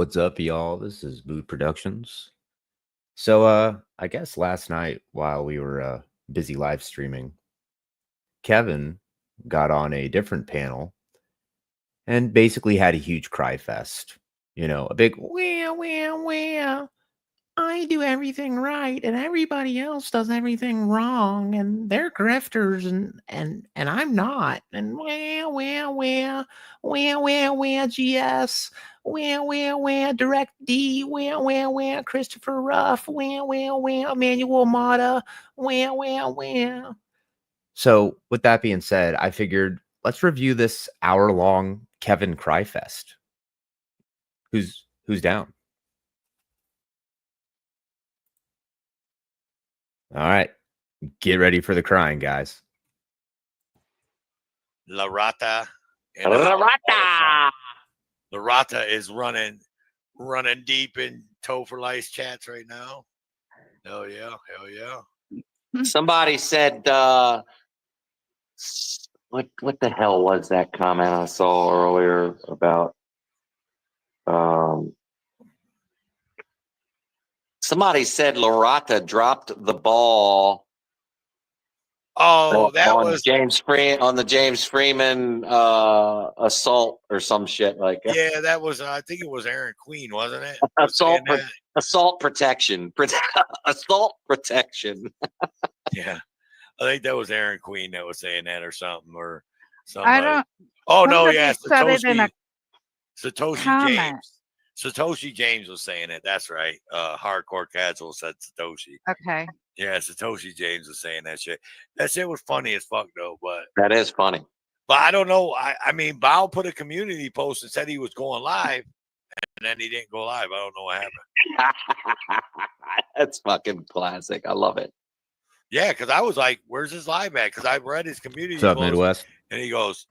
What's up, y'all? This is Mood Productions. So, I guess last night while we were busy live streaming, Kevin got on a different panel and basically had a huge cry fest. You know, a big wah. I do everything right and everybody else does everything wrong and they're grifters and I'm not. And GS, Direct D, Christopher Ruff, Manuel Mada, So with that being said, I figured let's review this hour-long Kevin cry fest. Who's down? All right. Get ready for the crying, guys. La Rata. La Rata is running deep in Topher Lice chats right now. Hell yeah. Somebody said, what the hell was that comment I saw earlier about, somebody said Lorata dropped the ball. Oh, that was James Freeman assault or some shit like that. Yeah, that was I think it was Aaron Queen, wasn't it? Assault protection. Assault protection. Yeah. I think that was Aaron Queen that was saying that or something or somebody. I don't. Oh no, yeah, Satoshi James. Satoshi James was saying it. That's right. Hardcore Casual said Satoshi. Okay. Yeah, Satoshi James was saying that shit. That shit was funny as fuck though, but that is funny. But I don't know. I mean, Bao put a community post and said he was going live, and then he didn't go live. I don't know what happened. That's fucking classic. I love it. Yeah, because I was like, "Where's his live at?" Because I read his community post, Midwest, and he goes,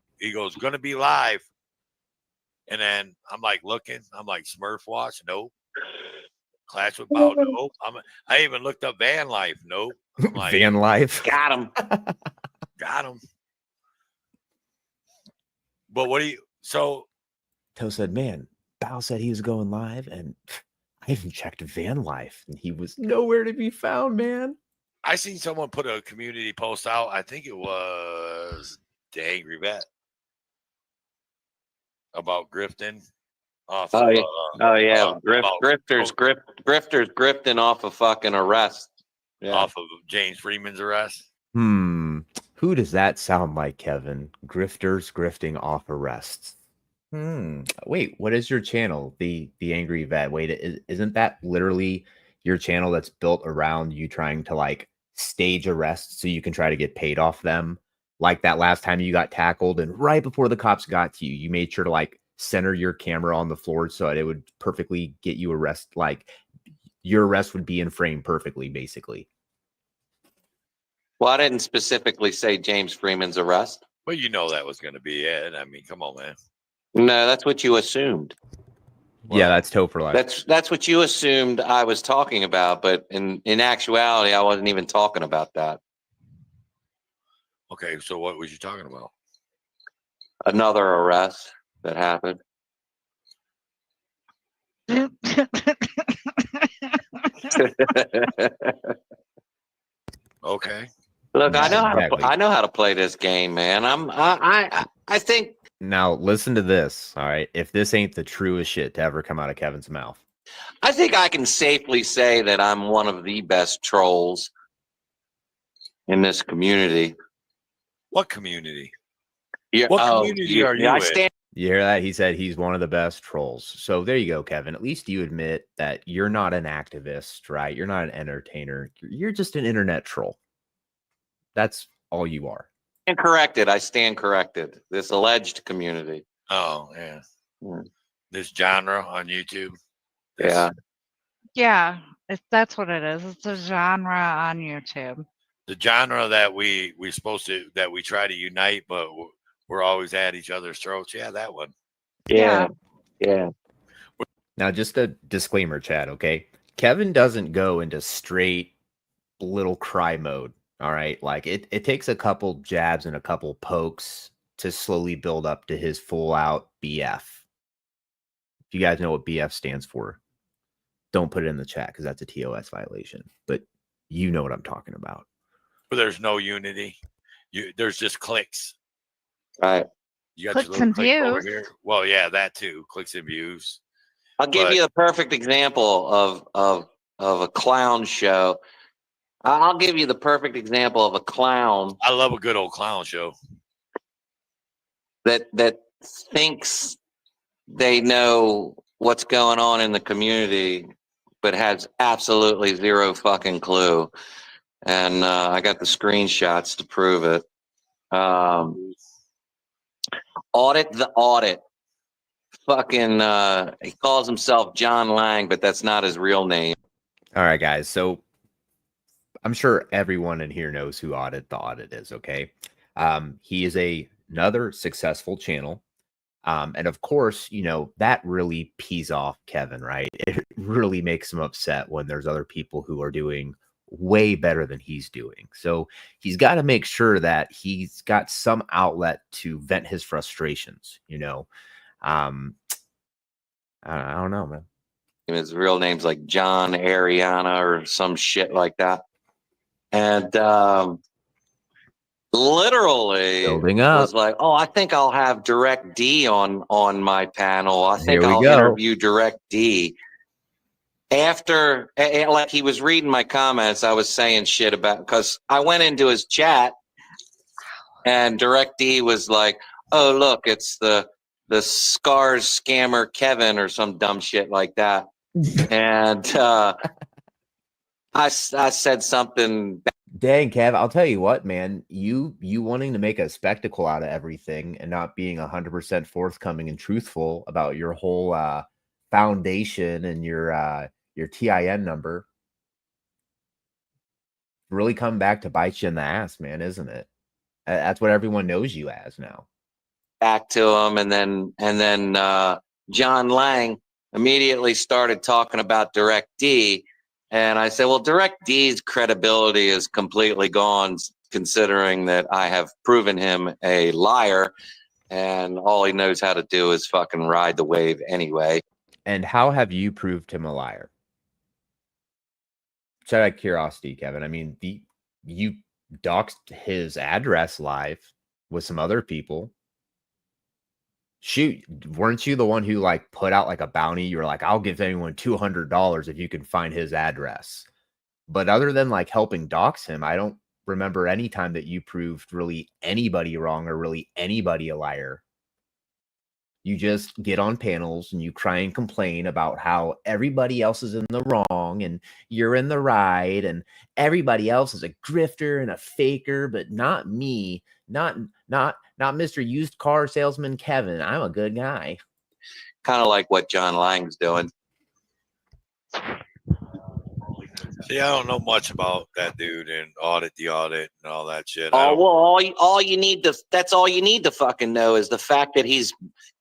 "Gonna be live." And then I'm like looking. I'm like, Smurf Watch? Nope. Clash with Bao? Nope. I even looked up Van Life. Nope. Like, Van Life? Got him. Got him. But what do you... So... Toe said, man, Bao said he was going live, and I even checked Van Life, and he was nowhere to be found, man. I seen someone put a community post out. I think it was the Angry Vet. About grifting off. Grifters grifting off of fucking arrest. Yeah. Off of James Freeman's arrest. Who does that sound like, Kevin? Grifters grifting off arrests. Wait, what is your channel? The Angry Vet. Wait, isn't that literally your channel that's built around you trying to like stage arrests so you can try to get paid off them? Like that last time you got tackled and right before the cops got to you, you made sure to like center your camera on the floor so that it would perfectly get you arrested. Like your arrest would be in frame perfectly, basically. Well, I didn't specifically say James Freeman's arrest. Well, you know that was going to be it. I mean, come on, man. No, that's what you assumed. Well, yeah, that's Topher Life. That's what you assumed I was talking about, but in actuality, I wasn't even talking about that. Okay, so what was you talking about? Another arrest that happened. Okay. Look, I know how to play this game, man. I think. Now listen to this. All right, if this ain't the truest shit to ever come out of Kevin's mouth, I think I can safely say that I'm one of the best trolls in this community. What community? Yeah, what community are you in? You hear that? He said he's one of the best trolls. So there you go, Kevin. At least you admit that you're not an activist, right? You're not an entertainer. You're just an internet troll. That's all you are. And corrected. I stand corrected. This alleged community. Oh, yeah. This genre on YouTube. Yeah, that's what it is. It's a genre on YouTube. The genre that we try to unite, but we're always at each other's throats. Yeah, that one. Yeah. Now, just a disclaimer, Chad, okay? Kevin doesn't go into straight little cry mode, all right? Like, it takes a couple jabs and a couple pokes to slowly build up to his full-out BF. If you guys know what BF stands for, don't put it in the chat because that's a TOS violation. But you know what I'm talking about. But there's no unity. There's just clicks. Right. You got Clicks your little and click over views. here. Well, yeah, that too. Clicks and views. I'll give you a perfect example of a clown show. I'll give you the perfect example of a clown I love a good old clown show. that thinks they know what's going on in the community, but has absolutely zero fucking clue. And I got the screenshots to prove it. Audit the Audit. Fucking, he calls himself John Lang, but that's not his real name. All right, guys. So I'm sure everyone in here knows who Audit the Audit is, okay? He is another successful channel. And of course, you know, that really pees off Kevin, right? It really makes him upset when there's other people who are doing way better than he's doing. So he's got to make sure that he's got some outlet to vent his frustrations, you know? I don't know, man. His real name's like John Ariana or some shit like that. And literally Building up. was like, oh, I think I'll have Direct D on my panel. I think Here we I'll go. interview Direct D. After, like, he was reading my comments, I was saying shit about, because I went into his chat and Direct D was like, oh, look, it's the Scars scammer Kevin or some dumb shit like that. And I said something. Dang, Kev, I'll tell you what, man, you wanting to make a spectacle out of everything and not being 100% forthcoming and truthful about your whole foundation and your TIN number really come back to bite you in the ass, man, isn't it? That's what everyone knows you as now. Back to him, and then John Lang immediately started talking about Direct D. And I said, well, Direct D's credibility is completely gone, considering that I have proven him a liar, and all he knows how to do is fucking ride the wave anyway. And how have you proved him a liar? Just out of curiosity, Kevin. I mean, you doxed his address live with some other people. Shoot, weren't you the one who like put out like a bounty? You were like, I'll give anyone $200 if you can find his address. But other than like helping dox him, I don't remember any time that you proved really anybody wrong or really anybody a liar. You just get on panels and you cry and complain about how everybody else is in the wrong and you're in the right and everybody else is a grifter and a faker, but not me, not Mr. Used Car Salesman Kevin. I'm a good guy. Kind of like what John Lang's doing. See, I don't know much about that dude and Audit the Audit and all that shit. Oh, well, all you need to, that's all you need to fucking know is the fact that he's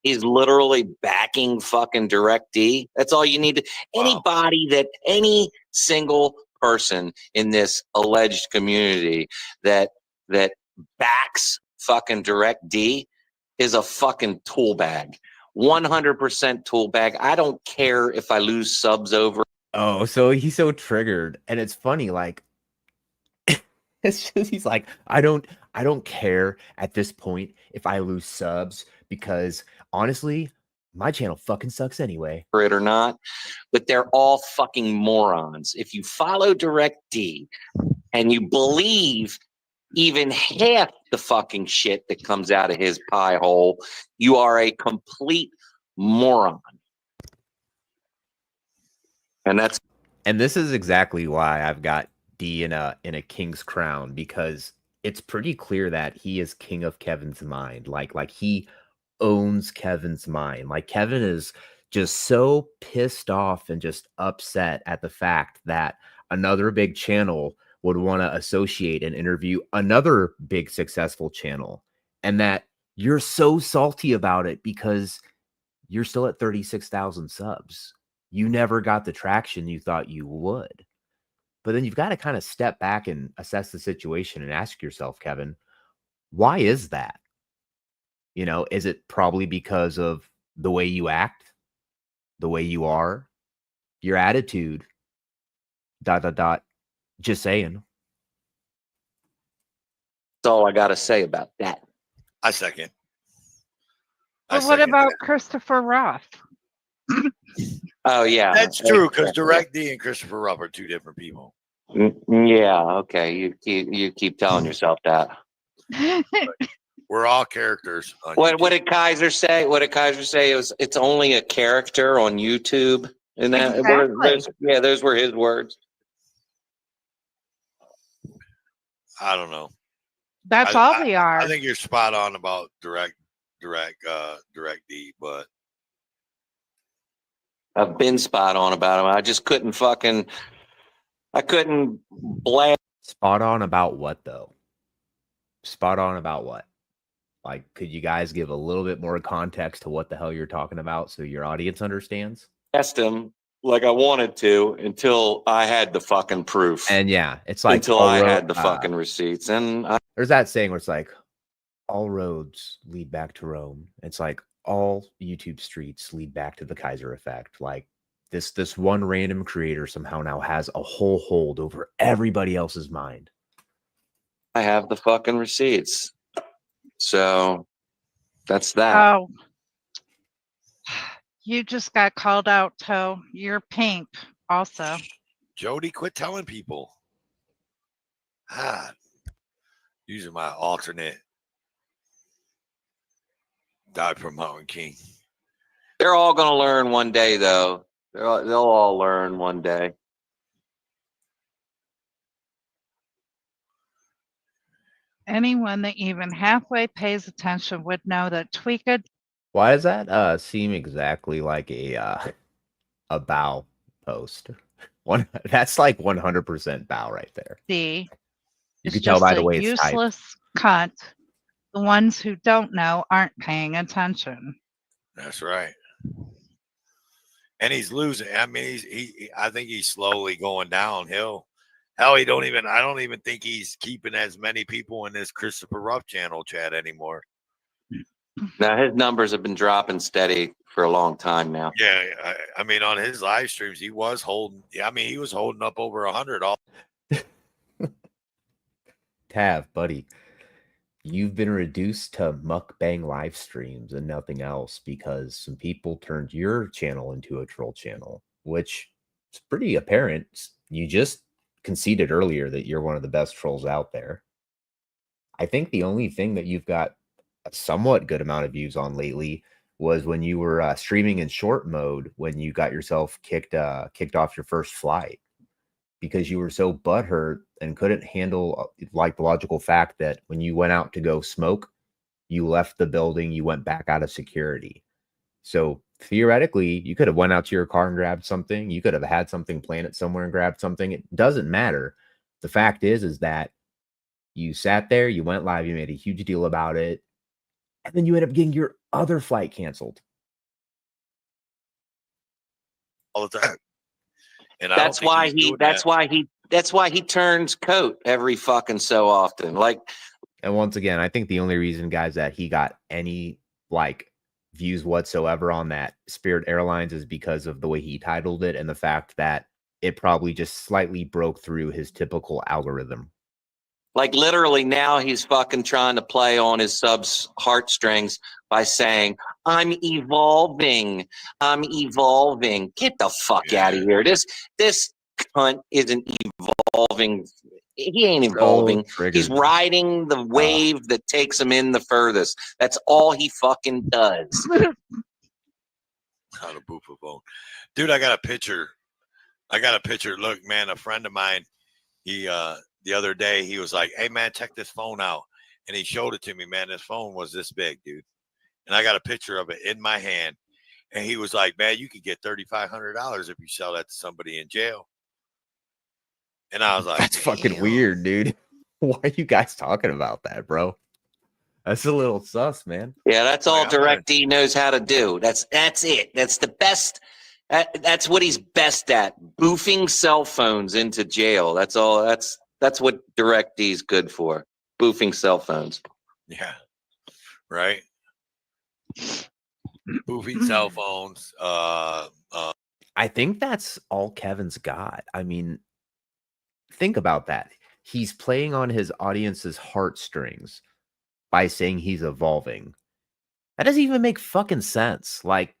literally backing fucking Direct D. That's all you need to, anybody that, any single person in this alleged community that backs fucking Direct D is a fucking tool bag. 100% tool bag. I don't care if I lose subs over. Oh, so he's so triggered. And it's funny, like it's just he's like, I don't care at this point if I lose subs because honestly, my channel fucking sucks anyway. It or not, but they're all fucking morons. If you follow Direct D and you believe even half the fucking shit that comes out of his pie hole, you are a complete moron. And this is exactly why I've got D in a king's crown, because it's pretty clear that he is king of Kevin's mind. Like he owns Kevin's mind. Like Kevin is just so pissed off and just upset at the fact that another big channel would want to associate and interview another big successful channel, and that you're so salty about it because you're still at 36,000 subs. You never got the traction you thought you would. But then you've got to kind of step back and assess the situation and ask yourself, Kevin, why is that? You know, is it probably because of the way you act? the way you are, your attitude, ... Just saying. That's all I got to say about that. I second. But what about Christopher Roth? Oh yeah, That's true, because Direct D and Christopher Rupp are two different people. Yeah, okay. You keep telling yourself that. We're all characters on What YouTube. did Kaiser say? What did Kaiser say? It's only a character on YouTube, and that Exactly. those were his words. I don't know. That's all we are. I think you're spot on about Direct D, but I've been spot on about him. I just couldn't blast. Spot on about what, though? Spot on about what? Like, could you guys give a little bit more context to what the hell you're talking about so your audience understands? Him like I wanted to until I had the fucking proof. And yeah, it's like until I had the fucking receipts. And there's that saying where it's like, all roads lead back to Rome. It's like all YouTube streets lead back to the Kaiser effect. Like this one random creator somehow now has a whole hold over everybody else's mind. I have the fucking receipts. So that's that. Oh, you just got called out, Toe. You're pink also. Jody, quit telling people. Using my alternate die from Mountain King. They're all going to learn one day, though. They'll all learn one day. Anyone that even halfway pays attention would know that Tweaked. Why does that seem exactly like a bow post? That's like 100% bow right there. You can tell by the way it's useless cunt. The ones who don't know aren't paying attention. That's right. And he's losing. I mean, I think he's slowly going downhill. Hell, I don't even think he's keeping as many people in this Christopher Ruff channel chat anymore. Now his numbers have been dropping steady for a long time now. Yeah, I mean, on his live streams, he was holding. Yeah, I mean, he was holding up over 100. All Tav, buddy, you've been reduced to mukbang live streams and nothing else because some people turned your channel into a troll channel, which is pretty apparent. You just conceded earlier that you're one of the best trolls out there. I think the only thing that you've got a somewhat good amount of views on lately was when you were streaming in short mode when you got yourself kicked off your first flight because you were so butthurt and couldn't handle like the logical fact that when you went out to go smoke, you left the building, you went back out of security. So theoretically, you could have went out to your car and grabbed something. You could have had something planted somewhere and grabbed something. It doesn't matter. The fact is that you sat there, you went live, you made a huge deal about it, and then you end up getting your other flight canceled. the time. And that's why he turns coat every fucking so often. Like, and once again, I think the only reason, guys, that he got any like views whatsoever on that Spirit Airlines is because of the way he titled it and the fact that it probably just slightly broke through his typical algorithm. Like literally now he's fucking trying to play on his subs' heartstrings by saying, I'm evolving. Get the fuck out of here. This cunt isn't evolving. He ain't evolving. He's riding the wave that takes him in the furthest. That's all he fucking does. How to boop a phone. Dude, I got a picture. Look, man, a friend of mine, he the other day he was like, hey man, check this phone out. And he showed it to me, man. This phone was this big, dude. And I got a picture of it in my hand. And he was like, man, you could get $3,500 if you sell that to somebody in jail. And I was like, that's fucking weird, dude. Why are you guys talking about that, bro? That's a little sus, man. Yeah, that's all Direct D knows how to do. That's it. That's the best. That's what he's best at. Boofing cell phones into jail. That's all. That's what Direct D's good for. Boofing cell phones. Yeah. Right. Spoofing cell phones. I think that's all Kevin's got. I mean, think about that. He's playing on his audience's heartstrings by saying he's evolving. That doesn't even make fucking sense. Like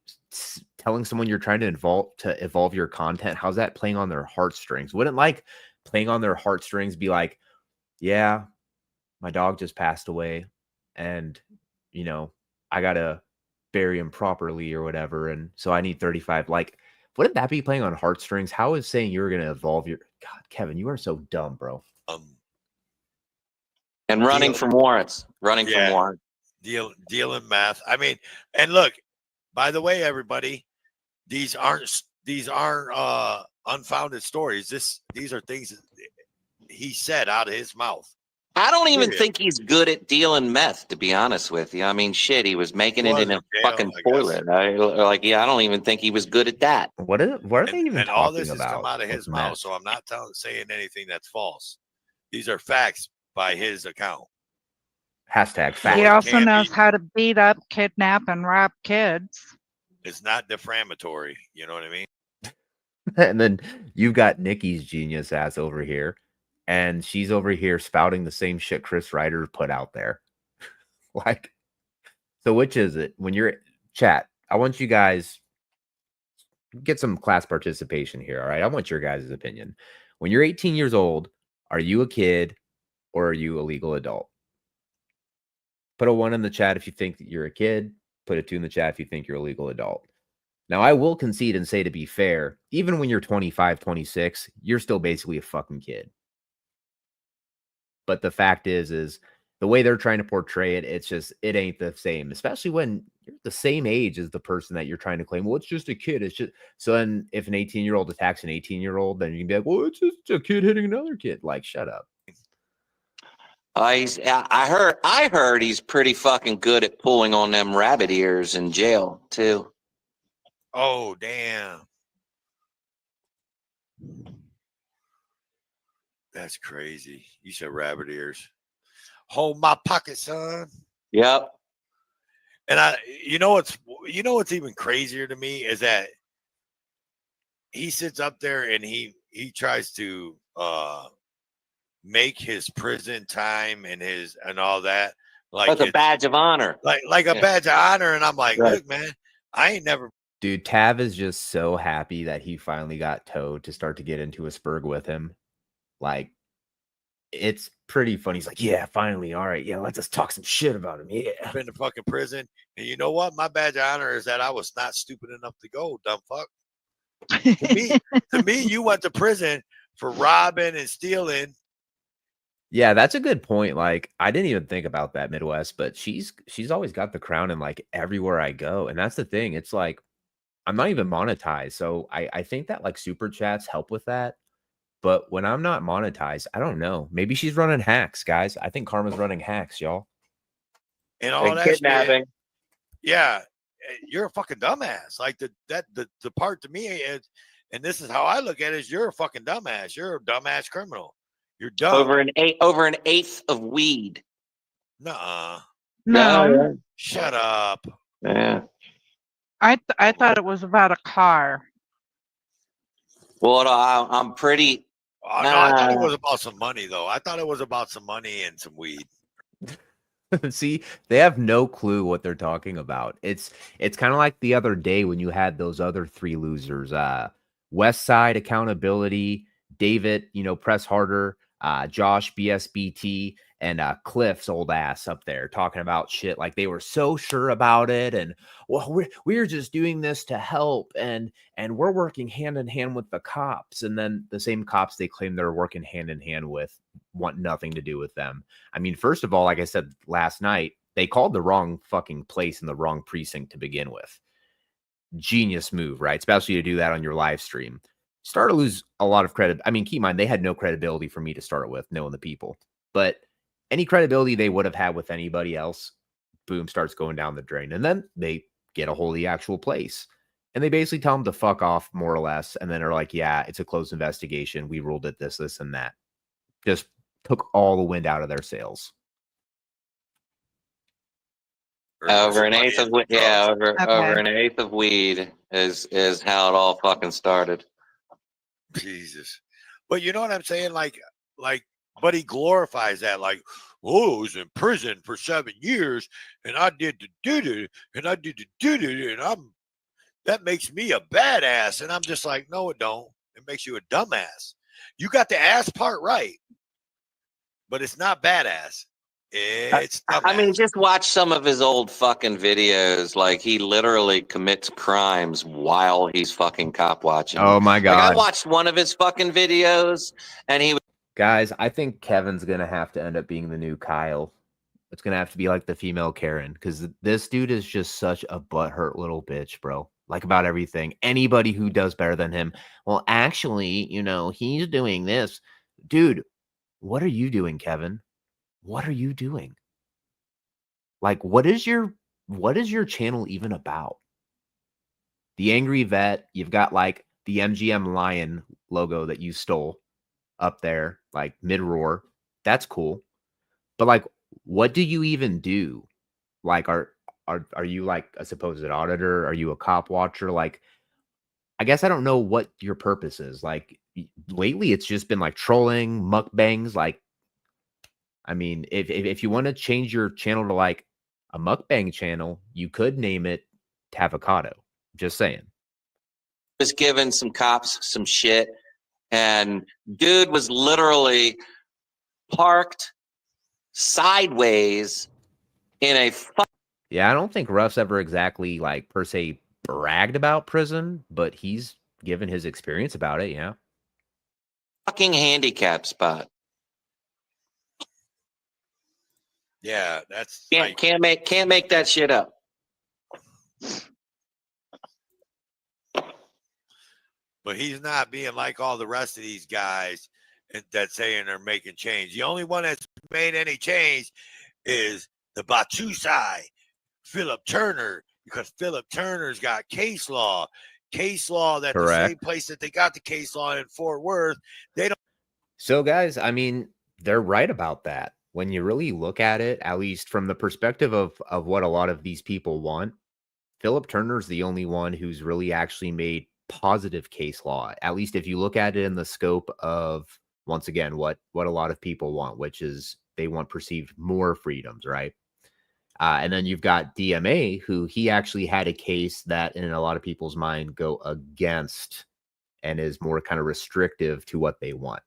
telling someone you're trying to evolve your content. How's that playing on their heartstrings? Wouldn't like playing on their heartstrings be like, yeah, my dog just passed away, and you know, I gotta bury him properly or whatever, and so I need 35. Like, wouldn't that be playing on heartstrings? How is saying you're gonna evolve your God, Kevin, you are so dumb, bro. And running from warrants. Running from warrants. Dealing math. I mean, and look, by the way, everybody, these aren't unfounded stories. These are things he said out of his mouth. I don't even think he's good at dealing meth, to be honest with you. I mean, shit, he was making it in a fucking toilet. I don't even think he was good at that. What are they even and talking all this about? has come out of his mouth, so I'm not saying anything that's false. These are facts by his account. Hashtag fact. He also knows how to beat up, kidnap, and rob kids. It's not defamatory. You know what I mean? And then you've got Nikki's genius ass over here, and she's over here spouting the same shit Chris Ryder put out there. Like, so which is it? When you're chat, I want you guys get some class participation here. All right. I want your guys' opinion. When you're 18 years old, are you a kid or are you a legal adult? Put a 1 in the chat if you think that you're a kid. Put a 2 in the chat if you think you're a legal adult. Now, I will concede and say, to be fair, even when you're 25, 26, you're still basically a fucking kid. But the fact is the way they're trying to portray it, it ain't the same, especially when you're the same age as the person that you're trying to claim. Well, it's just a kid. It's just so then if an 18-year-old attacks an 18-year-old, then you can be like, well, it's just a kid hitting another kid. Like, shut up. I heard he's pretty fucking good at pulling on them rabbit ears in jail too. Oh, damn. That's crazy. You said rabbit ears. Hold my pocket, son. Yep. And you know what's even crazier to me is that he sits up there and he tries to make his prison time and all that like a badge of honor. Like a badge of honor. And I'm like, look, man, I ain't never. Dude, Tav is just so happy that he finally got towed to start to get into a spurg with him. Like, it's pretty funny. He's like, yeah, finally. All right. Yeah, let's just talk some shit about him. Yeah. Been to fucking prison. And you know what? My badge of honor is that I was not stupid enough to go, dumb fuck. To me, you went to prison for robbing and stealing. Yeah, that's a good point. Like, I didn't even think about that, Midwest, but she's always got the crown in like everywhere I go. And that's the thing. It's like, I'm not even monetized. So I think that like super chats help with that. But when I'm not monetized, I don't know. Maybe she's running hacks, guys. I think Karma's running hacks, y'all. And all that kidnapping. Shit, yeah, you're a fucking dumbass. Like the part to me is, and this is how I look at it, is you're a fucking dumbass. You're a dumbass criminal. You're dumb. Over an eighth of weed. Nuh-uh. No. Shut up. Yeah. I thought it was about a car. Well, I'm pretty. No, I thought it was about some money, though. I thought it was about some money and some weed. See, they have no clue what they're talking about. It's kind of like the other day when you had those other 3 losers, West Side Accountability, David, Press Harder, Josh BSBT, and Cliff's old ass up there talking about shit like they were so sure about it, and well, we're just doing this to help, and we're working hand in hand with the cops, and then the same cops they claim they're working hand in hand with want nothing to do with them. I mean, first of all, like I said last night, they called the wrong fucking place in the wrong precinct to begin with. Genius move, right? Especially to do that on your live stream. Start to lose a lot of credit. I mean, keep in mind, they had no credibility for me to start with, knowing the people. But any credibility they would have had with anybody else, boom, starts going down the drain. And then they get a hold of the actual place. And they basically tell them to fuck off, more or less. And then are like, yeah, it's a closed investigation. We ruled it this, and that. Just took all the wind out of their sails. Over an eighth of yeah, over Okay. an eighth of weed is how it all fucking started. Jesus. But you know what I'm saying? Like, but he glorifies that, like, oh, I was in prison for 7 years and I did the doo-doo and I did the doo-doo and that makes me a badass. And I'm just like, no, it don't. It makes you a dumbass. You got the ass part right, but it's not badass. It's dumbass. I mean, just watch some of his old fucking videos. Like, he literally commits crimes while he's fucking cop watching. Oh my Like, God. I watched one of his fucking videos, and he was. Guys, I think Kevin's going to have to end up being the new Kyle. It's going to have to be like the female Karen, because this dude is just such a butthurt little bitch, bro. Like, about everything. Anybody who does better than him. Well, actually, you know, he's doing this. Dude, what are you doing, Kevin? What are you doing? Like, what is your channel even about? The Angry Vet, you've got like the MGM Lion logo that you stole up there, like mid-roar. That's cool. But like, what do you even do? Like, are you like a supposed auditor? Are you a cop watcher? Like, I guess I don't know what your purpose is. Like, lately it's just been like trolling, mukbangs. Like, I mean, if you want to change your channel to like a mukbang channel, you could name it Tavocado. Just saying. Was giving some cops some shit, and dude was literally parked sideways in a Yeah, I don't think Ruff's ever exactly like per se bragged about prison, but he's given his experience about it. Yeah. fucking handicap spot. Yeah, that's Can't make that shit up. But he's not being like all the rest of these guys that saying they're making change. The only one that's made any change is the Batusai, Philip Turner, because Philip Turner's got case law. Case law that Correct. the same place that they got the case law in Fort Worth, they don't. So, guys, I mean, they're right about that. When you really look at it, at least from the perspective of what a lot of these people want, Philip Turner's the only one who's really actually made positive case law. At least if you look at it in the scope of, once again, what a lot of people want, which is they want perceived more freedoms, right? And then you've got DMA, who he actually had a case that in a lot of people's mind go against and is more kind of restrictive to what they want.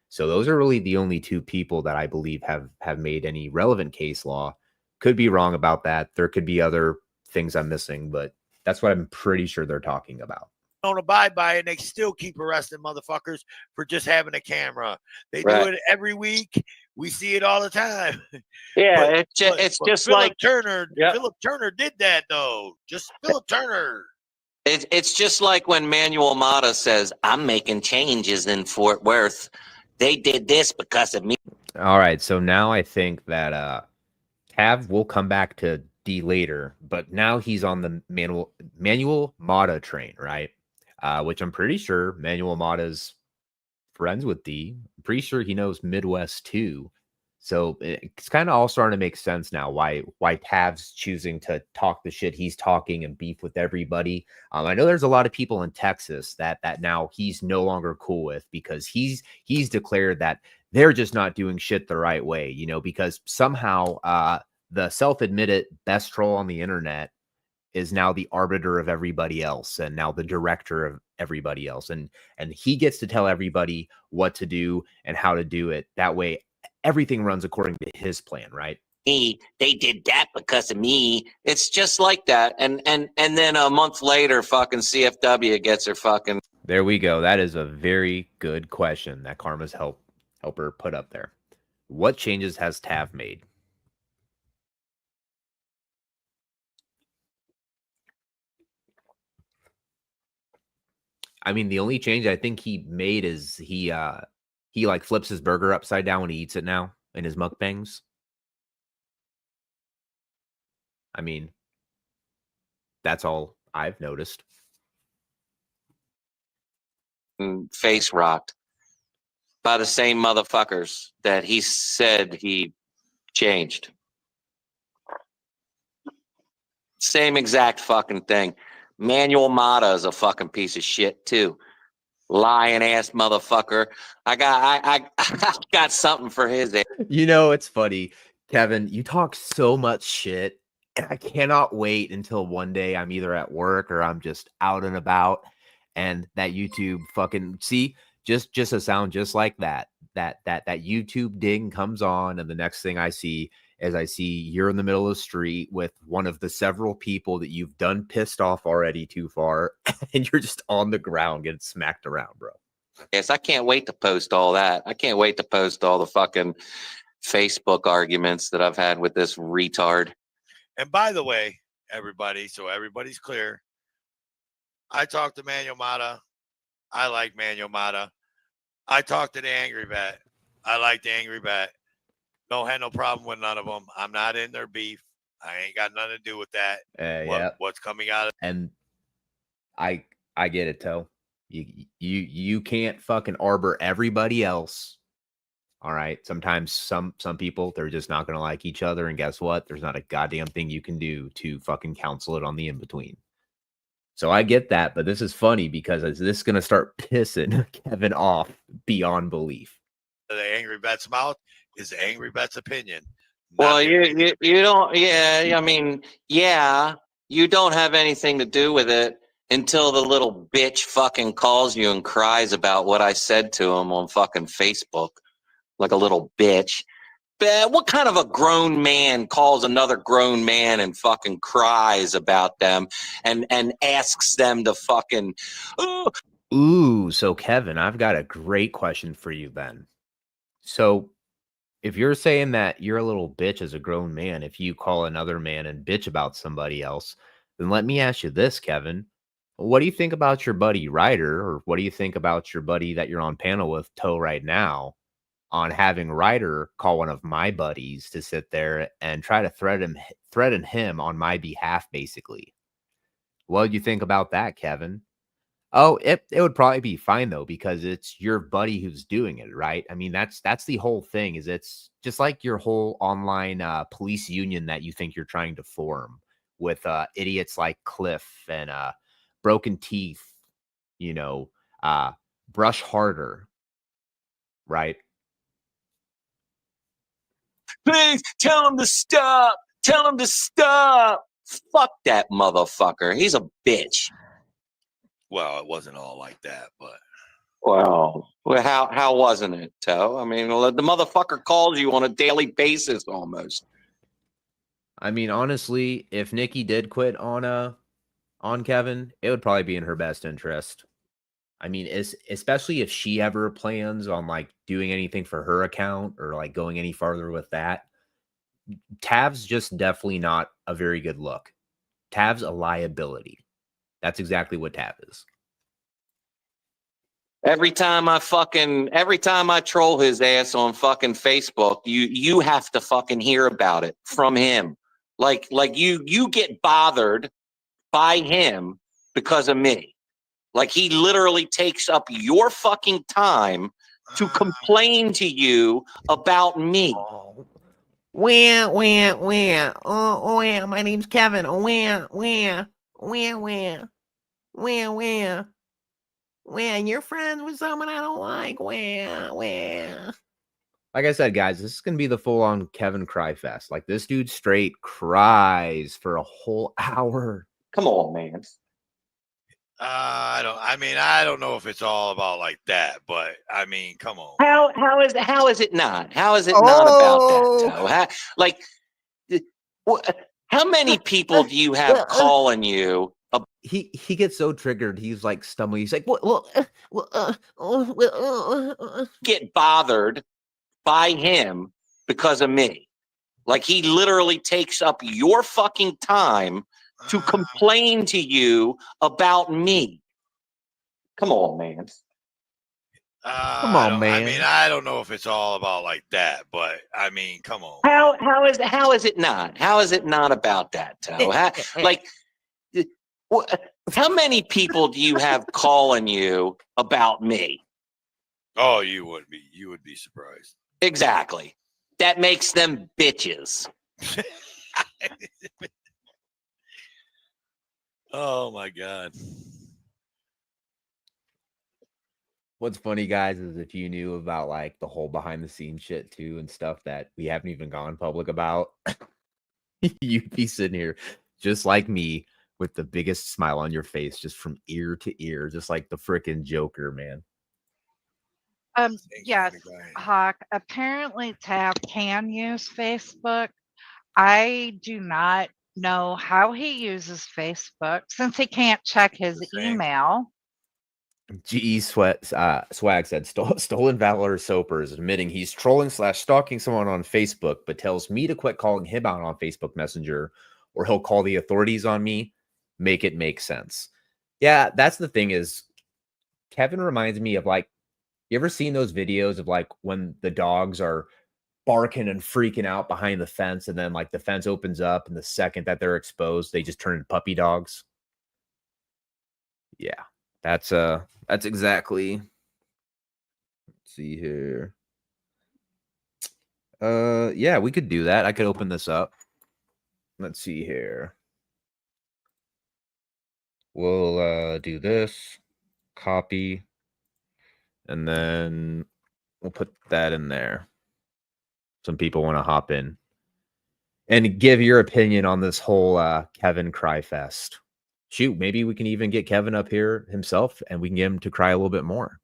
So those are really the only two people that I believe have made any relevant case law. Could be wrong about that. There could be other things I'm missing, but that's what I'm pretty sure they're talking about. Don't abide by it, and they still keep arresting motherfuckers for just having a camera. They Right. do it every week. We see it all the time. Yeah, But it's just Philip like Turner. Yep. Philip Turner did that though. Just Philip Turner. it's just like when Manuel Mada says, "I'm making changes in Fort Worth. They did this because of me." All right, so now I think that Tav will come back to D later, but now he's on the Manuel Mada train, right? Which I'm pretty sure Manuel Mada's friends with D. I'm pretty sure he knows Midwest too. So it's kind of all starting to make sense now why Tav's choosing to talk the shit he's talking and beef with everybody. I know there's a lot of people in Texas that now he's no longer cool with, because he's declared that they're just not doing shit the right way, you know, because somehow the self-admitted best troll on the internet is now the arbiter of everybody else and now the director of everybody else. And he gets to tell everybody what to do and how to do it. That way, everything runs according to his plan, right? They did that because of me. It's just like that. And then a month later, fucking CFW gets her fucking. There we go. That is a very good question that Karma's helper put up there. What changes has Tav made? I mean, the only change I think he made is he like flips his burger upside down when he eats it now in his mukbangs. I mean, that's all I've noticed. Face rocked by the same motherfuckers that he said he changed. Same exact fucking thing. Manuel Mada is a fucking piece of shit too. Lying ass motherfucker. I got something for his ass. You know, it's funny, Kevin. You talk so much shit, and I cannot wait until one day I'm either at work or I'm just out and about, and that YouTube fucking just a sound just like that. That YouTube ding comes on, and the next thing I see you're in the middle of the street with one of the several people that you've done pissed off already too far, and you're just on the ground getting smacked around, bro. Yes, I can't wait to post all that. I can't wait to post all the fucking Facebook arguments that I've had with this retard. And by the way, everybody, so everybody's clear, I talked to Manuel Mada. I like Manuel Mada. I talked to the angry vet. I like the angry vet. Don't have no problem with none of them. I'm not in their beef. I ain't got nothing to do with that. Yeah. What's coming out of And I get it, Toe. You can't fucking arbor everybody else. All right. Sometimes some people, they're just not gonna like each other. And guess what? There's not a goddamn thing you can do to fucking counsel it on the in-between. So I get that, but this is funny because this is gonna start pissing Kevin off beyond belief. the angry vet's mouth is the angry vet's opinion. Well, you don't. Yeah, I mean, yeah, you don't have anything to do with it until the little bitch fucking calls you and cries about what I said to him on fucking Facebook, like a little bitch. But what kind of a grown man calls another grown man and fucking cries about them and asks them to fucking? Ooh, so Kevin, I've got a great question for you then. So if you're saying that you're a little bitch as a grown man, if you call another man and bitch about somebody else, then let me ask you this, Kevin. What do you think about your buddy Ryder, or what do you think about your buddy that you're on panel with, Toe, right now, on having Ryder call one of my buddies to sit there and try to threaten him on my behalf, basically? What do you think about that, Kevin? Oh, it would probably be fine though, because it's your buddy who's doing it, right? I mean, that's the whole thing. Is it's just like your whole online police union that you think you're trying to form with idiots like Cliff and Broken Teeth, you know, Brush Harder, right? Please tell him to stop. Tell him to stop. Fuck that motherfucker. He's a bitch. Well, it wasn't all like that, but Well, how wasn't it, Toe? I mean, the motherfucker calls you on a daily basis almost. I mean, honestly, if Nikki did quit on Kevin, it would probably be in her best interest. I mean, especially if she ever plans on like doing anything for her account or like going any farther with that. Tav's just definitely not a very good look. Tav's a liability. That's exactly what Tav is. Every time I troll his ass on fucking Facebook, you have to fucking hear about it from him. Like you get bothered by him because of me. Like he literally takes up your fucking time to complain to you about me. Oh. Wah, wah, wah. Oh, wah. My name's Kevin. Wah, wah. Wah, wah. Wah, wah. Wah, you're friends with someone I don't like. Wah, wah. Like I said, guys, this is going to be the full-on Kevin cry fest. Like, this dude straight cries for a whole hour. Come on, man. I don't know if it's all about like that, but I mean, come on. How is it not? How is it not about that, Toe? Like, how many people do you have calling you? He gets so triggered. He's like stumbling. He's like, Get bothered by him because of me. Like he literally takes up your fucking time to complain to you about me. Come on, man. Come on, man. I mean, I don't know if it's all about like that, but I mean, come on. How is it not? How is it not about that, Toe? How many people do you have calling you about me? Oh, you would be surprised. Exactly. That makes them bitches. Oh my God. What's funny, guys, is if you knew about like the whole behind the scenes shit too and stuff that we haven't even gone public about, you'd be sitting here just like me with the biggest smile on your face, just from ear to ear, just like the freaking Joker, man. Yes, Hawk. Apparently, Tab can use Facebook. I do not know how he uses Facebook since he can't check his email. GE Swag said Stolen Valor Soper is admitting he's trolling / stalking someone on Facebook, but tells me to quit calling him out on Facebook Messenger or he'll call the authorities on me. Make it make sense. Yeah, that's the thing is Kevin reminds me of like, you ever seen those videos of like when the dogs are barking and freaking out behind the fence and then like the fence opens up and the second that they're exposed, they just turn into puppy dogs? Yeah, that's exactly. Let's see here. Yeah, we could do that. I could open this up. Let's see here. We'll do this, copy, and then we'll put that in there. Some people want to hop in and give your opinion on this whole Kevin cryfest. Shoot, maybe we can even get Kevin up here himself and we can get him to cry a little bit more.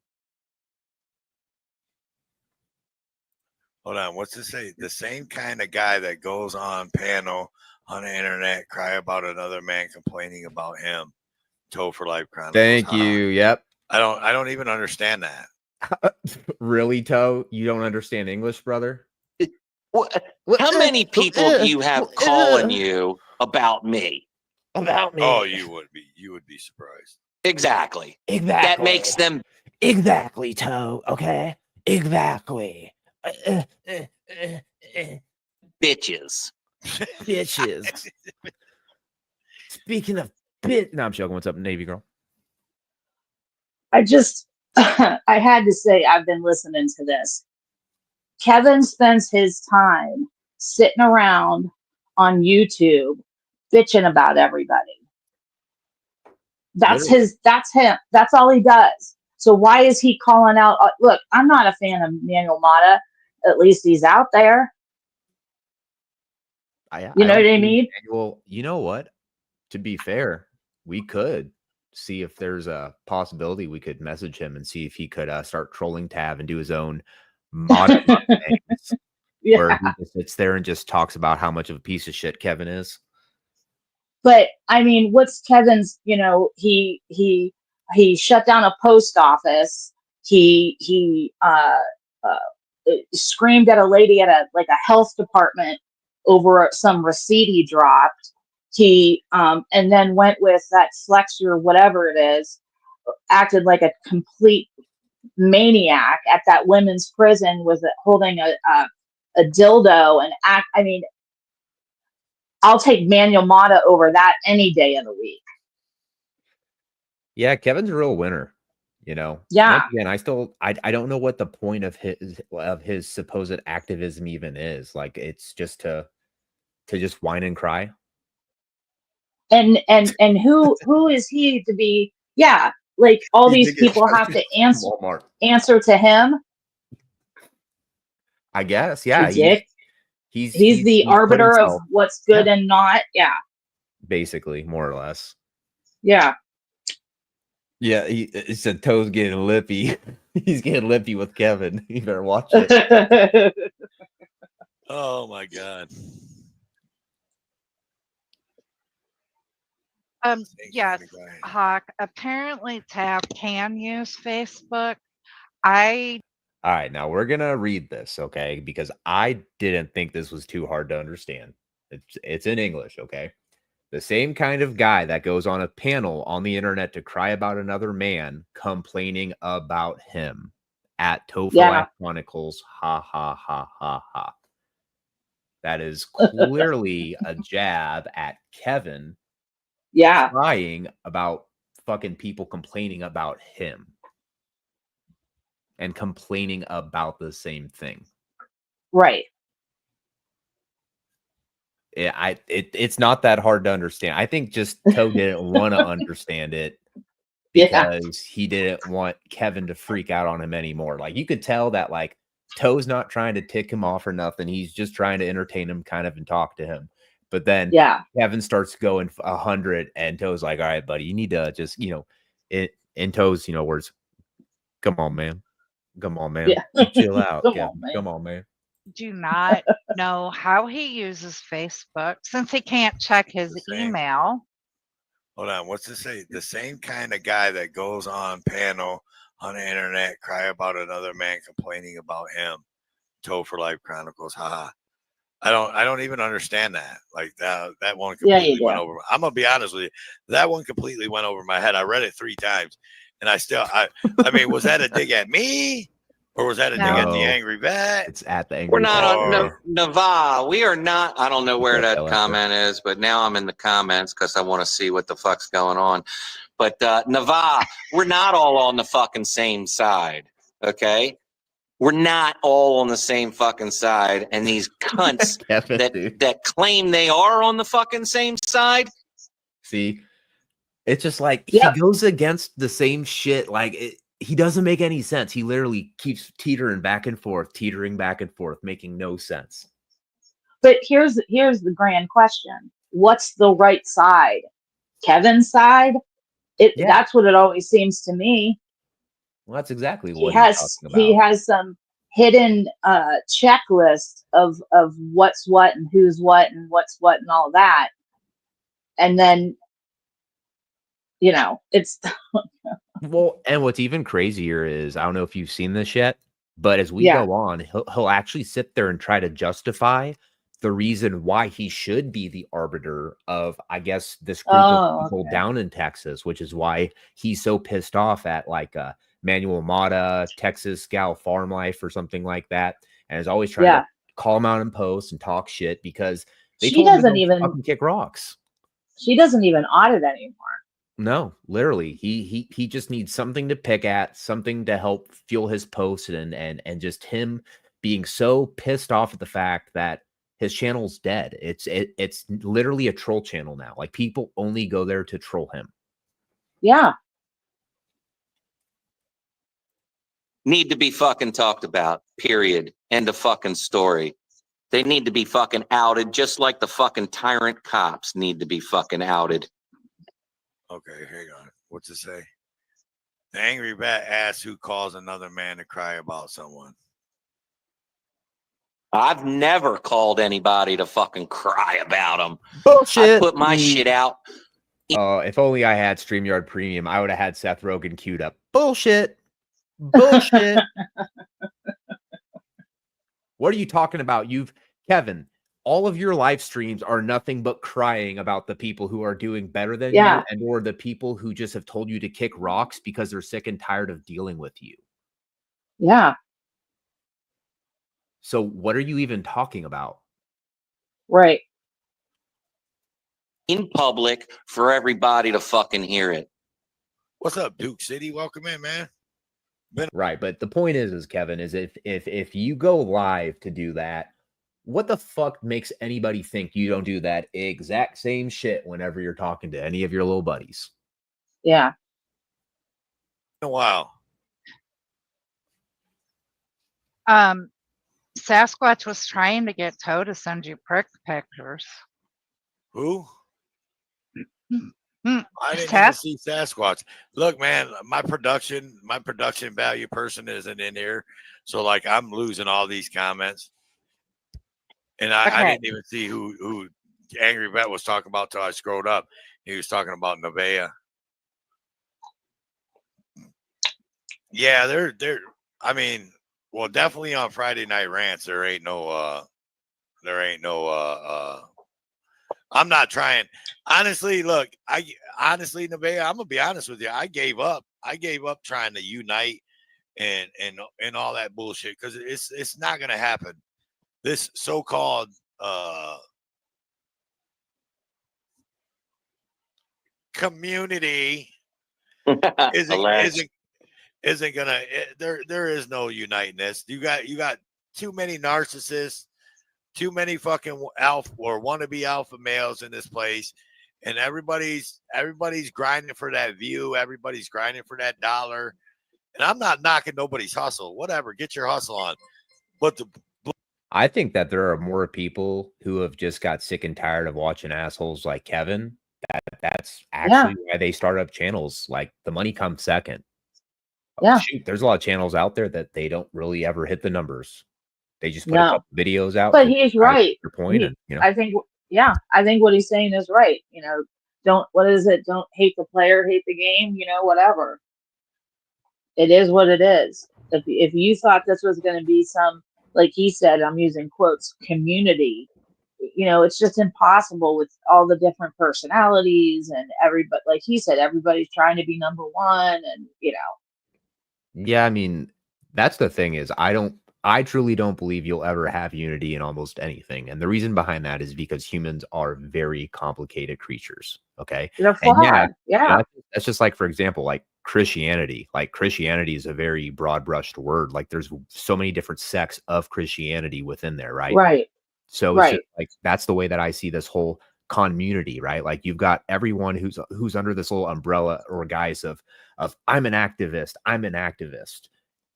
Hold on. What's it say? The same kind of guy that goes on panel on the internet, cry about another man complaining about him. Toe for Life Chronicles. Thank you. Yep. I don't even understand that. Really, Toe? You don't understand English, brother? How many people do you have calling you about me? About me? Oh, you would be surprised. Exactly. Exactly. That makes them exactly, Toe. Okay. Exactly. bitches. Bitches. Speaking of bit, no, I'm joking. What's up, Navy girl? I had to say, I've been listening to this. Kevin spends his time sitting around on YouTube bitching about everybody. That's him. That's all he does. So why is he calling out? Look, I'm not a fan of Manuel Mada. At least he's out there. You know what I mean? Well, you know what? To be fair, we could see if there's a possibility we could message him and see if he could start trolling Tab and do his own modern things, where he just sits there and just talks about how much of a piece of shit Kevin is. But I mean, what's Kevin's? You know, he shut down a post office. He screamed at a lady at a health department over some receipt he dropped. He and then went with that Flexi or whatever it is, acted like a complete maniac at that women's prison, was holding a dildo and act. I mean, I'll take Manuel Mada over that any day of the week. Yeah, Kevin's a real winner. You know. Yeah. Once again, I don't know what the point of his supposed activism even is. Like, it's just to just whine and cry. And who is he to be? Yeah, like all these people have to answer to him. I guess, yeah. He's the arbiter of what's good and not. Yeah, basically, more or less. Yeah. Yeah, he said Toe's getting lippy. He's getting lippy with Kevin. You better watch it. Oh my God. Yes, Hawk. Apparently, Tab can use Facebook. All right, now we're gonna read this, okay? Because I didn't think this was too hard to understand. It's in English, okay? The same kind of guy that goes on a panel on the internet to cry about another man complaining about him at TOEFL Chronicles. Ha ha ha ha ha. That is clearly a jab at Kevin. Yeah. Crying about fucking people complaining about him. And complaining about the same thing. Right. It's not that hard to understand. I think just Toe didn't want to understand it Yeah. because he didn't want Kevin to freak out on him anymore. Like you could tell that like Toe's not trying to tick him off or nothing. He's just trying to entertain him kind of and talk to him. But then Yeah. Kevin starts going 100 and Toe's like, all right, buddy, you need to just, it in Toe's, words, come on, man. Come on, man. Yeah. Chill out, Come Kevin. on, man. Come on, man. Do not know how he uses Facebook since he can't check his The same. email. Hold on, what's it say? The same kind of guy that goes on panel on the internet, cry about another man complaining about him. Toe for Life Chronicles. Haha. I don't even understand that. Like that one completely went over. I'm gonna be honest with you. That one completely went over my head. I read it 3 times, and I mean, was that a dig at me, or was that a dig at the No. angry vet? It's at the angry. We're not on Or- Nava. We are not. I don't know where Yeah, that comment is, but now I'm in the comments because I want to see what the fuck's going on. But Nava, we're not all on the fucking same side. Okay, we're not all on the same fucking side, and these cunts Kevin, that claim they are on the fucking same side. See, it's just like Yep. he goes against the same shit. Like he doesn't make any sense. He literally keeps teetering back and forth, making no sense. But here's the grand question. What's the right side? Kevin's side? Yeah. That's what it always seems to me. Well, that's exactly He what has he's talking about. some hidden checklist of what's what and who's what and what's what and all that. And then it's Well, and what's even crazier is I don't know if you've seen this yet, but as we Yeah. go on, he'll actually sit there and try to justify the reason why he should be the arbiter of, I guess, this group of people okay. down in Texas, which is why he's so pissed off at like Manuel Mada, Texas Gal Farm Life or something like that, and is always trying to call him out in posts and talk shit because they She told him to doesn't go even fucking kick rocks. she doesn't even audit anymore. No, literally, he just needs something to pick at, something to help fuel his post, and just him being so pissed off at the fact that his channel's dead. It's literally a troll channel now. Like people only go there to troll him. Yeah. Need to be fucking talked about. Period. End of fucking story. They need to be fucking outed, just like the fucking tyrant cops need to be fucking outed. Okay, hang on. What's it say? The angry vet asks who calls another man to cry about someone. I've never called anybody to fucking cry about them. Bullshit. I put my shit out. If only I had StreamYard Premium, I would have had Seth Rogen queued up. Bullshit. Bullshit. What are you talking about? Kevin, all of your live streams are nothing but crying about the people who are doing better than you and or the people who just have told you to kick rocks because they're sick and tired of dealing with you. Yeah. So what are you even talking about? Right. In public for everybody to fucking hear it. What's up, Duke City? Welcome in, man. Right, but the point is Kevin, is if you go live to do that, what the fuck makes anybody think you don't do that exact same shit whenever you're talking to any of your little buddies? Yeah. In a while. Sasquatch was trying to get Toe to send you prick pictures. Who? I didn't even see Sasquatch. Look, man, my production value person isn't in here. So like I'm losing all these comments. And I didn't even see who Angry Vet was talking about till I scrolled up. He was talking about Nevaeh. Yeah, they're I mean, well, definitely on Friday night rants, there ain't no I'm not trying. Honestly, look, Nevaeh, I'm gonna be honest with you. I gave up trying to unite and all that bullshit because it's not gonna happen. This so-called community isn't gonna there is no uniteness. You got too many narcissists, too many fucking alpha or wannabe alpha males in this place, and everybody's grinding for that view. Everybody's grinding for that dollar. And I'm not knocking nobody's hustle. Whatever, get your hustle on. But I think that there are more people who have just got sick and tired of watching assholes like Kevin. That's actually why they start up channels. Like, the money comes second. Yeah. Shoot, there's a lot of channels out there that they don't really ever hit the numbers. They just put a No. couple videos out. But he's right. Your point, and I think what he's saying is right. You know, don't hate the player, hate the game. You know, whatever. It is what it is. If you thought this was going to be some, like he said, I'm using quotes, community, you know, it's just impossible with all the different personalities and everybody. Like he said, everybody's trying to be number one, and you know. Yeah, I mean, that's the thing is, I truly don't believe you'll ever have unity in almost anything. And the reason behind that is because humans are very complicated creatures. Okay. They're And flawed. Yeah. That's just like, for example, like Christianity. Like, Christianity is a very broad brushed word. Like, there's so many different sects of Christianity within there, right? Right. So it's just like, that's the way that I see this whole community, right? Like, you've got everyone who's under this little umbrella or guise of I'm an activist.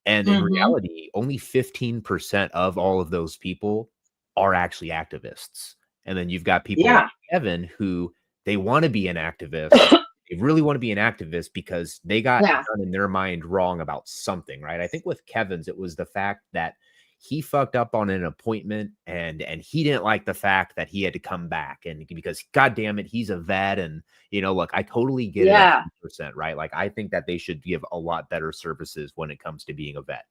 And in reality, only 15% of all of those people are actually activists. And then you've got people like Kevin who they want to be an activist. They really want to be an activist because they got done in their mind wrong about something, right? I think with Kevin's, it was the fact that he fucked up on an appointment and he didn't like the fact that he had to come back, and because God damn it, he's a vet. And, you know, look, I totally get it 100%, right? Like, I think that they should give a lot better services when it comes to being a vet.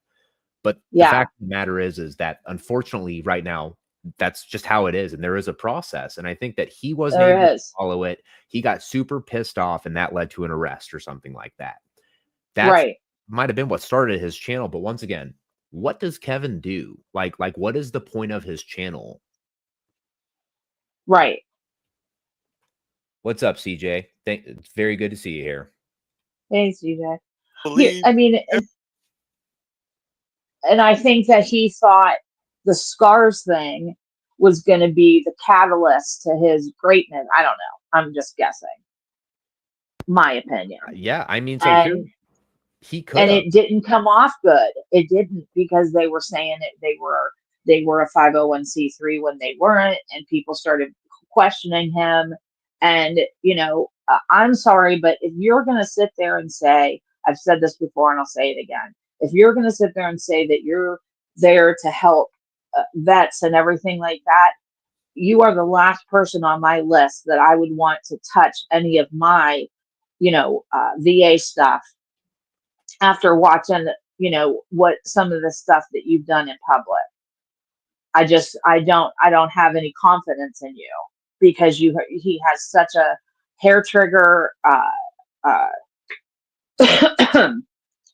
But the fact of the matter is that unfortunately right now, that's just how it is. And there is a process. And I think that he wasn't able to follow it. He got super pissed off, and that led to an arrest or something like that. That might have been what started his channel. But once again, what does Kevin do? Like what is the point of his channel? Right. What's up, CJ? It's very good to see you here. Thanks, CJ. I mean, and I think that he thought the scars thing was going to be the catalyst to his greatness. I don't know. I'm just guessing. My opinion. Yeah, I mean, so he could, and it didn't come off good. It didn't, because they were saying it. They were a 501c3 when they weren't, and people started questioning him. And you know, I'm sorry, but if you're going to sit there and say, I've said this before, and I'll say it again. If you're going to sit there and say that you're there to help vets and everything like that, you are the last person on my list that I would want to touch any of my, you know, VA stuff after watching, you know, what some of the stuff that you've done in public. I don't have any confidence in you, because he has such a hair trigger.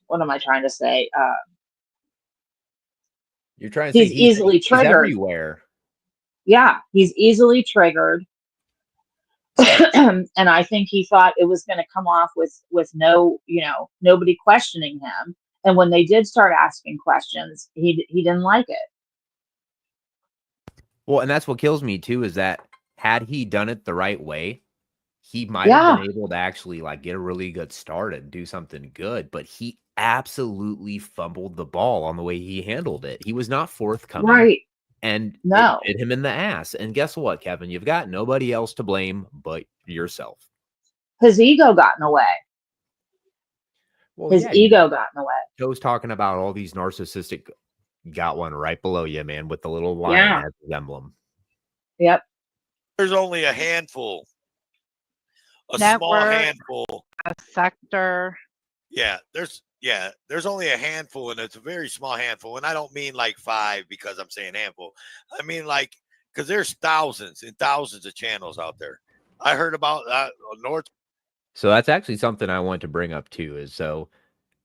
What am I trying to say? You're trying to say he's easily triggered. He's everywhere. Yeah, he's easily triggered. And I think he thought it was going to come off with no, you know, nobody questioning him. And when they did start asking questions, he didn't like it. Well, and that's what kills me too, is that had he done it the right way, he might have been able to actually like get a really good start and do something good. But he absolutely fumbled the ball on the way he handled it. He was not forthcoming. Right. And it hit him in the ass. And guess what, Kevin? You've got nobody else to blame but yourself. His ego got in the way. Well, his ego got in the way. Joe's talking about all these narcissistic. Got one right below you, man, with the little lion as his emblem. Yep. There's only a handful. Network, small handful. A sector. Yeah, there's only a handful, and it's a very small handful. And I don't mean like 5 because I'm saying handful. I mean like, because there's thousands and thousands of channels out there. I heard about North. So that's actually something I want to bring up too, is so,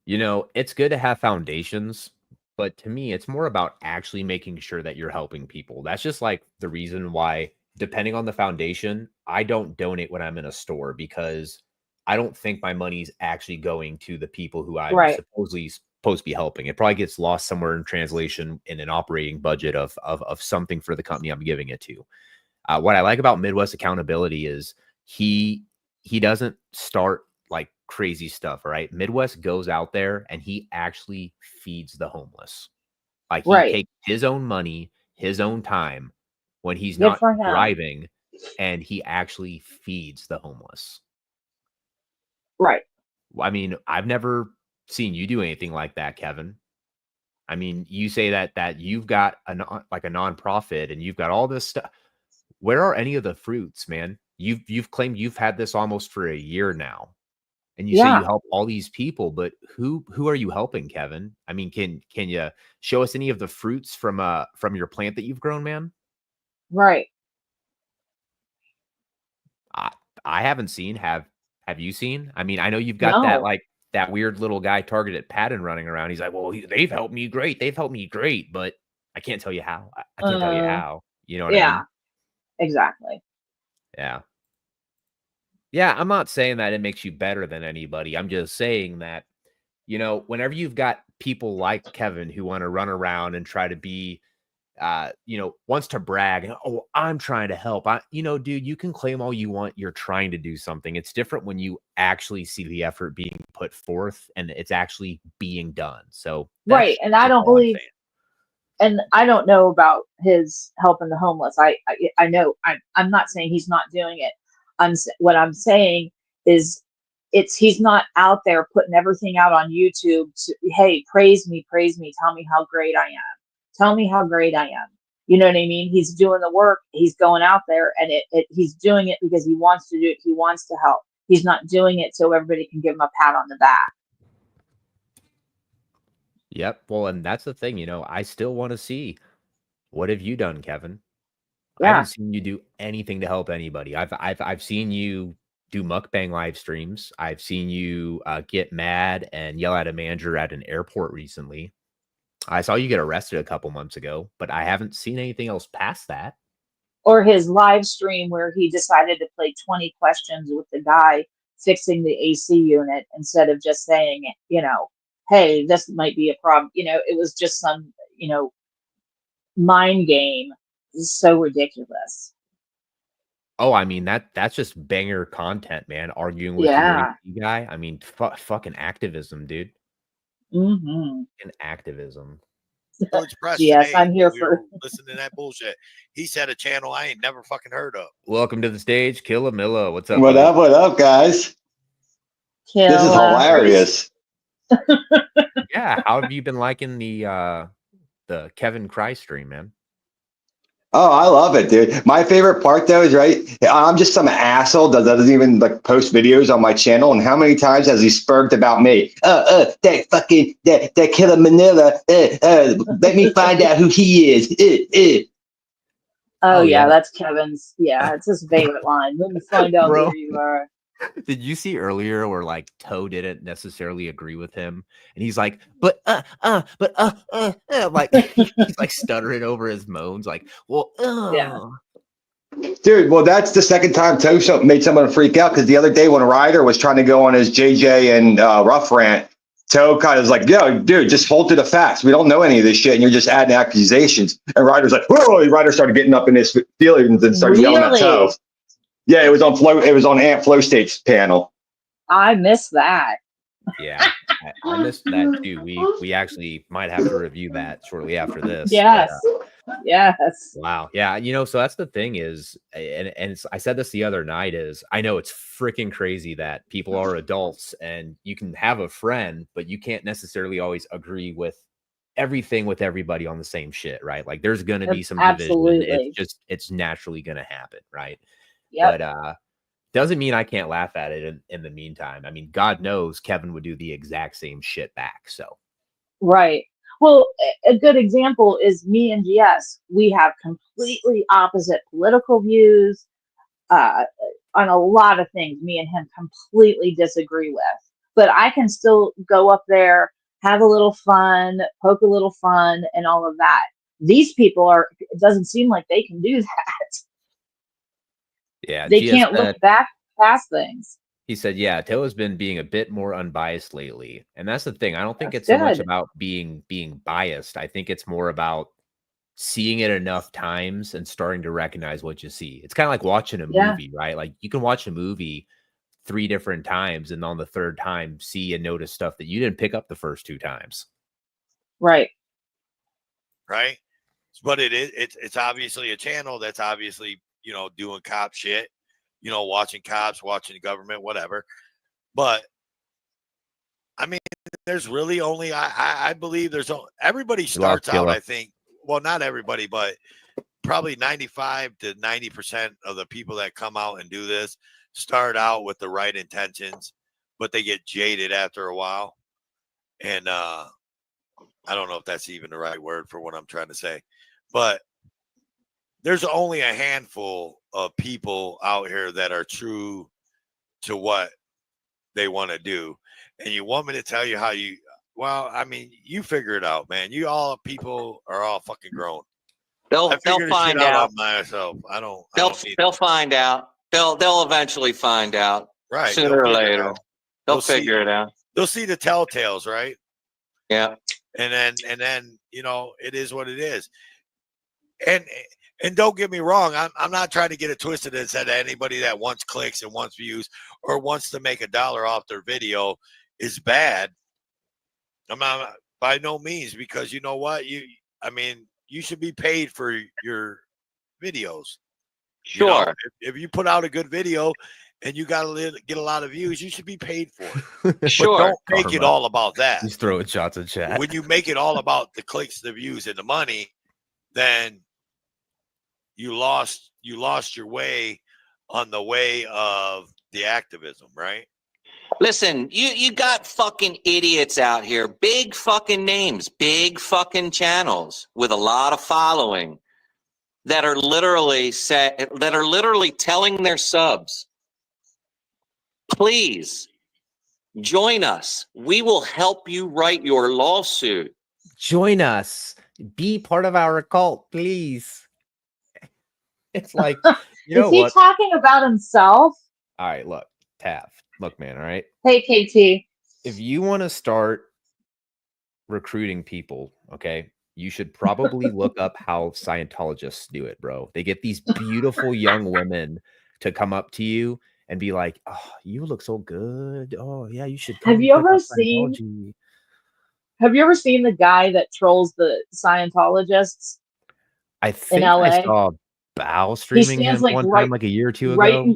you know, it's good to have foundations, but to me, it's more about actually making sure that you're helping people. That's just like the reason why, depending on the foundation, I don't donate when I'm in a store, because I don't think my money's actually going to the people who I'm supposedly supposed to be helping. It probably gets lost somewhere in translation in an operating budget of something for the company I'm giving it to. What I like about Midwest Accountability is he doesn't start like crazy stuff. All right. Midwest goes out there and he actually feeds the homeless. Like he takes his own money, his own time when he's Good not for him. driving, and he actually feeds the homeless. Right. I mean, I've never seen you do anything like that, Kevin. I mean, you say that you've got a nonprofit and you've got all this stuff. Where are any of the fruits, man? You've claimed you've had this almost for a year now, and you say you help all these people, but who are you helping, Kevin? I mean, can you show us any of the fruits from your plant that you've grown, man? Right. I haven't seen. Have you seen? I mean, I know you've got that weird little guy targeted Patton running around. He's like, well, they've helped me great. They've helped me great, but I can't tell you how. I can't tell you how. You know what I mean? Exactly. Yeah. Yeah, I'm not saying that it makes you better than anybody. I'm just saying that, whenever you've got people like Kevin who want to run around and try to be, wants to brag, and, oh, I'm trying to help. Dude, you can claim all you want. You're trying to do something. It's different when you actually see the effort being put forth and it's actually being done. So, right. And I don't believe, and I don't know about his helping the homeless. I know I'm not saying he's not doing it. What I'm saying is he's not out there putting everything out on YouTube to, hey, praise me, tell me how great I am. Tell me how great I am. You know what I mean? He's doing the work. He's going out there and he's doing it because he wants to do it. He wants to help. He's not doing it so everybody can give him a pat on the back. Yep. Well, and that's the thing, I still want to see, what have you done, Kevin? I haven't seen you do anything to help anybody. I've seen you do mukbang live streams. I've seen you get mad and yell at a manager at an airport recently. I saw you get arrested a couple months ago, but I haven't seen anything else past that. Or his live stream where he decided to play 20 questions with the guy fixing the AC unit instead of just saying, hey, this might be a problem. It was just some, mind game. It's so ridiculous. Oh, I mean, that's just banger content, man. Arguing with your AC guy. I mean, fucking activism, dude. Mm-hmm. And activism. George Preston, yes, hey, I'm here for listening to that bullshit. He said a channel I ain't never fucking heard of. Welcome to the stage, Killamilla. What's up? What up, guys? This is hilarious. Yeah, how have you been liking the Kevin Cry stream, man? Oh, I love it, dude. My favorite part though is I'm just some asshole that doesn't even post videos on my channel. And how many times has he spurred about me? That killer Manila. Let me find out who he is. Oh yeah, that's Kevin's. Yeah, it's his favorite line. Let me find out who you are. Did you see earlier where Toe didn't necessarily agree with him, and he's like, but like he's like stuttering over his moans, like, well, yeah. Dude, well, that's the second time Toe made someone freak out, because the other day when Ryder was trying to go on his JJ and Rough rant, Toe kind of was like, yo, dude, just hold to the facts. We don't know any of this shit, and you're just adding accusations. And Ryder's like, whoa! Ryder started getting up in his feelings and started yelling at Toe. Yeah, it was on Flow. It was on Ant Flow State's panel. I missed that. Yeah, I missed that too. We actually might have to review that shortly after this. Yes. Yes. Wow. Yeah. So that's the thing is, and I said this the other night, is I know it's freaking crazy that people are adults and you can have a friend, but you can't necessarily always agree with everything with everybody on the same shit, right? Like there's going to be some division. It's naturally going to happen, right? Yep. But doesn't mean I can't laugh at it in the meantime. I mean, God knows Kevin would do the exact same shit back. So, right. Well, a good example is me and GS. We have completely opposite political views on a lot of things. Me and him completely disagree with, but I can still go up there, have a little fun, poke a little fun, and all of that. These people it doesn't seem like they can do that. Yeah, they can't look back past things. He said, yeah, Toe has been being a bit more unbiased lately. And that's the thing. I don't think That's it's so much good. about being biased. I think it's more about seeing it enough times and starting to recognize what you see. It's kind of like watching a Yeah. movie, right? Like you can watch a movie 3 different times and on the third time see and notice stuff that you didn't pick up the first 2 times. Right. Right. But it's obviously a channel that's obviously, you know, doing cop shit, you know, watching cops, watching government, whatever. But I mean, there's really only I believe there's everybody starts out, I think. Well, not everybody, but probably 95 to 90% of the people that come out and do this start out with the right intentions, but they get jaded after a while. And I don't know if that's even the right word for what I'm trying to say, but there's only a handful of people out here that are true to what they want to do. And you want me to tell you how you, well, I mean, you figure it out, man. You all people are all fucking grown. They'll find out on myself. I don't They'll find out. They'll eventually find out. Right. Sooner or later. They'll figure it out. They'll see the telltales, right? Yeah. And then, you know, it is what it is. And don't get me wrong, I'm not trying to get it twisted and say that anybody that wants clicks and wants views or wants to make $1 off their video is bad. I'm not, by no means, because you know what? You should be paid for your videos. Sure. You know, if you put out a good video and you got to get a lot of views, you should be paid for it. Sure. But don't make it all about that. He's throwing shots in chat. When you make it all about the clicks, the views, and the money, then you lost your way on the way of the activism, right? Listen, you got fucking idiots out here, big fucking names, big fucking channels with a lot of following that are literally telling their subs, please join us. We will help you write your lawsuit. Join us. Be part of our cult, please. It's like, you know what? Is he talking about himself? All right, look, Tav. Look, man, all right? Hey, KT. If you want to start recruiting people, okay, you should probably look up how Scientologists do it, bro. They get these beautiful young women to come up to you and be like, oh, you look so good. Oh, yeah, you should come. Have you ever seen the guy that trolls the Scientologists? I think in LA? I saw Bow streaming him one time, like a year or two ago.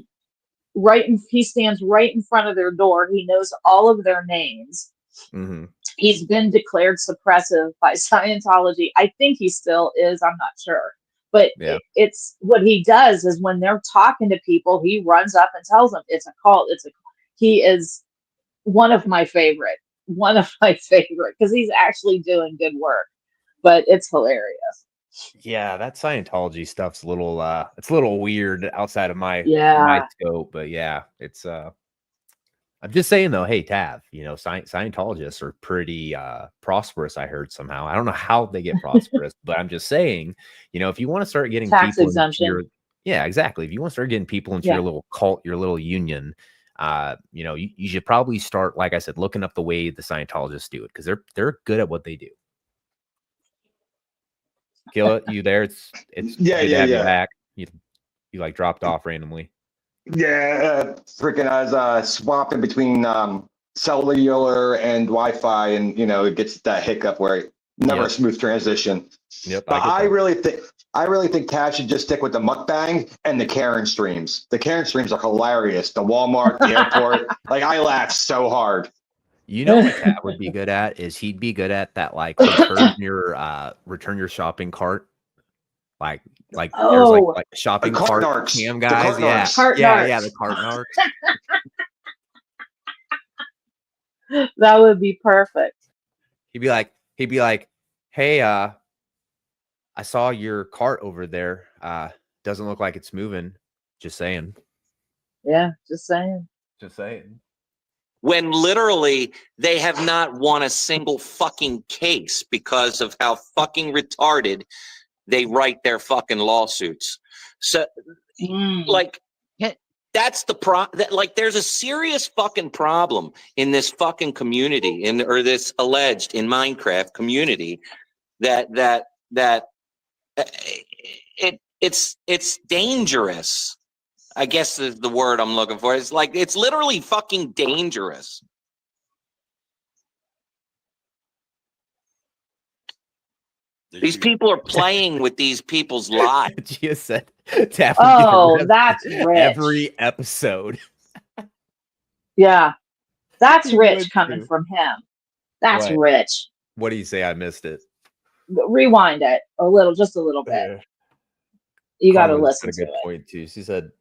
He stands right in front of their door. He knows all of their names. Mm-hmm. He's been declared suppressive by Scientology. I think he still is. I'm not sure. But yeah. It's what he does is when they're talking to people, he runs up and tells them it's a cult. He is one of my favorite because he's actually doing good work. But it's hilarious. Yeah, that Scientology stuff's a little it's a little weird outside of my scope, but yeah, it's I'm just saying though, hey Tav, you know, Scientologists are pretty prosperous, I heard somehow. I don't know how they get prosperous, but I'm just saying, you know, if you want to start getting tax people exemption. Yeah, exactly. If you want to start getting people into your little cult, your little union, you know, you should probably start, like I said, looking up the way the Scientologists do it, because they're good at what they do. Gilla, you there? It's good to have you back. You like dropped off randomly. Yeah, freaking I was swapping between cellular and Wi-Fi, and you know it gets that hiccup where it never a smooth transition. Yep. But I really think Cat should just stick with the mukbang and the Karen streams. The Karen streams are hilarious. The Walmart, the airport, like I laugh so hard. You know what Cat would be good at is he'd be good at that, like return your shopping cart, like there's like shopping cart narcs. cam guys, the yeah, the cart narcs. That would be perfect. He'd be like, hey, I saw your cart over there. Doesn't look like it's moving. Just saying. Yeah, just saying. When literally they have not won a single fucking case because of how fucking retarded they write their fucking lawsuits. So like that's the like there's a serious fucking problem in this fucking community or this alleged in Minecraft community that it's dangerous. I guess is the word I'm looking for. It's like it's literally fucking dangerous. These people are playing with these people's lives. Gia said, Tap, Oh, that's rich. every episode. Yeah, that's He rich would coming too. from him. That's What? rich. What do you say? I missed it. Rewind it just a little bit. You got to Karma's listen got a to good it. point too. She said,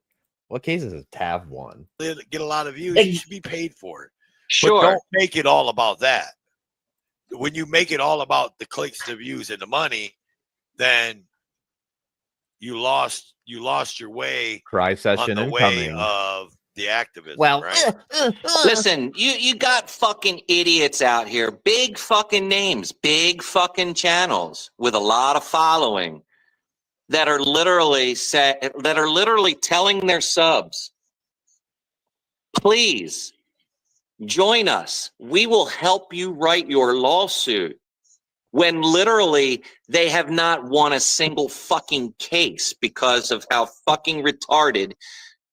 "What cases has Tav won?" Get a lot of views. You should be paid for it. Sure. But don't make it all about that. When you make it all about the clicks, the views, and the money, then you lost your way Cry on session the way incoming. of the activism. Well, right? Listen, you got fucking idiots out here, big fucking names, big fucking channels with a lot of following that are literally telling their subs, please join us. We will help you write your lawsuit. When literally they have not won a single fucking case because of how fucking retarded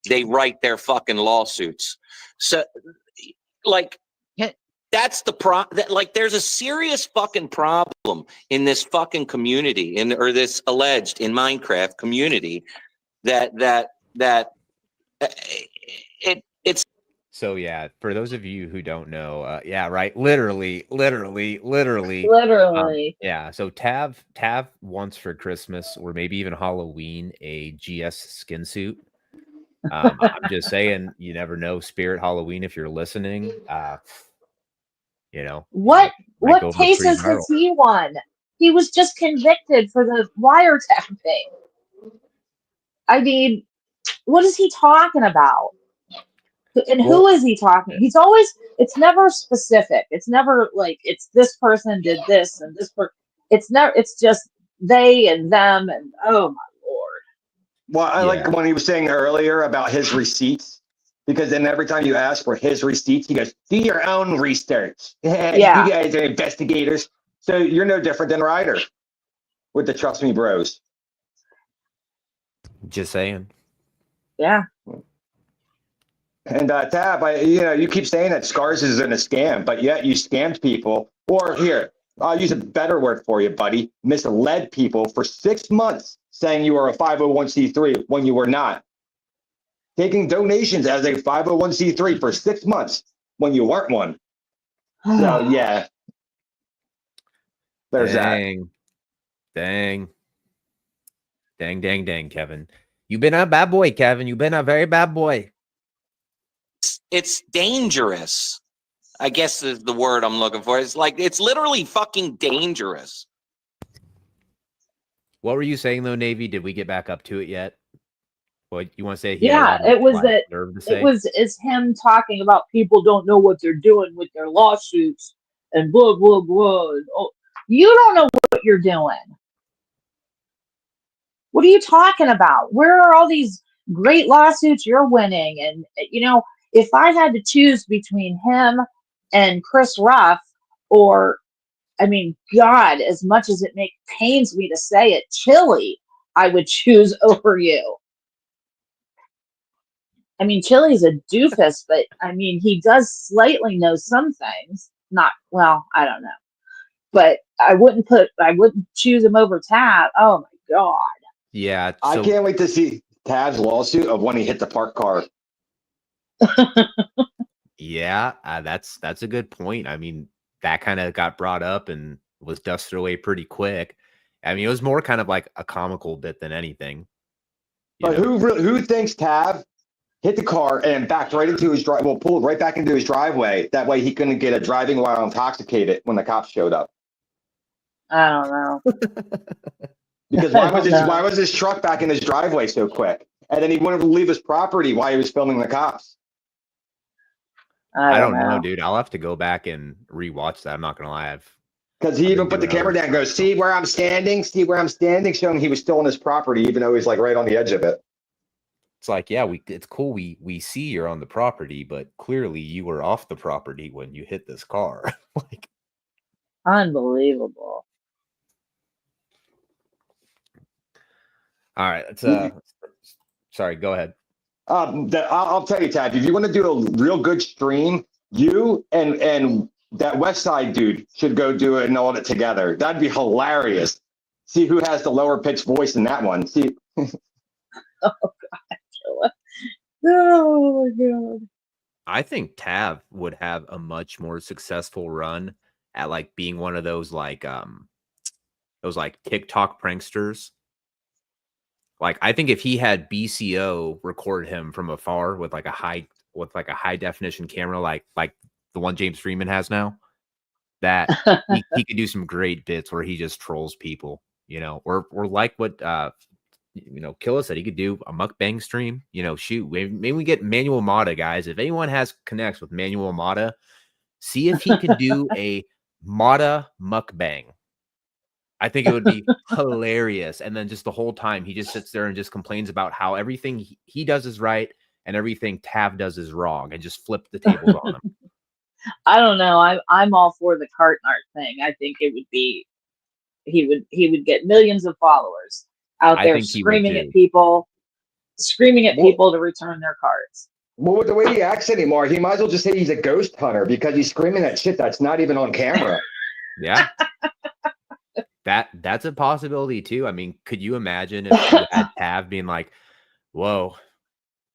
they write their fucking lawsuits. So, like, that's the like, there's a serious fucking problem in this fucking community, or this alleged in Minecraft community that it's. So yeah, for those of you who don't know, yeah, right, literally. Yeah, so Tav wants for Christmas or maybe even Halloween a GS skin suit. I'm just saying, you never know. Spirit Halloween, if you're listening, you know, What might go over pretty cases viral. has he won? He was just convicted for the wiretapping. I mean, what is he talking about? And who is he talking? He's always, it's never specific. It's never like it's this person did this and this person. It's never, it's just they and them and oh my Lord. Well, I like when he was saying earlier about his receipts, because then every time you ask for his receipts, he goes, do your own research. Yeah. You guys are investigators. So you're no different than Ryder with the Trust Me Bros. Just saying. Yeah. And Tab, you keep saying that Scars isn't a scam, but yet you scammed people. Or here, I'll use a better word for you, buddy. Misled people for 6 months saying you were a 501c3 when you were not. Taking donations as a 501c3 for 6 months when you weren't one. So, yeah. There's Dang, Kevin. You've been a bad boy, Kevin. You've been a very bad boy. It's dangerous. I guess is the word I'm looking for. It's like it's literally fucking dangerous. What were you saying though, Navy? Did we get back up to it yet? What you want to say? Yeah, it was that it's him talking about people don't know what they're doing with their lawsuits and blah blah blah. Oh, you don't know what you're doing. What are you talking about? Where are all these great lawsuits you're winning? And if I had to choose between him and Chris Ruff, or I mean, God, as much as it pains me to say it, Chili, I would choose over you. I mean, Chili's a doofus, but I mean, he does slightly know some things. Not well, I don't know, but I wouldn't choose him over Tab. Oh my God. Yeah, I can't wait to see Tab's lawsuit of when he hit the park car. Yeah, that's a good point. I mean, that kind of got brought up and was dusted away pretty quick. I mean, it was more kind of like a comical bit than anything. But who thinks Tab hit the car and backed right into his drive? Well, pulled right back into his driveway. That way he couldn't get a driving while intoxicated when the cops showed up. I don't know. Because why was his truck back in his driveway so quick? And then he wanted to leave his property while he was filming the cops. I don't know, dude. I'll have to go back and rewatch that. I'm not gonna lie. Because he even put the camera down and goes, see where I'm standing, showing he was still on his property, even though he's like right on the edge of it. It's like, yeah, it's cool. We see you're on the property, but clearly you were off the property when you hit this car. Like, Unbelievable. all right, it's sorry, go ahead. I'll tell you, Tad, if you want to do a real good stream, you and that West Side dude should go do an audit together. That'd be hilarious. See who has the lower pitched voice in that one. See. Oh God. Oh my God. I think Tav would have a much more successful run at like being one of those TikTok pranksters. Like, I think if he had BCO record him from afar with like a high definition camera, like the one James Freeman has now, that he could do some great bits where he just trolls people, you know, or like what Killa said, he could do a mukbang stream. You know, shoot, maybe we get Manuel Mada, guys. If anyone has connects with Manuel Mada, see if he can do a Mada mukbang. I think it would be hilarious. And then just the whole time he just sits there and just complains about how everything he does is right and everything Tav does is wrong, and just flip the tables on him. I don't know. I'm all for the cart art thing. I think it would be he would get millions of followers out there screaming at people to return their cards. Well, with the way he acts anymore, he might as well just say he's a ghost hunter because he's screaming that shit that's not even on camera. Yeah. That's a possibility too. I mean, could you imagine if you had Tav being like, whoa,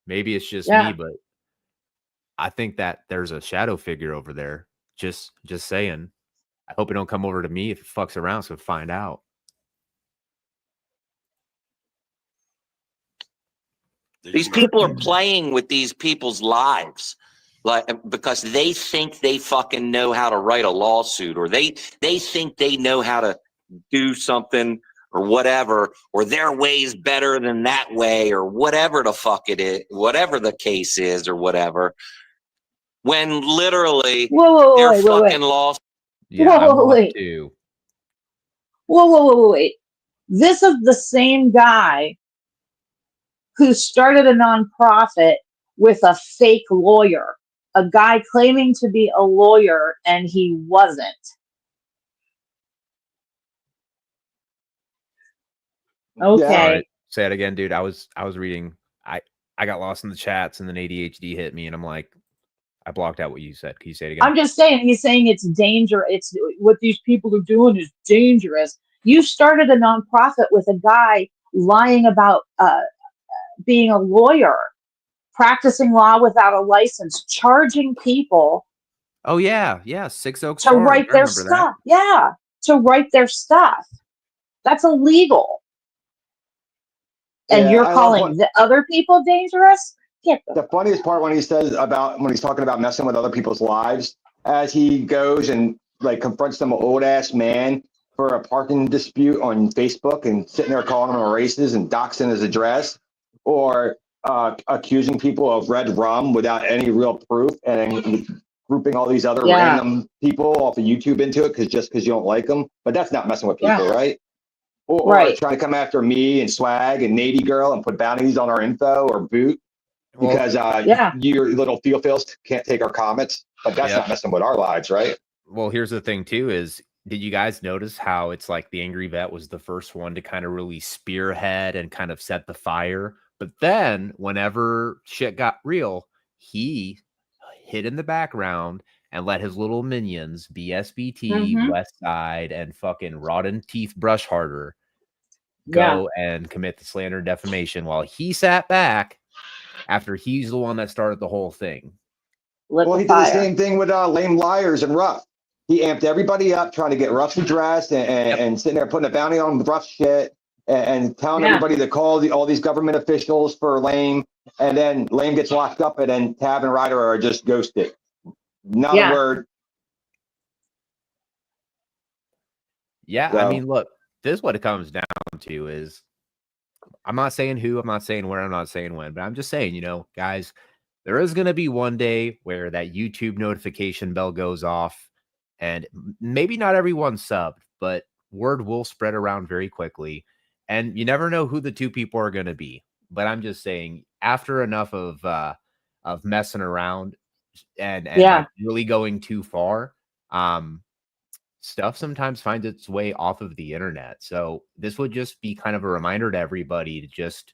maybe it's just me, but I think that there's a shadow figure over there. Just saying. I hope it don't come over to me if it fucks around, so find out. These people are playing with these people's lives, like, because they think they fucking know how to write a lawsuit, or they think they know how to do something or whatever, or their way is better than that way, or whatever the fuck it is, whatever the case is, or whatever. When literally they're fucking lost. Yeah, I'm lost too. Wait. This is the same guy who started a nonprofit with a fake lawyer, a guy claiming to be a lawyer and he wasn't. Okay. Sorry. Say it again, dude. I was reading. I got lost in the chats and then ADHD hit me and I'm like, I blocked out what you said. Can you say it again? I'm just saying, he's saying it's dangerous. It's what these people are doing is dangerous. You started a nonprofit with a guy lying about being a lawyer, practicing law without a license, charging people. Oh yeah, 6 Oaks to write their stuff. Yeah, to write their stuff. That's illegal. And you're calling the other people dangerous? The funniest part when he's talking about messing with other people's lives, as he goes and like confronts some old ass man for a parking dispute on Facebook and sitting there calling him a racist and doxing his address, or accusing people of red rum without any real proof, and then grouping all these other random people off of YouTube into it because you don't like them. But that's not messing with people, right? Or trying to come after me and Swag and Navy Girl and put bounties on our info or Boot because your little feels can't take our comments. But that's not messing with our lives, right? Well, here's the thing too is, did you guys notice how it's like the Angry Vet was the first one to kind of really spearhead and kind of set the fire? But then whenever shit got real, he hid in the background and let his little minions, BSBT, West Side, and fucking Rotten Teeth Brush Harder go and commit the slander and defamation while he sat back after he's the one that started the whole thing. Well, he did the same thing with Lame Liars and Ruff. He amped everybody up trying to get Ruff's address and sitting there putting a bounty on Ruff shit and telling everybody to call all these government officials for Lame. And then Lame gets locked up and then Tab and Ryder are just ghosted. Not a word. Yeah, so, I mean, look, this is what it comes down to is, I'm not saying who, I'm not saying where, I'm not saying when, but I'm just saying, guys, there is going to be one day where that YouTube notification bell goes off and maybe not everyone's subbed, but word will spread around very quickly. And you never know who the two people are going to be. but I'm just saying, after enough of messing around and Yeah. like really going too far, stuff sometimes finds its way off of the internet. So this would just be kind of a reminder to everybody to just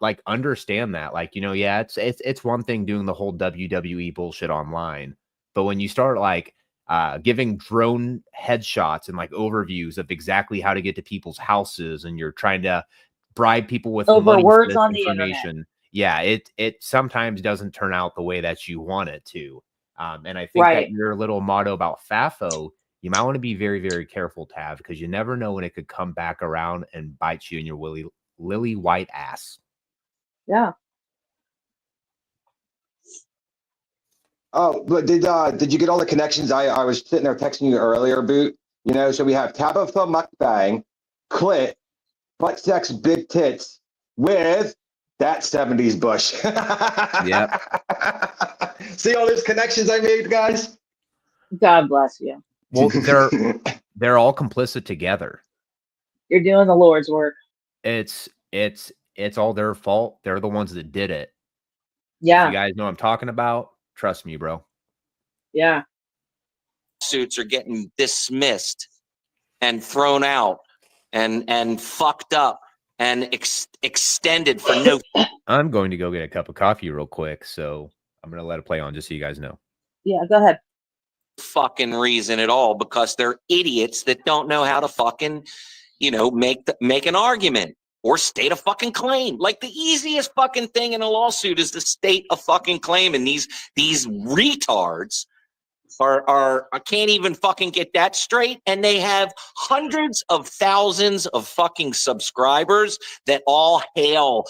like understand that, like, you know, yeah, it's one thing doing the whole WWE bullshit online, but when you start like giving drone headshots and like overviews of exactly how to get to people's houses, and you're trying to bribe people with Over money for words this on the internet. information, yeah, it sometimes doesn't turn out the way that you want it to. And I think that Right. your little motto about FAFO, you might want to be very, very careful, Tav, because you never know when it could come back around and bite you in your lily white ass. Yeah. Oh, but did you get all the connections? I was sitting there texting you earlier, Boot. You know, so we have Tabitha Mukbang, Clit, butt sex, big tits, with that 70s bush. Yep. See all those connections I made, guys? God bless you. Well, they're all complicit together. You're doing the Lord's work. It's all their fault. They're the ones that did it. Yeah. If you guys know what I'm talking about, trust me, bro. Yeah. Suits are getting dismissed and thrown out and fucked up and extended for no I'm going to go get a cup of coffee real quick, so I'm going to let it play on just so you guys know. Yeah, go ahead. fucking reason at all, because they're idiots that don't know how to fucking, you know, make an argument or state a fucking claim. Like, the easiest fucking thing in a lawsuit is to state a fucking claim, and these retards I can't even fucking get that straight. And they have hundreds of thousands of fucking subscribers that all hail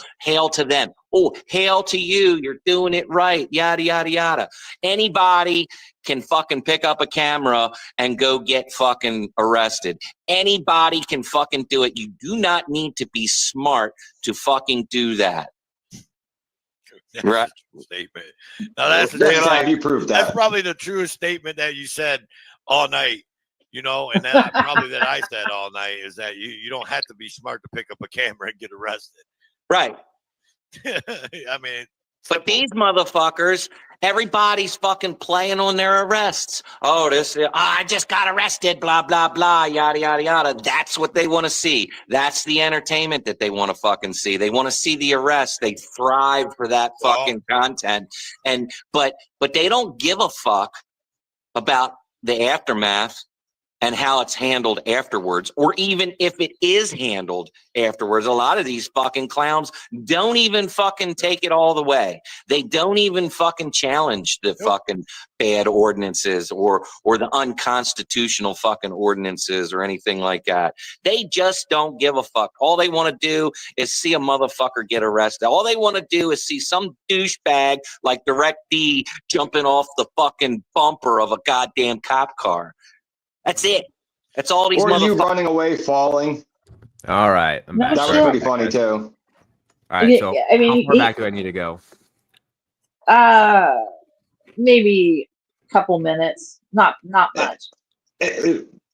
to them. Oh, hail to you. You're doing it right. Yada, yada, yada. Anybody can fucking pick up a camera and go get fucking arrested. Anybody can fucking do it. You do not need to be smart to fucking do that. That's Right. a true statement. Now that's Yes, Tab, you proved that's that. probably the truest statement that you said all night. You know, and that I said all night is that you don't have to be smart to pick up a camera and get arrested. Right. I mean, but these motherfuckers, everybody's fucking playing on their arrests. Oh, I just got arrested, blah, blah, blah, yada, yada, yada. That's what they want to see. That's the entertainment that they want to fucking see. They want to see the arrest. They thrive for that fucking content. But they don't give a fuck about the aftermath and how it's handled afterwards, or even if it is handled afterwards. A lot of these fucking clowns don't even fucking take it all the way. They don't even fucking challenge the fucking bad ordinances or the unconstitutional fucking ordinances or anything like that. They just don't give a fuck. All they want to do is see a motherfucker get arrested. All they want to do is see some douchebag like Direct D jumping off the fucking bumper of a goddamn cop car. That's it. That's all these Or you motherfuckers. running away, falling. All right. I'm back. That was pretty funny too. All right. So I mean, how far back do I need to go? Maybe a couple minutes. Not much.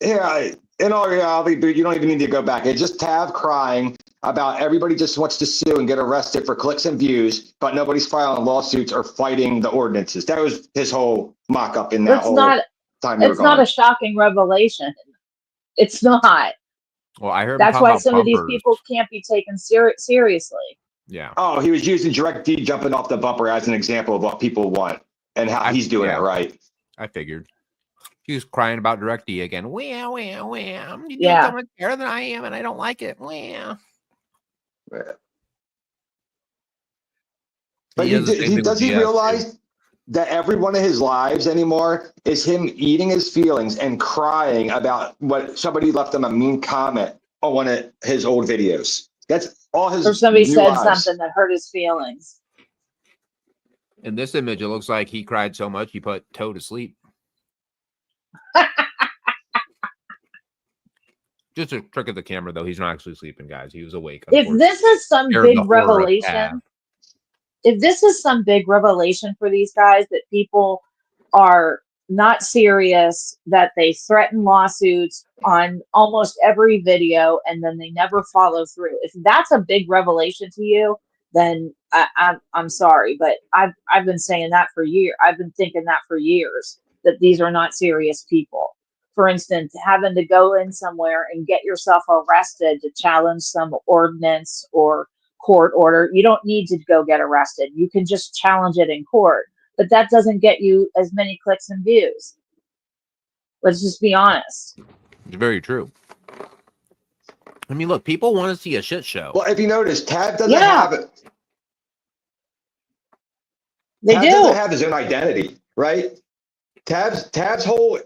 Yeah, in all reality, but you don't even need to go back. It's just Tav crying about everybody just wants to sue and get arrested for clicks and views, but nobody's filing lawsuits or fighting the ordinances. That was his whole mock-up in that time. It's not a shocking revelation. It's not. Well, I heard that's why some bumpers. of these people can't be taken seriously. Yeah. Oh, he was using Direct D jumping off the bumper as an example of what people want and how he's doing it right. I figured. He was crying about Direct D again. Well. You're doing so much better than I am, and I don't like it. Well. But does he realize that every one of his lives anymore is him eating his feelings and crying about what somebody left him a mean comment on one of his old videos? That's all his. Or somebody said lives. something that hurt his feelings. In this image, it looks like he cried so much he put Toe to sleep. Just a trick of the camera, though. He's not actually sleeping, guys. He was awake. If this is some big revelation, if this is some big revelation for these guys, that people are not serious, that they threaten lawsuits on almost every video and then they never follow through. If that's a big revelation to you, then I'm sorry, but I've been saying that for years. I've been thinking that for years, that these are not serious people. For instance, having to go in somewhere and get yourself arrested to challenge some ordinance or court order, you don't need to go get arrested. You can just challenge it in court, but that doesn't get you as many clicks and views. Let's just be honest. It's very true. I mean, look, people want to see a shit show. Well, if you notice, Tab doesn't Yeah. have it. They Tab do. doesn't have his own identity, right? Tab's whole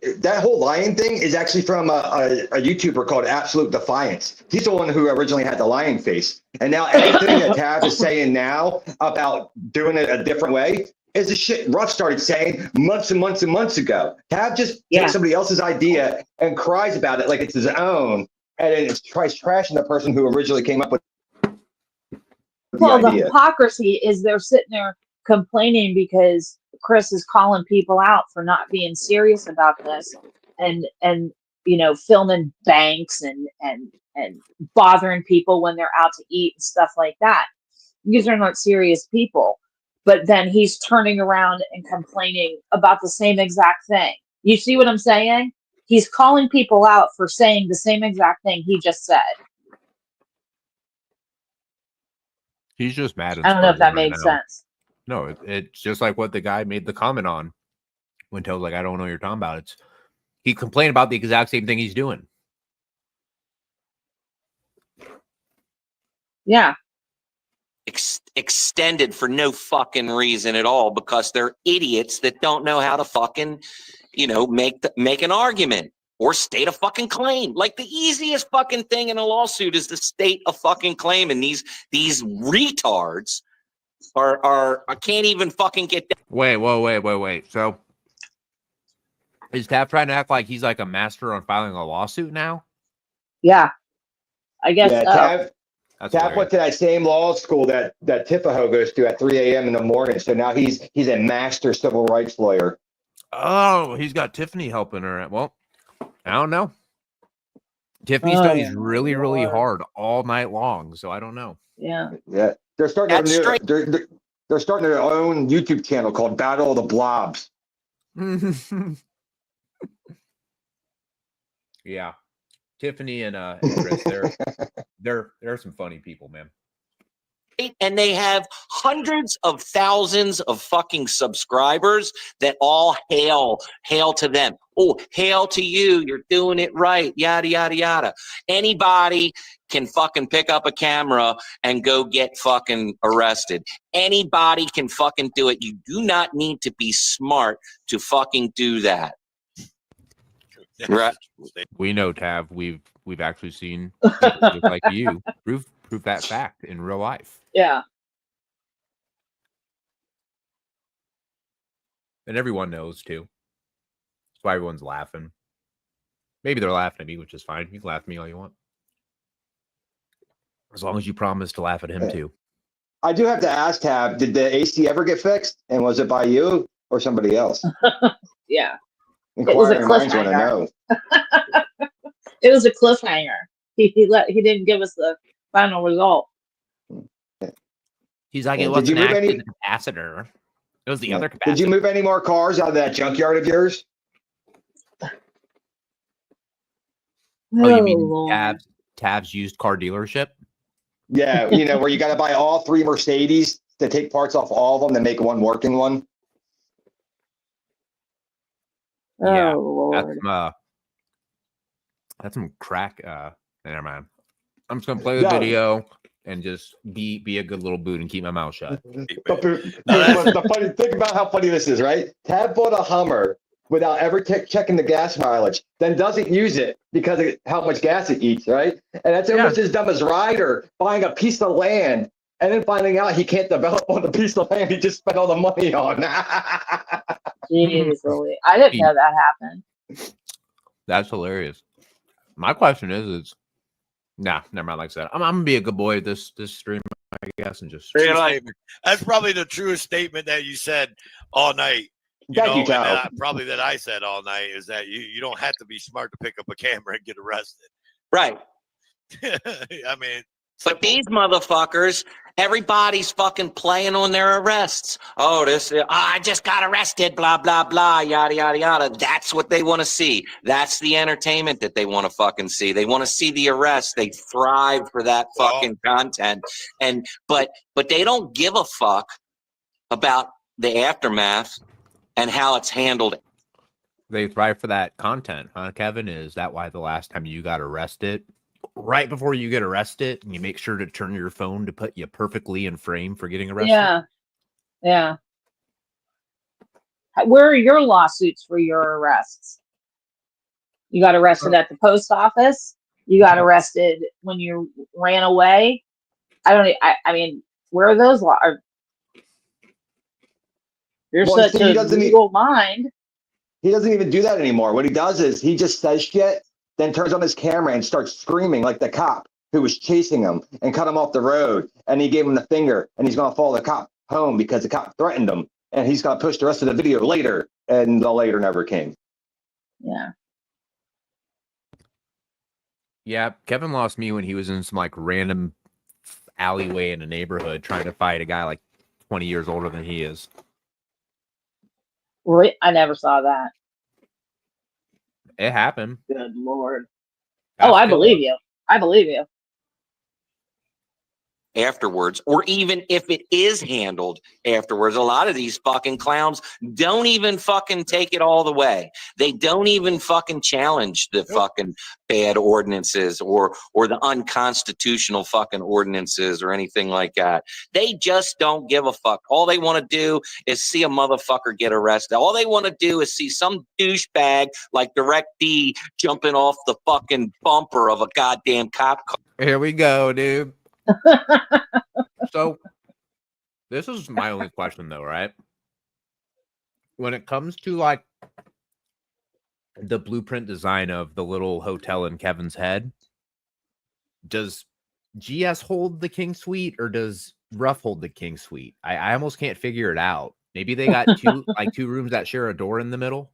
lying thing is actually from a YouTuber called Absolute Defiance. He's the one who originally had the lying face, and now everything that Tab is saying now about doing it a different way is the shit Ruff started saying months and months and months ago. Tab just takes somebody else's idea and cries about it like it's his own, and then tries trashing the person who originally came up with the idea. The hypocrisy is they're sitting there complaining because Chris is calling people out for not being serious about this, and filming banks and bothering people when they're out to eat and stuff like that. These are not serious people. But then he's turning around and complaining about the same exact thing. You see what I'm saying? He's calling people out for saying the same exact thing he just said. He's just mad. I don't know if that made sense. No, it's just like what the guy made the comment on when Toad's like, I don't know what you're talking about. He complained about the exact same thing he's doing. Yeah. Extended for no fucking reason at all, because they're idiots that don't know how to fucking, make an argument or state a fucking claim. Like, the easiest fucking thing in a lawsuit is to state a fucking claim, and these retards are can't even fucking get that. Wait. So is Tab trying to act like he's like a master on filing a lawsuit now? Yeah. I guess yeah, so. Tab went to that same law school that Tifaho goes to at 3 a.m. in the morning. So now he's a master civil rights lawyer. Oh, he's got Tiffany helping her. Well, I don't know. Tiffany studies really, really hard all night long, so I don't know. Yeah. They're starting they're starting their own YouTube channel called Battle of the Blobs. Yeah. Tiffany and Chris, they're some funny people, man. And they have hundreds of thousands of fucking subscribers that all hail to them. Oh, hail to you. You're doing it right. Yada, yada, yada. Anybody can fucking pick up a camera and go get fucking arrested. Anybody can fucking do it. You do not need to be smart to fucking do that. Right. We know, Tav. We've actually seen people just like you prove that fact in real life. Yeah. And everyone knows too. That's why everyone's laughing. Maybe they're laughing at me, which is fine. You can laugh at me all you want. As long as you promise to laugh at him too. I do have to ask, Tab, did the AC ever get fixed? And was it by you or somebody else? Yeah. It was a cliffhanger. It was a cliffhanger. He didn't give us the final result. He's like, it wasn't actually the capacitor. It was the other capacitor. Did you move any more cars out of that junkyard of yours? Oh, you mean Tab's used car dealership? Yeah, where you got to buy all 3 Mercedes to take parts off all of them to make one working one. Yeah, Lord. That's some crack. Never mind. I'm just gonna play the video and just be a good little boot and keep my mouth shut. Think about how funny this is, right? Tab bought a Hummer without ever checking the gas mileage, then doesn't use it because of how much gas it eats, right? And that's almost as dumb as Ryder buying a piece of land and then finding out he can't develop on the piece of land he just spent all the money on. Jeez, I didn't know that happened. That's hilarious. My question is nah, never mind. Like I said, I'm gonna be a good boy at this stream, I guess, and just. That's probably the truest statement that you said all night. Probably that I said all night is that you don't have to be smart to pick up a camera and get arrested. Right. I mean, but these motherfuckers, Everybody's fucking playing on their arrests. Oh, I just got arrested, blah, blah, blah, yada, yada, yada. That's what they want to see. That's the entertainment that they want to fucking see. They want to see the arrest. They thrive for that fucking content. But they don't give a fuck about the aftermath and how it's handled. They thrive for that content, huh, Kevin? Is that why the last time you got arrested, right before you get arrested, you make sure to turn your phone to put you perfectly in frame for getting arrested? Yeah. Yeah. Where are your lawsuits for your arrests? You got arrested at the post office? You got arrested when you ran away? I mean, where are those laws? You're Well, such see, he a doesn't legal mind. He doesn't even do that anymore. What he does is he just says shit, then turns on his camera and starts screaming like the cop who was chasing him and cut him off the road. And he gave him the finger, and he's going to follow the cop home because the cop threatened him. And he's going to push the rest of the video later. And the later never came. Yeah. Yeah, Kevin lost me when he was in some like random alleyway in a neighborhood trying to fight a guy like 20 years older than he is. I never saw that. It happened. Good Lord. That's I good. believe you. I believe you. Afterwards, or even if it is handled afterwards, a lot of these fucking clowns don't even fucking take it all the way. They don't even fucking challenge the fucking bad ordinances or the unconstitutional fucking ordinances or anything like that. They just don't give a fuck. All they want to do is see a motherfucker get arrested. All they want to do is see some douchebag like Direct D jumping off the fucking bumper of a goddamn cop car. Here we go, dude. So this is my only question though, right? When it comes to like the blueprint design of the little hotel in Kevin's head, does GS hold the king suite or does Ruff hold the king suite? I almost can't figure it out. Maybe they got two rooms that share a door in the middle.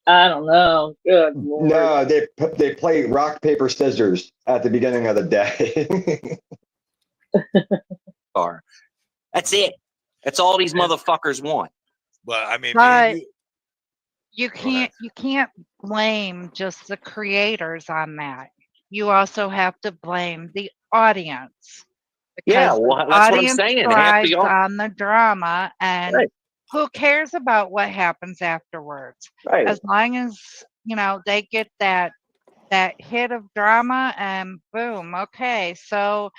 I don't know. Good Lord. No, they play rock, paper, scissors at the beginning of the day. That's it. That's all these motherfuckers want. But I mean, But me and you can't blame just the creators on that. You also have to blame the audience. Yeah, Because well, the that's what I'm audience saying. thrives on the drama, and Right. who cares about what happens afterwards? Right. As long as they get that hit of drama, and boom, okay, so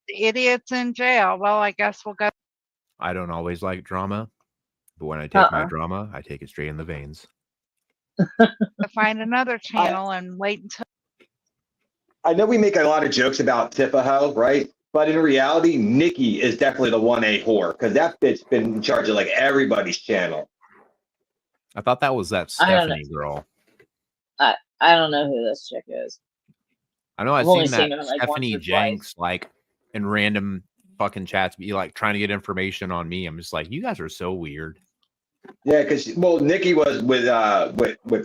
the idiot's in jail. Well, I guess we'll go. I don't always like drama, but when I take my drama, I take it straight in the veins. To find another channel and wait until. I know we make a lot of jokes about Tifaho, right? But in reality, Nikki is definitely the 1A whore because that bitch been in charge of like everybody's channel. I thought that was that Stephanie girl. I don't know who this chick is. I know I've only seen seen that her, like, Stephanie once or twice. Jenks like in random fucking chats be like trying to get information on me. I'm just like, you guys are so weird. Yeah, because Nikki was with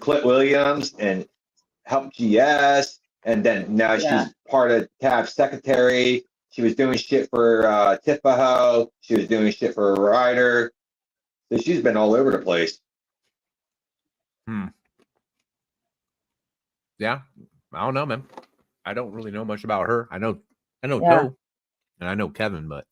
Clint Williams and helped GS, and then now she's part of Tab's secretary. She was doing shit for Tifaho. She was doing shit for Ryder. So she's been all over the place. Yeah, I don't know, man. I don't really know much about her. I know Yeah. Toe, and I know Kevin, but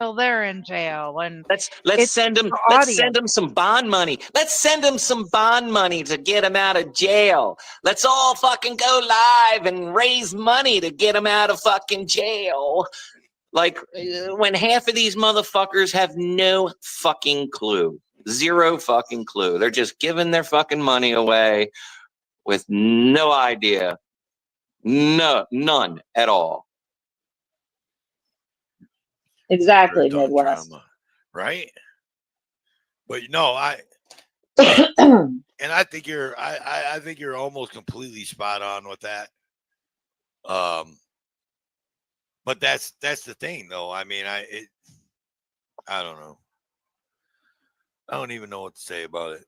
Well, they're in jail, and let's it's send them. the Let's audience. send them some bond money. Let's send them some bond money to get them out of jail. Let's all fucking go live and raise money to get them out of fucking jail. Like when half of these motherfuckers have no fucking clue, zero fucking clue. They're just giving their fucking money away with no idea, none at all. Exactly, Don't Midwest. drama, right? But and I think you're I think you're almost completely spot on with that. But that's the thing though. I mean, I don't know. I don't even know what to say about it.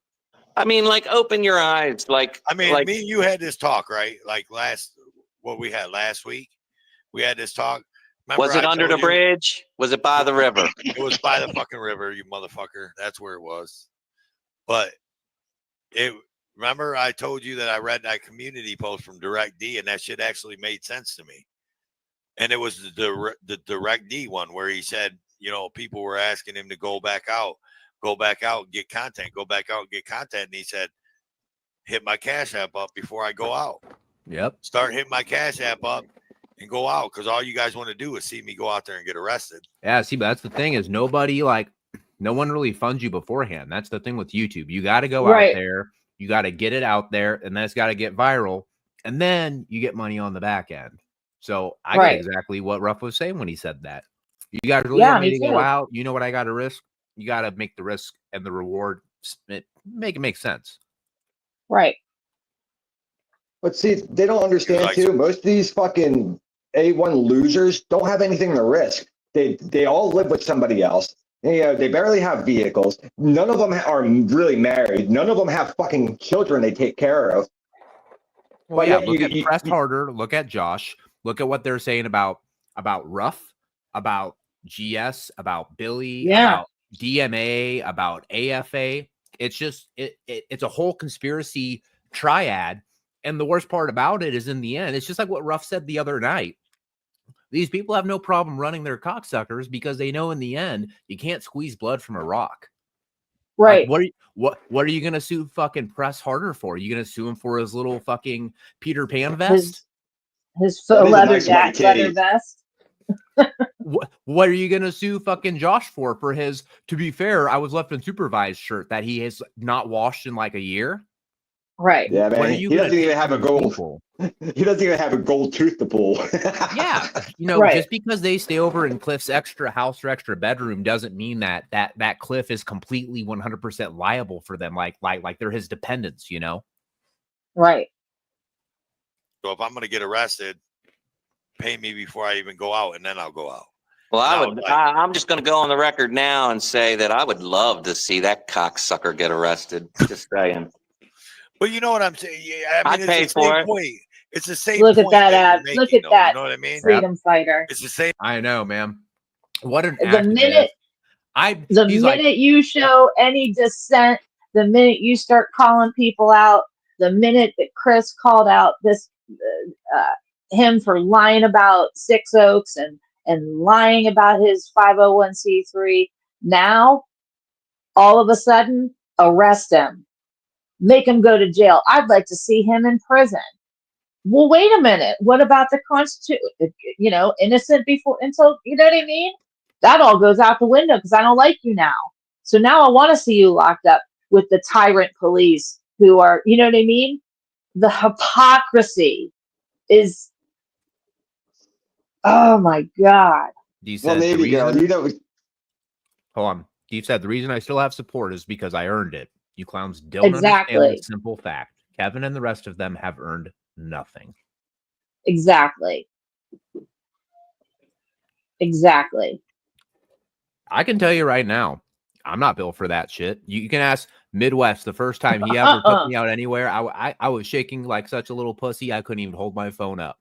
I mean, like, open your eyes. Like, I mean, like, me and you had this talk, right? Like what we had last week. We had this talk. Remember Was it I under the told you bridge? Was it by the river? It was by the fucking river, you motherfucker. That's where it was. But remember I told you that I read that community post from Direct D, and that shit actually made sense to me. And it was the Direct D one where he said, you know, people were asking him to go back out, get content, go back out, get content. And he said, hit my Cash App up before I go out. Yep. Start hitting my Cash App up and go out, because all you guys want to do is see me go out there and get arrested. Yeah, see, but that's the thing is no one really funds you beforehand. That's the thing with YouTube. You got to go out there, you got to get it out there, and then it's got to get viral, and then you get money on the back end. So I get exactly what Ruff was saying when he said that. You got to really want me to go out. You know what I got to risk? You got to make the risk and the reward make it make sense. Right. But see, they don't understand too. Most of these fucking A1 losers don't have anything to risk. They all live with somebody else. You know, they barely have vehicles. None of them are really married. None of them have fucking children they take care of. Well, but yeah, look at Press Harder. Look at Josh. Look at what they're saying about Ruff, about GS, about Billy, about DMA, about AFA. It's just it's a whole conspiracy triad. And the worst part about it is in the end, it's just like what Ruff said the other night. These people have no problem running their cocksuckers because they know in the end you can't squeeze blood from a rock. Right. Like, what are you gonna sue fucking Press Harder for? Are you gonna sue him for his little fucking Peter Pan vest? His faux leather vest. What are you gonna sue fucking Josh for his, to be fair, I was left unsupervised shirt that he has not washed in like a year? Right. Yeah, man. He doesn't even have a gold. He doesn't even have a gold tooth to pull. Yeah, you know, just because they stay over in Cliff's extra house or extra bedroom doesn't mean that Cliff is completely 100% liable for them. Like they're his dependents, you know. Right. So if I'm gonna get arrested, pay me before I even go out, and then I'll go out. Well, I'm just going to go on the record now and say that I would love to see that cocksucker get arrested. Just saying. But you know what I'm saying? Yeah, I mean, I'd pay for it. Point. It's the same. Look at that ad. Look at that. You know what I mean? Freedom fighter. It's the same. I know, man. What an the minute you show any dissent, the minute you start calling people out, the minute that Chris called out this him for lying about Six Oaks and lying about his 501c3, now all of a sudden arrest him. Make him go to jail. I'd like to see him in prison. Well, wait a minute. What about the Constitution? You know, innocent before until, you know what I mean? That all goes out the window because I don't like you now. So now I want to see you locked up with the tyrant police who are, you know what I mean? The hypocrisy is, oh my God. Well, maybe, girl. You know, hold on. Steve said the reason I still have support is because I earned it. You clowns don't understand the simple fact. Kevin and the rest of them have earned nothing. Exactly. I can tell you right now, I'm not built for that shit. You can ask Midwest the first time he ever took me out anywhere. I was shaking like such a little pussy. I couldn't even hold my phone up.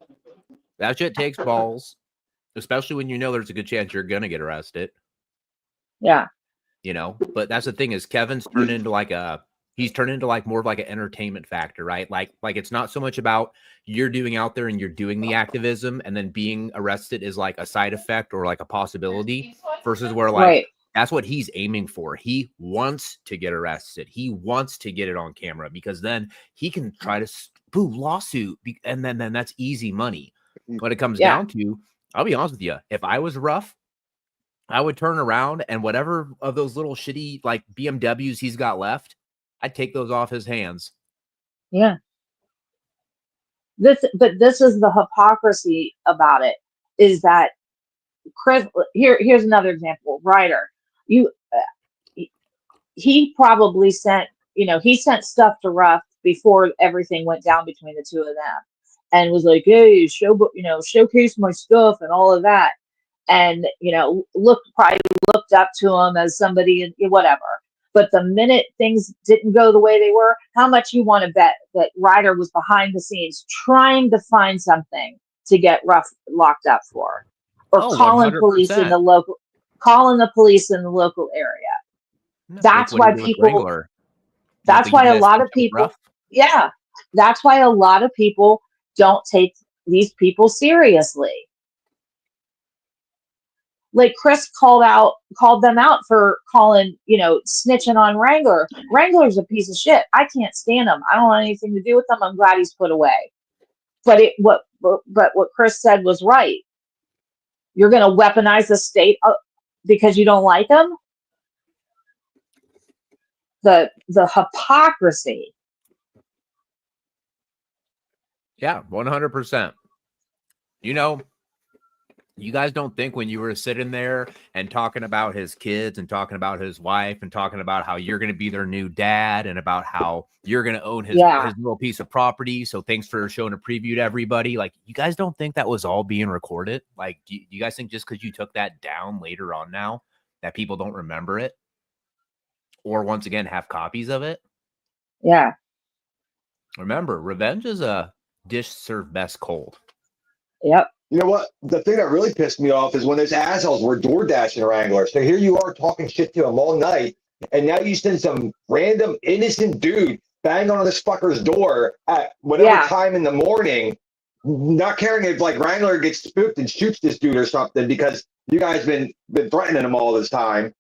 That shit takes balls, especially when you know there's a good chance you're going to get arrested. Yeah. You know, but that's the thing is Kevin's turned into like more of like an entertainment factor, right? Like it's not so much about you're doing out there and you're doing the activism and then being arrested is like a side effect or like a possibility versus where like that's what he's aiming for. He wants to get arrested. He wants to get it on camera because then he can try to lawsuit and then that's easy money. What it comes down to, I'll be honest with you, if I was Ruff, I would turn around and whatever of those little shitty like BMWs he's got left, I'd take those off his hands. Yeah. This is the hypocrisy about it is that Chris, here's another example. Ryder, he probably sent, he sent stuff to Ruff before everything went down between the two of them and was like, hey, showcase my stuff and all of that. And, probably looked up to him as somebody, whatever. But the minute things didn't go the way they were, how much you want to bet that Ryder was behind the scenes trying to find something to get Ruff locked up for? or Oh, calling police in 100%. the local, calling the police in the local area. Look That's what he why did with people, Wrangler. You don't that's think you why a guys lot think of that was people, rough? yeah, that's why a lot of people don't take these people seriously. Like Chris called them out for calling, snitching on Wrangler. Wrangler's a piece of shit. I can't stand him. I don't want anything to do with him. I'm glad he's put away. But what Chris said was right. You're going to weaponize the state because you don't like him. The hypocrisy. Yeah, 100%. You guys don't think when you were sitting there and talking about his kids and talking about his wife and talking about how you're going to be their new dad and about how you're going to own his little piece of property. So thanks for showing a preview to everybody. Like, you guys don't think that was all being recorded? Like, do you guys think just because you took that down later on now that people don't remember it? Or once again, have copies of it? Yeah. Remember, revenge is a dish served best cold. Yep. You know what? The thing that really pissed me off is when those assholes were door dashing Wrangler. So here you are talking shit to him all night, and now you send some random innocent dude bang on this fucker's door at whatever time in the morning, not caring if like Wrangler gets spooked and shoots this dude or something because you guys been threatening him all this time.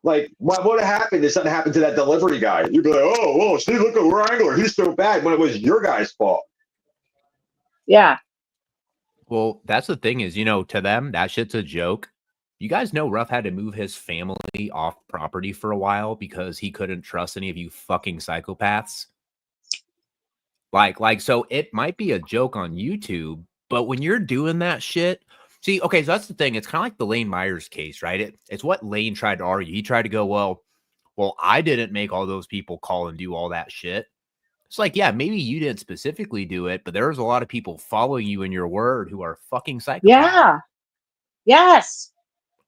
Like, what would have happened if something happened to that delivery guy? You'd be like, oh, see, look at Wrangler. He's so bad when it was your guy's fault. Yeah. Well, that's the thing is, to them, that shit's a joke. You guys know Ruff had to move his family off property for a while because he couldn't trust any of you fucking psychopaths. So it might be a joke on YouTube, but when you're doing that shit, see, okay, so that's the thing. It's kind of like the Lane Myers case, right? It's what Lane tried to argue. He tried to go, well, I didn't make all those people call and do all that shit. It's like, yeah, maybe you didn't specifically do it, but there's a lot of people following you in your word who are fucking psychopaths. Yeah. Yes.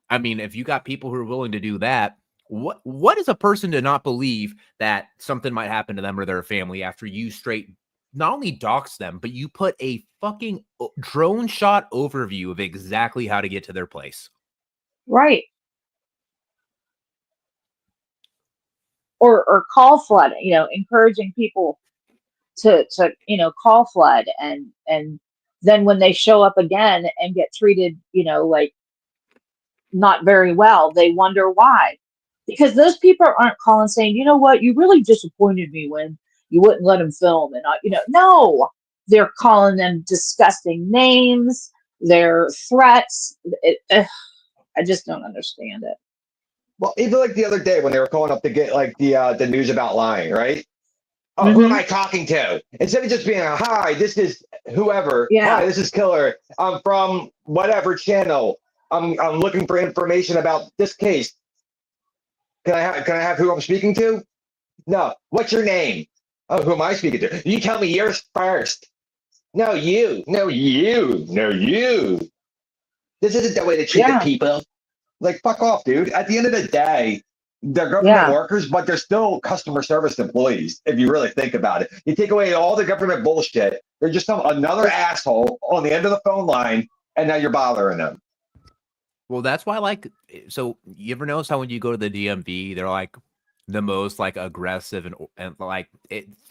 I mean, if you got people who are willing to do that, what is a person to not believe that something might happen to them or their family after you straight not only dox them, but you put a fucking drone shot overview of exactly how to get to their place? Right. Or call flood, encouraging people to call flood and then when they show up again and get treated, like not very well, they wonder why. Because those people aren't calling saying, you know what, you really disappointed me when you wouldn't let them film and no, they're calling them disgusting names, their threats. I just don't understand it. Well, even like the other day when they were calling up to get like the news about lying, right? Oh, who am I talking to? Instead of just being, hi, this is whoever. Yeah. Hi, this is Killer. I'm from whatever channel. I'm looking for information about this case. Can I have who I'm speaking to? No. What's your name? Oh, who am I speaking to? You tell me yours first. No, you. No, you. No, you. This isn't the way to treat the people. Like, fuck off, dude. At the end of the day, they're government workers, but they're still customer service employees, if you really think about it. You take away all the government bullshit, they're just another asshole on the end of the phone line, and now you're bothering them. Well, that's why, so you ever notice how when you go to the DMV, they're like the most like aggressive and like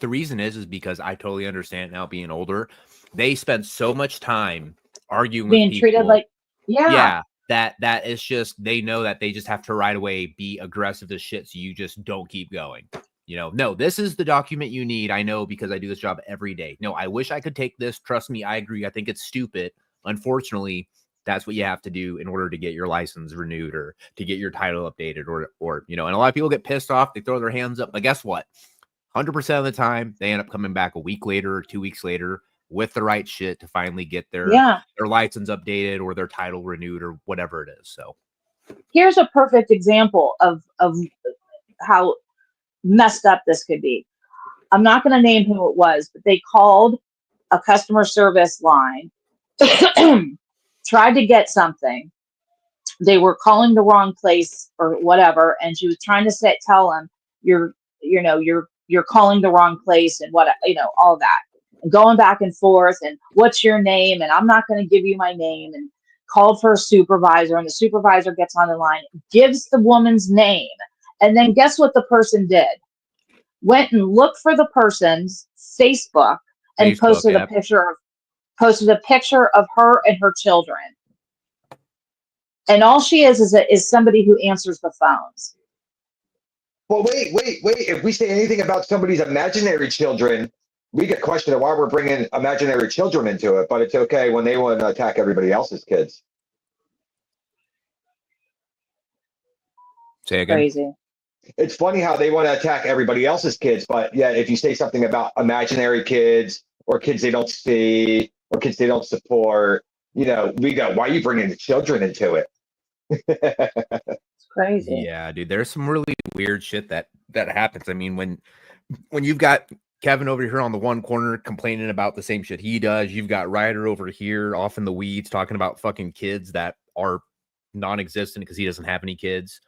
the reason is because I totally understand now being older, they spend so much time arguing being with people. Treated like, yeah. That is just, they know that they just have to right away be aggressive as shit so you just don't keep going. No, this is the document you need. I know because I do this job every day. No, I wish I could take this. Trust me, I agree. I think it's stupid. Unfortunately, that's what you have to do in order to get your license renewed or to get your title updated or and a lot of people get pissed off. They throw their hands up. But guess what? 100% of the time, they end up coming back a week later or 2 weeks later with the right shit to finally get their license updated or their title renewed or whatever it is. So here's a perfect example of how messed up this could be. I'm not going to name who it was, but they called a customer service line, tried to get something. They were calling the wrong place or whatever, and she was trying to tell them you're calling the wrong place and all that. Going back and forth and what's your name and I'm not going to give you my name and called for a supervisor, and the supervisor gets on the line, gives the woman's name, and then guess what the person did? Went and looked for the person's Facebook and posted a picture of her and her children. And all she is somebody who answers the phones. Well, wait. If we say anything about somebody's imaginary children, we get questioned why we're bringing imaginary children into it, but it's okay when they want to attack everybody else's kids. Say again. Crazy. It's funny how they want to attack everybody else's kids, but yeah, if you say something about imaginary kids or kids they don't see or kids they don't support, we go, why are you bringing the children into it? It's crazy. Yeah, dude, there's some really weird shit that happens. I mean, when you've got Kevin over here on the one corner complaining about the same shit he does, you've got Ryder over here off in the weeds talking about fucking kids that are non-existent because he doesn't have any kids.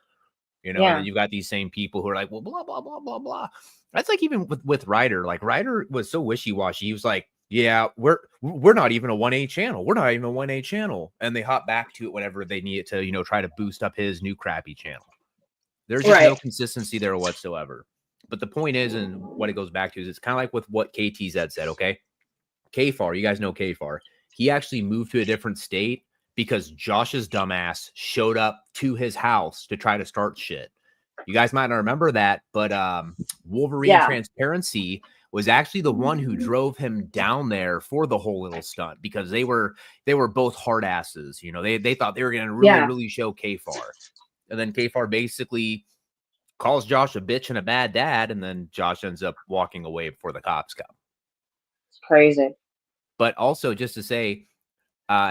And then you've got these same people who are like, well, blah, blah, blah, blah, blah. That's like even with Ryder. Like, Ryder was so wishy-washy. He was like, yeah, we're not even a 1A channel. We're not even a 1A channel. And they hop back to it whenever they need it to, try to boost up his new crappy channel. There's just no consistency there whatsoever. But the point is, and what it goes back to is it's kind of like with what KTZ said, okay? KFAR, you guys know KFAR. He actually moved to a different state because Josh's dumbass showed up to his house to try to start shit. You guys might not remember that, but Wolverine Transparency was actually the one who drove him down there for the whole little stunt because they were both hard asses. They thought they were going to really show KFAR. And then KFAR basically calls Josh a bitch and a bad dad, and then Josh ends up walking away before the cops come. It's crazy. But also, just to say,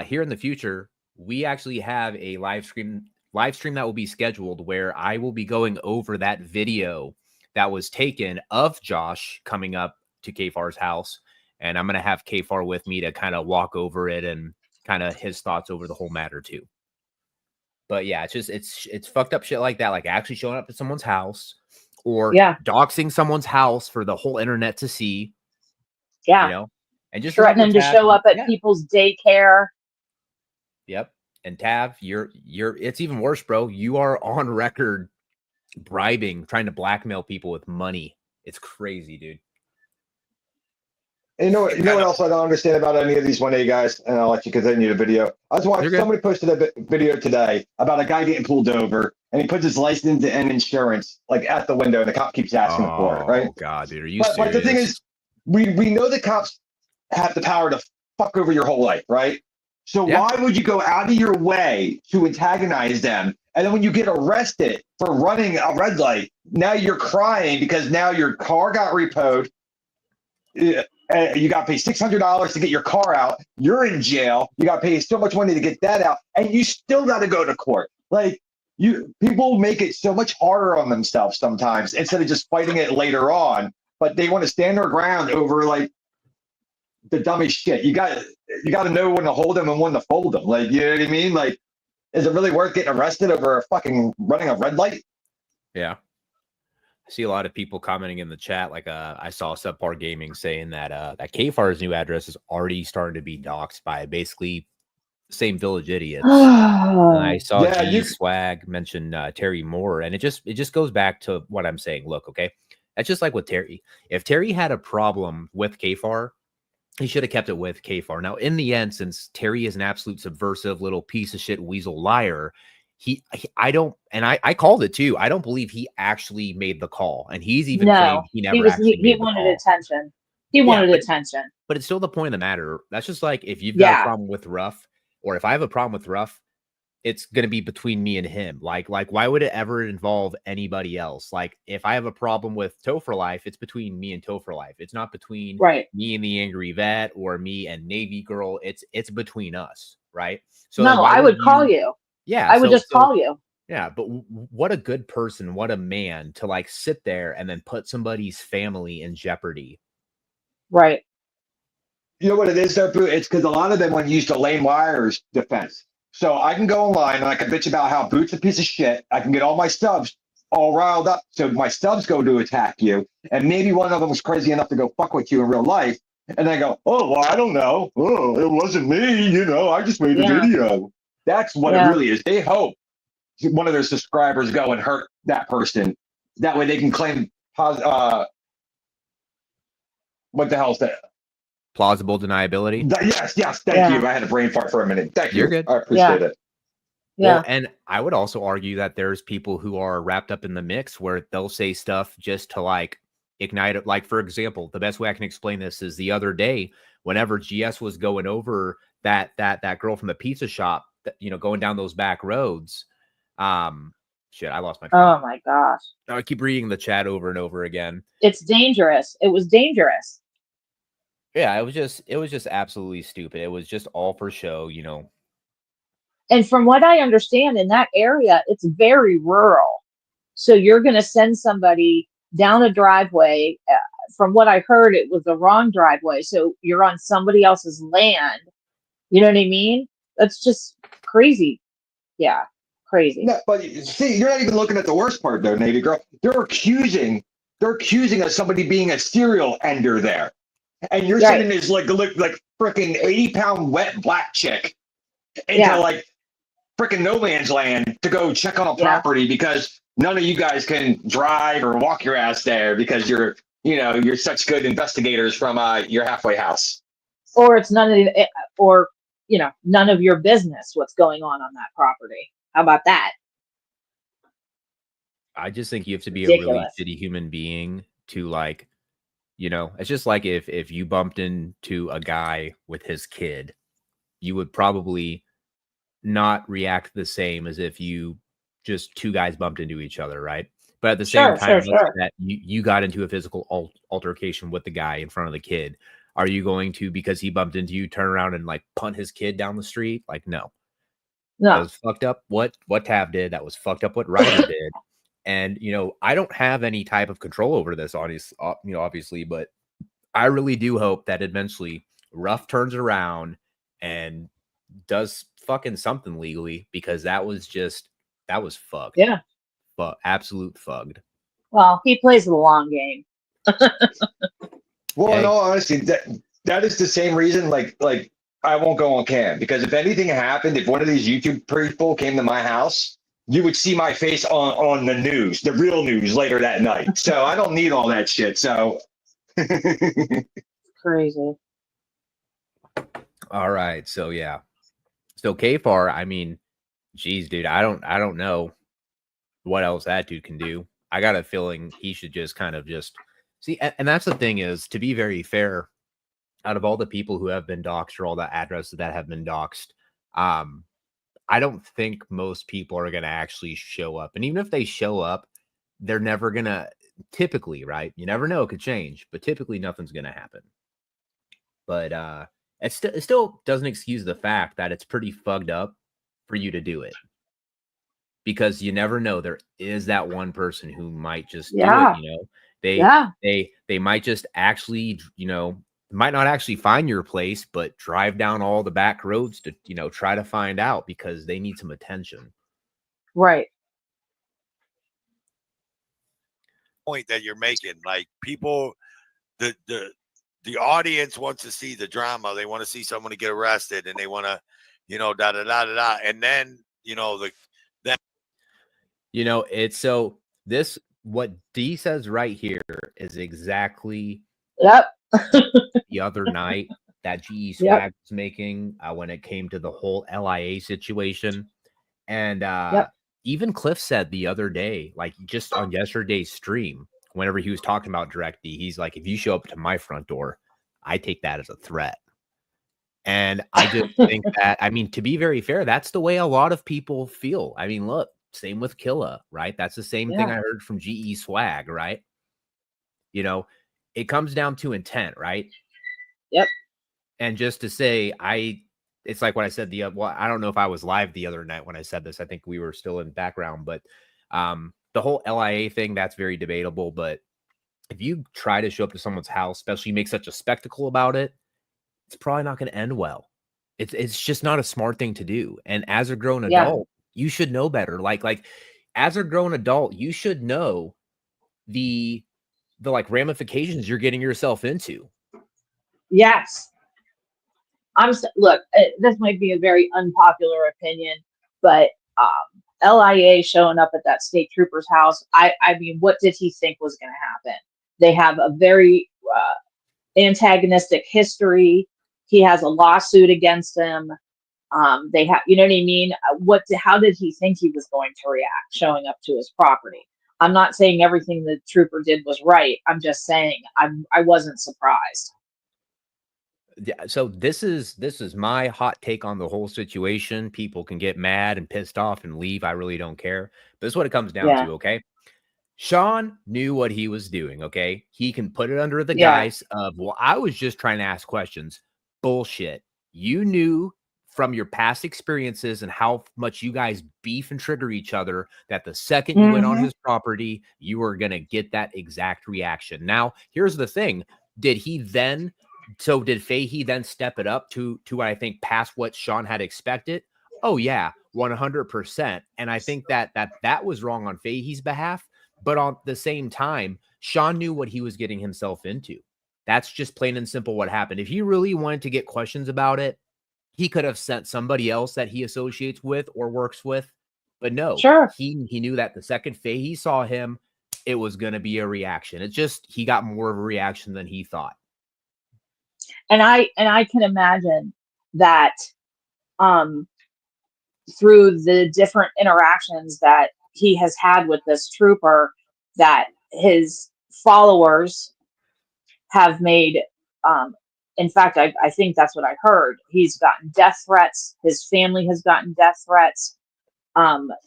here in the future, we actually have a live stream that will be scheduled where I will be going over that video that was taken of Josh coming up to KFAR's house. And I'm going to have KFAR with me to kind of walk over it and kind of his thoughts over the whole matter too. But yeah, it's fucked up shit like that. Like actually showing up at someone's house or doxing someone's house for the whole internet to see. Yeah. And just threatening to show up at people's daycare. Yep. And Tav, you're it's even worse, bro. You are on record trying to blackmail people with money. It's crazy, dude. And you know what else I don't understand about any of these 1A guys? And I'll let you continue the video. I was watching, somebody posted a video today about a guy getting pulled over and he puts his license and insurance like at the window and the cop keeps asking him for it, right? Oh God, dude, are you serious? But the thing is, we know the cops have the power to fuck over your whole life, right? So why would you go out of your way to antagonize them? And then when you get arrested for running a red light, now you're crying because now your car got repoed. You got to pay $600 to get your car out. You're in jail. You got to pay so much money to get that out. And you still got to go to court. Like people make it so much harder on themselves sometimes instead of just fighting it later on. But they want to stand their ground over like the dumbest shit. You got to know when to hold them and when to fold them. Like, you know what I mean? Like, is it really worth getting arrested over fucking running a red light? Yeah. I see a lot of people commenting in the chat. Like, I saw Subpar Gaming saying that that KFAR's new address is already starting to be doxxed by basically the same village idiots. And I saw Swag mention Terry Moore, and it just goes back to what I'm saying. Look, okay, that's just like with Terry. If Terry had a problem with KFAR, he should have kept it with KFAR. Now, in the end, since Terry is an absolute subversive little piece of shit weasel liar, I called it too. I don't believe he actually made the call, and he's even claimed he never actually made the call. He wanted attention. He wanted attention. But it's still the point of the matter. That's just like if you've got a problem with Ruff, or if I have a problem with Ruff, it's going to be between me and him. Like, why would it ever involve anybody else? Like, if I have a problem with Topher Life, it's between me and Topher Life. It's not between me and the Angry Vet or me and Navy Girl. It's between us, right? So no, I would call you. Yeah, I would just call you. Yeah, but what a good person, what a man to like sit there and then put somebody's family in jeopardy. Right. You know what it is, though, Boo? It's because a lot of them want to use the Lane Wires defense. So I can go online and I can bitch about how Boot's a piece of shit. I can get all my subs all riled up. So my subs go to attack you. And maybe one of them was crazy enough to go fuck with you in real life. And I go, oh, well, I don't know. Oh, it wasn't me. I just made a video. That's what it really is. They hope one of their subscribers go and hurt that person. That way they can claim what the hell is that? Plausible deniability. Yes. Thank you. I had a brain fart for a minute. Thank you. You're good. I appreciate it. Well, and I would also argue that there's people who are wrapped up in the mix where they'll say stuff just to like ignite it. Like, for example, the best way I can explain this is the other day, whenever GS was going over that girl from the pizza shop, you know, going down those back roads. Shit, I lost my phone. Oh my gosh. I keep reading the chat over and over again. It's dangerous. It was dangerous. Yeah, it was just absolutely stupid. It was just all for show, you know. And from what I understand, in that area, it's very rural. So you're going to send somebody down a driveway. From what I heard, it was the wrong driveway. So you're on somebody else's land. You know what I mean? That's just crazy. Yeah, crazy. No, but see, you're not even looking at the worst part though, Navy girl. They're accusing of somebody being a serial ender there. And you're sending this like freaking 80-pound wet black chick into like freaking no man's land to go check on a property because none of you guys can drive or walk your ass there because you're such good investigators from your halfway house. Or it's none of your business what's going on that property. How about that? I just think you have to be a really shitty human being to like, you know, it's just like if you bumped into a guy with his kid, you would probably not react the same as if you just two guys bumped into each other, right? But at the same time, that you got into a physical altercation with the guy in front of the kid. Are you going to, because he bumped into you, turn around and like punt his kid down the street? Like, no. That was fucked up what Tav did. That was fucked up what Ryder did. And, you know, I don't have any type of control over this, obviously, but I really do hope that eventually Ruff turns around and does fucking something legally, because that was fucked. Yeah. But absolute fugged. Well, he plays the long game. Well, in all honesty, that is the same reason, like I won't go on cam, because if anything happened, if one of these YouTube people came to my house, you would see my face on the news, the real news later that night. So I don't need all that shit. So crazy. All right. So yeah. So Kfar, I mean, geez, dude, I don't know what else that dude can do. I got a feeling he should just kind of just see. And that's the thing is, to be very fair, out of all the people who have been doxxed or all the addresses that have been doxxed, I don't think most people are going to actually show up. And even if they show up, they're never going to, typically, right? You never know, it could change, but typically nothing's going to happen. But it still doesn't excuse the fact that it's pretty fucked up for you to do it. Because you never know, there is that one person who might just do it, you know. They might just actually, you know, might not actually find your place, but drive down all the back roads to, you know, try to find out because they need some attention. Right. Point that you're making, like people, the audience wants to see the drama. They want to see someone get arrested, and they want to, you know, and then, you know, it's so this, what D says right here is exactly the other night that GE Swag was making when it came to the whole LIA situation. And even Cliff said the other day, like just on yesterday's stream, whenever he was talking about Direct D, he's like, if you show up to my front door, I take that as a threat. And I just think that, I mean, to be very fair, that's the way a lot of people feel. I mean, look, same with Killa, right? That's the same thing I heard from GE Swag, right? You know, it comes down to intent, right? Yep. And just to say, it's like what I said well, I don't know if I was live the other night when I said this. I think we were still in background, but the whole LIA thing, that's very debatable. But if you try to show up to someone's house, especially make such a spectacle about it, it's probably not going to end well. It's just not a smart thing to do. And as a grown adult, you should know better. Like as a grown adult, you should know the like ramifications you're getting yourself into. Yes. look, this might be a very unpopular opinion, but LIA showing up at that state trooper's house, I mean, what did he think was going to happen? They have a very antagonistic history. He has a lawsuit against him. They have, you know what I mean? How did he think he was going to react showing up to his property? I'm not saying everything the trooper did was right. I'm just saying I wasn't surprised. Yeah, so this is my hot take on the whole situation. People can get mad and pissed off and leave. I really don't care. But this is what it comes down Yeah. to, okay? Sean knew what he was doing, okay? He can put it under the Yeah. guise of, well, I was just trying to ask questions. Bullshit. You knew from your past experiences and how much you guys beef and trigger each other that the second you went on his property, you were going to get that exact reaction. Now, here's the thing. Did Fahey then step it up to what I think past what Sean had expected? Oh yeah, 100%. And I think that was wrong on Fahey's behalf. But on the same time, Sean knew what he was getting himself into. That's just plain and simple what happened. If he really wanted to get questions about it, he could have sent somebody else that he associates with or works with. But no, Sure. he knew that the second Fahey saw him, it was going to be a reaction. It's just he got more of a reaction than he thought. And I can imagine that through the different interactions that he has had with this trooper, that his followers have made, in fact, I think that's what I heard. He's gotten death threats. His family has gotten death threats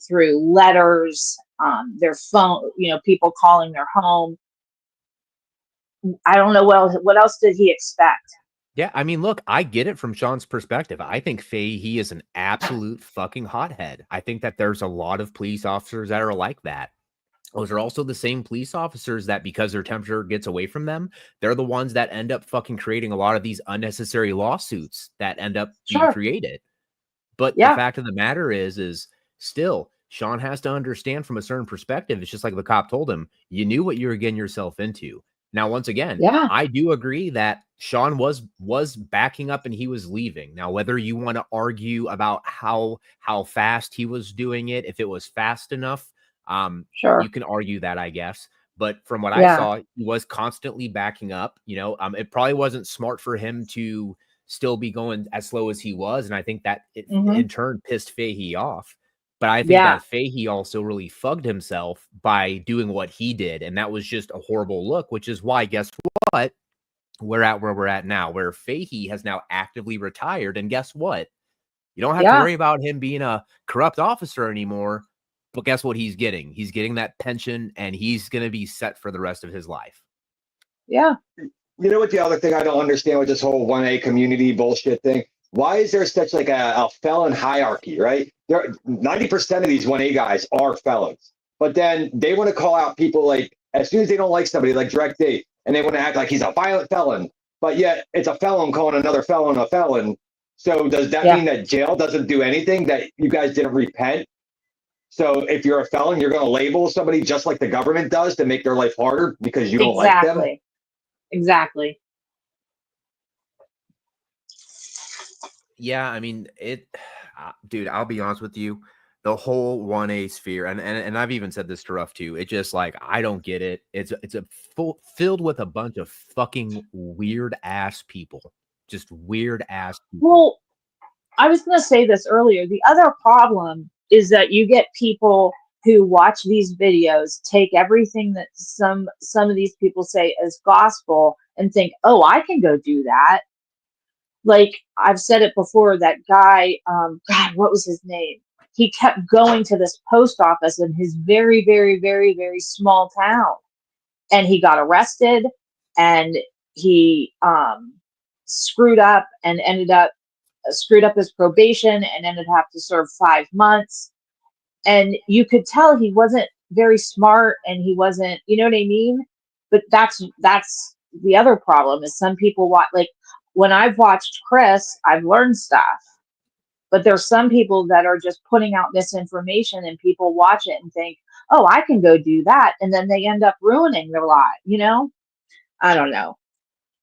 through letters, their phone, people calling their home. I don't know what else did he expect? Yeah, I mean, look, I get it from Sean's perspective. I think Fahey is an absolute fucking hothead. I think that there's a lot of police officers that are like that. Those are also the same police officers that, because their temperature gets away from them, they're the ones that end up fucking creating a lot of these unnecessary lawsuits that end up being created. But the fact of the matter is still, Sean has to understand from a certain perspective. It's just like the cop told him, you knew what you were getting yourself into. Now, once again, I do agree that Sean was backing up and he was leaving. Now, whether you want to argue about how fast he was doing it, if it was fast enough, you can argue that, I guess. But from what I saw, he was constantly backing up. It probably wasn't smart for him to still be going as slow as he was, and I think that it in turn pissed Fahey off. But I think that Fahey also really fugged himself by doing what he did, and that was just a horrible look, which is why, guess what? We're at where we're at now, where Fahey has now actively retired, and guess what? You don't have to worry about him being a corrupt officer anymore, but guess what he's getting? He's getting that pension, and he's going to be set for the rest of his life. Yeah. You know what the other thing I don't understand with this whole 1A community bullshit thing? Why is there such like a felon hierarchy, right? 90% of these 1A guys are felons, but then they want to call out people like as soon as they don't like somebody like Direct D, and they want to act like he's a violent felon, but yet it's a felon calling another felon a felon. So does that mean that jail doesn't do anything, that you guys didn't repent? So if you're a felon, you're going to label somebody just like the government does to make their life harder because you don't like them? Exactly. Yeah, I mean, dude, I'll be honest with you. The whole 1A sphere, and I've even said this to Ruff too. It's just like, I don't get it. It's filled with a bunch of fucking weird ass people. Just weird ass people. Well, I was going to say this earlier. The other problem is that you get people who watch these videos, take everything that some of these people say as gospel and think, oh, I can go do that. Like I've said it before, that guy, God, what was his name? He kept going to this post office in his very, very, very, very small town, and he got arrested, and he screwed up his probation and ended up having to serve 5 months. And you could tell he wasn't very smart, and he wasn't, you know what I mean? But that's the other problem, is some people watch, like when I've watched Chris, I've learned stuff. But there's some people that are just putting out misinformation, and people watch it and think, oh, I can go do that. And then they end up ruining their life, I don't know.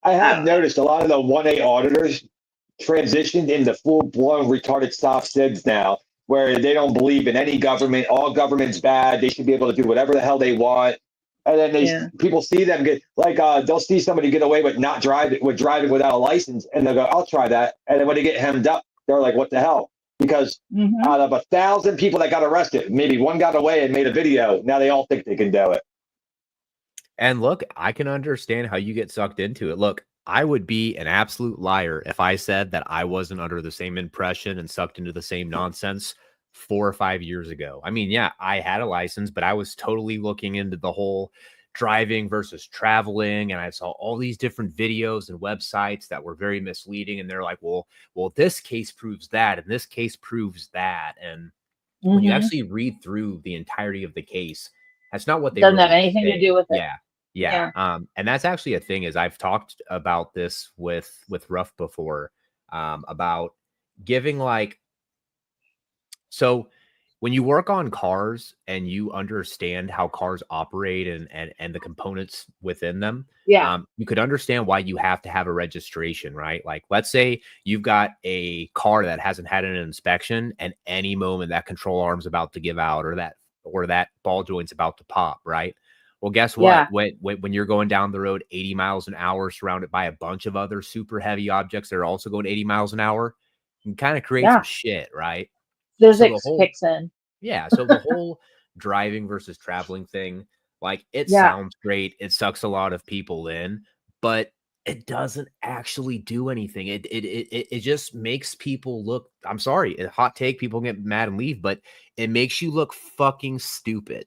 I have noticed a lot of the 1A auditors, transitioned into full-blown retarded soft SIDS now, where they don't believe in any government. All government's bad. They should be able to do whatever the hell they want. And then people see them get like they'll see somebody get away with not driving without a license, and they'll go, "I'll try that." And then when they get hemmed up, they're like, "What the hell?" Because out of 1,000 people that got arrested, maybe one got away and made a video. Now they all think they can do it. And look, I can understand how you get sucked into it. Look, I would be an absolute liar if I said that I wasn't under the same impression and sucked into the same nonsense 4 or 5 years ago. I mean, yeah, I had a license, but I was totally looking into the whole driving versus traveling, and I saw all these different videos and websites that were very misleading, and they're like, well, this case proves that, and this case proves that. And when you actually read through the entirety of the case, that's not what they doesn't really have anything say. to do with it. Yeah. And that's actually a thing, is I've talked about this with Ruff before, about giving like, so when you work on cars and you understand how cars operate and the components within them, you could understand why you have to have a registration, right? Like, let's say you've got a car that hasn't had an inspection, and any moment that control arm's about to give out, or that ball joint's about to pop, right? Well, guess what? When you're going down the road 80 miles an hour, surrounded by a bunch of other super heavy objects that are also going 80 miles an hour, you can kind of create some shit, right? Physics kicks in. Yeah. So the whole driving versus traveling thing, like, it sounds great. It sucks a lot of people in, but it doesn't actually do anything. It just makes people look, I'm sorry, a hot take, people get mad and leave, but it makes you look fucking stupid.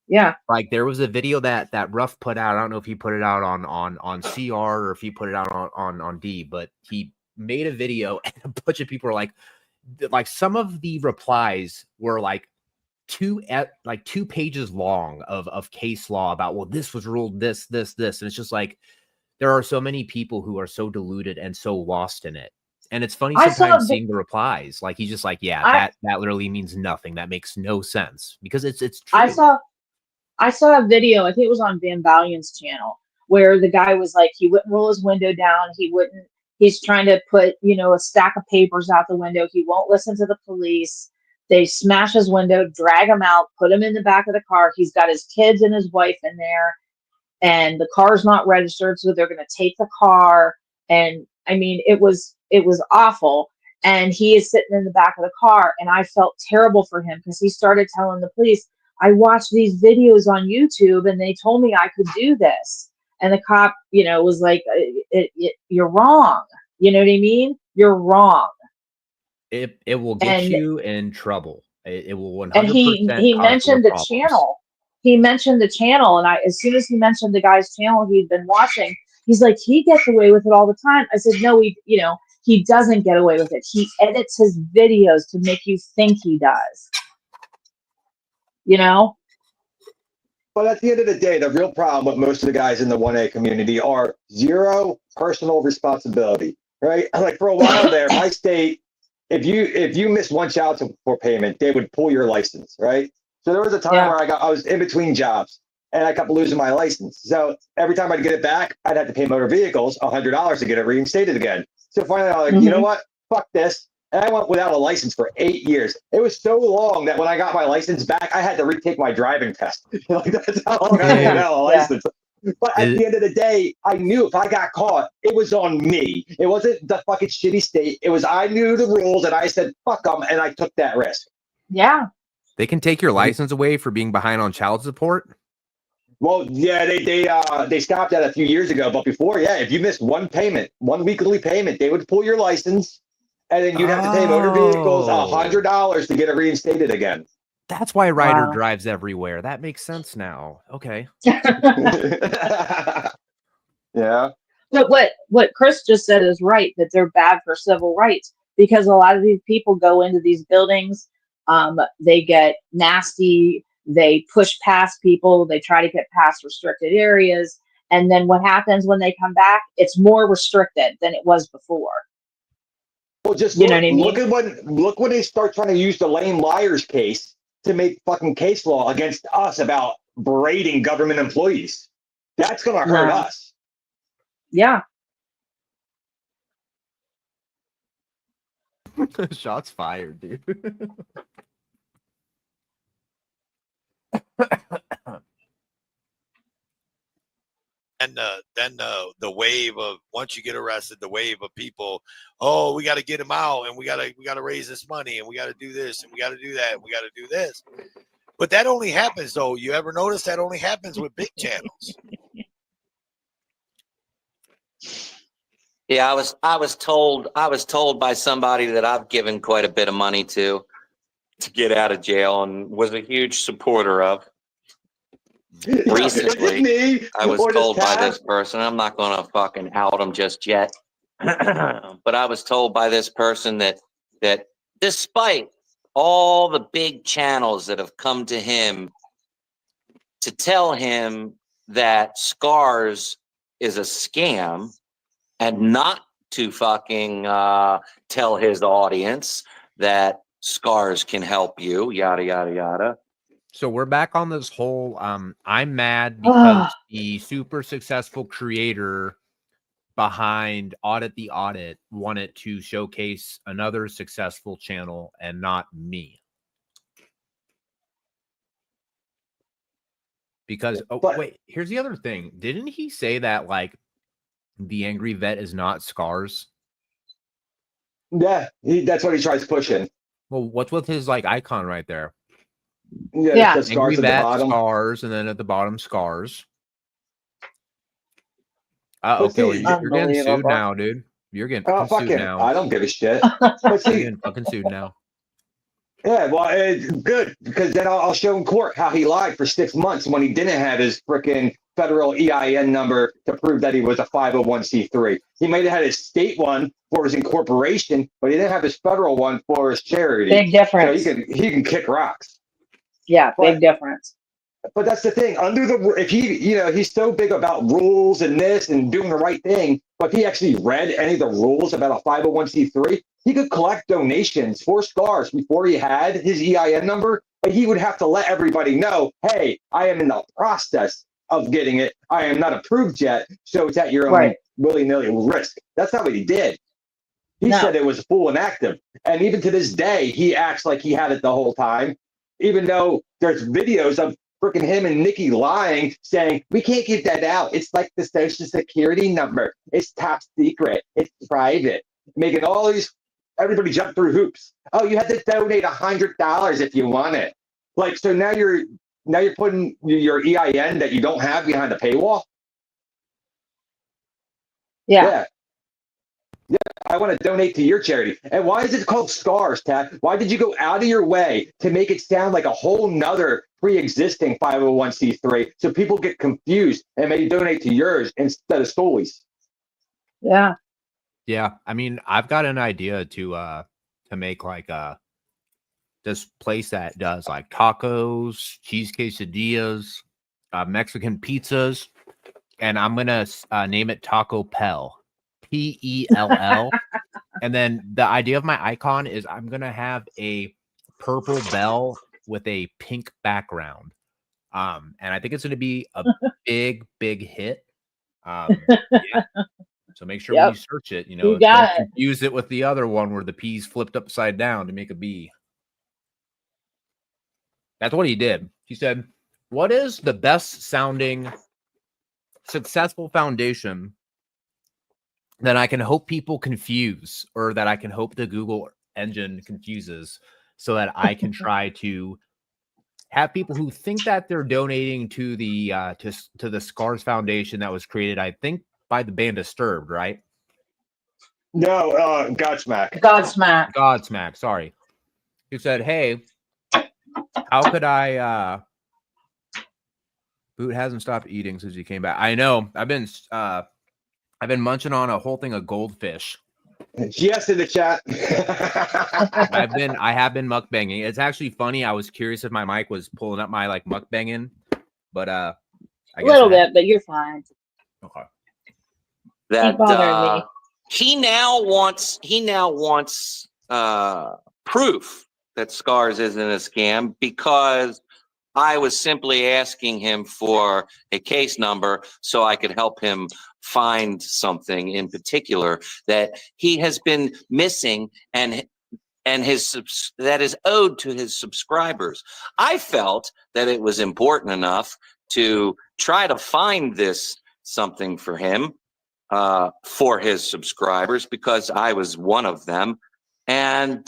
Yeah. Like, there was a video that Ruff put out. I don't know if he put it out on CR or if he put it out on D, but he made a video, and a bunch of people are like some of the replies were like 2 pages long of case law about, well, this was ruled this. And it's just like, there are so many people who are so deluded and so lost in it. And it's funny sometimes seeing the replies. Like, he's just like, that literally means nothing. That makes no sense, because it's true. I saw a video, I think it was on Van Valen's channel, where the guy was like, he wouldn't roll his window down. He's trying to put, a stack of papers out the window. He won't listen to the police. They smash his window, drag him out, put him in the back of the car. He's got his kids and his wife in there, and the car's not registered, so they're going to take the car. And I mean, it was awful. And he is sitting in the back of the car, and I felt terrible for him, because he started telling the police, I watched these videos on YouTube and they told me I could do this. And the cop, was like, you're wrong. You know what I mean? You're wrong. It will get you in trouble. It will 100%. And he mentioned the channel. He mentioned the channel. And as soon as he mentioned the guy's channel he'd been watching, he's like, he gets away with it all the time. I said, no, he doesn't get away with it. He edits his videos to make you think he does. But at the end of the day, the real problem with most of the guys in the 1A community are zero personal responsibility, right? Like, for a while there, my state, if you missed one child support payment, they would pull your license, right? So there was a time where I was in between jobs, and I kept losing my license. So every time I'd get it back, I'd have to pay motor vehicles $100 to get it reinstated again. So finally, I was like, you know what? Fuck this. And I went without a license for 8 years. It was so long that when I got my license back, I had to retake my driving test. Like, that's how long I had without a license. But at the end of the day, I knew if I got caught, it was on me. It wasn't the fucking shitty state. It was, I knew the rules, and I said, fuck them, and I took that risk. Yeah. They can take your license away for being behind on child support? Well, yeah, they stopped that a few years ago. But before, if you missed one weekly payment, they would pull your license. And then you'd have to pay motor vehicles $100 to get it reinstated again. That's why Ryder drives everywhere. That makes sense now. Okay. Yeah. But what Chris just said is right, that they're bad for civil rights, because a lot of these people go into these buildings, they get nasty, they push past people, they try to get past restricted areas. And then what happens when they come back? It's more restricted than it was before. Well, just look when they start trying to use the lame liars case to make fucking case law against us about berating government employees. That's going to hurt us. Yeah. Shots fired, dude. And then the wave of, once you get arrested, the wave of people, oh, we got to get him out, and we got to raise this money, and we got to do this, and we got to do that, and we got to do this. But that only happens, though. You ever notice that only happens with big channels? Yeah, I was told by somebody that I've given quite a bit of money to get out of jail and was a huge supporter of. Recently, I was told by this person, I'm not going to fucking out him just yet, but I was told by this person that despite all the big channels that have come to him to tell him that Scars is a scam and not to fucking tell his audience that Scars can help you, yada, yada, yada. So we're back on this whole I'm mad because the super successful creator behind Audit the Audit wanted to showcase another successful channel and not me. Because wait, here's the other thing. Didn't he say that like the angry vet is not Scars? Yeah, that's what he tries pushing. Well, what's with his like icon right there? Yeah, the Scars at the bottom. Scars, and then at the bottom, Scars. Okay, well, you're getting sued now, dude. You're getting fucking sued now. I don't give a shit. But see, you're getting fucking sued now. Yeah, well, it's good, because then I'll show in court how he lied for 6 months when he didn't have his freaking federal EIN number to prove that he was a 501c3. He might have had his state one for his incorporation, but he didn't have his federal one for his charity. Big difference. So he can kick rocks. Yeah, big difference. But that's the thing. If he's so big about rules and this and doing the right thing, but if he actually read any of the rules about a 501c3, he could collect donations for Scars before he had his EIN number, but he would have to let everybody know, hey, I am in the process of getting it. I am not approved yet, so it's at your own willy-nilly risk. That's not what he did. He said it was full and active. And even to this day, he acts like he had it the whole time, even though there's videos of freaking him and Nikki lying, saying, we can't get that out. It's like the social security number. It's top secret. It's private. Making all these, everybody jump through hoops. Oh, you had to donate $100 if you want it. Like, so now you're putting your EIN that you don't have behind a paywall? Yeah. I want to donate to your charity. And why is it called Scars, Tat? Why did you go out of your way to make it sound like a whole nother pre-existing 501c3 so people get confused and maybe donate to yours instead of Stoley's? Yeah. Yeah. I mean, I've got an idea to make like this place that does like tacos, cheese quesadillas, Mexican pizzas, and I'm gonna name it Taco Pell. Pell. And then the idea of my icon is I'm gonna have a purple bell with a pink background, and I think it's gonna be a big hit. Yeah. So make sure when you search it, don't confuse it with the other one where the P's flipped upside down to make a B. That's what he did. He said, what is the best sounding successful foundation that I can hope people confuse, or that I can hope the Google engine confuses, so that I can try to have people who think that they're donating to the to the Scars Foundation that was created, I think, by the band Disturbed, right? No, Godsmack. Godsmack. Sorry. Who said, hey, how could I Boot hasn't stopped eating since he came back. I know. I've been munching on a whole thing of goldfish. Yes, in the chat. I have been mukbanging. It's actually funny. I was curious if my mic was pulling up my like mukbanging, but I guess a little bit, but you're fine. Okay. That he now wants proof that Scars isn't a scam, because I was simply asking him for a case number so I could help him find something in particular that he has been missing, and and that is owed to his subscribers. I felt that it was important enough to try to find this something for him, for his subscribers, because I was one of them. And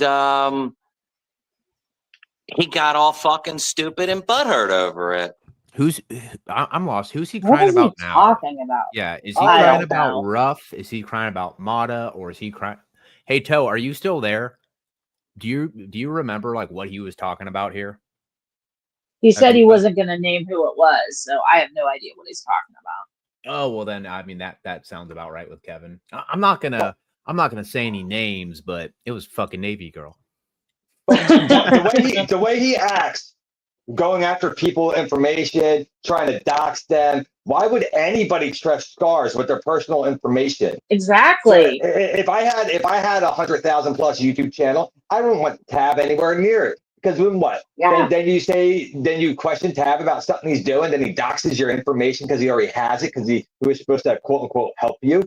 he got all fucking stupid and butthurt over it. I'm lost. Who's he What crying is he about now? talking about? Yeah, is he I crying don't about know. Ruff? Is he crying about Mada, or is he crying? Hey, Toe, are you still there? Do you remember like what he was talking about here? He said you- he wasn't going to name who it was, so I have no idea what he's talking about. Oh well, then I mean that sounds about right with Kevin. I'm not gonna say any names, but it was fucking Navy girl. The way he acts, going after people information, trying to dox them. Why would anybody trust Scars with their personal information? Exactly. So if I had 100,000 plus YouTube channel, I wouldn't want Tab anywhere near it. Because then what? Yeah. Then you question Tab about something he's doing, then he doxes your information because he already has it because he was supposed to quote unquote help you.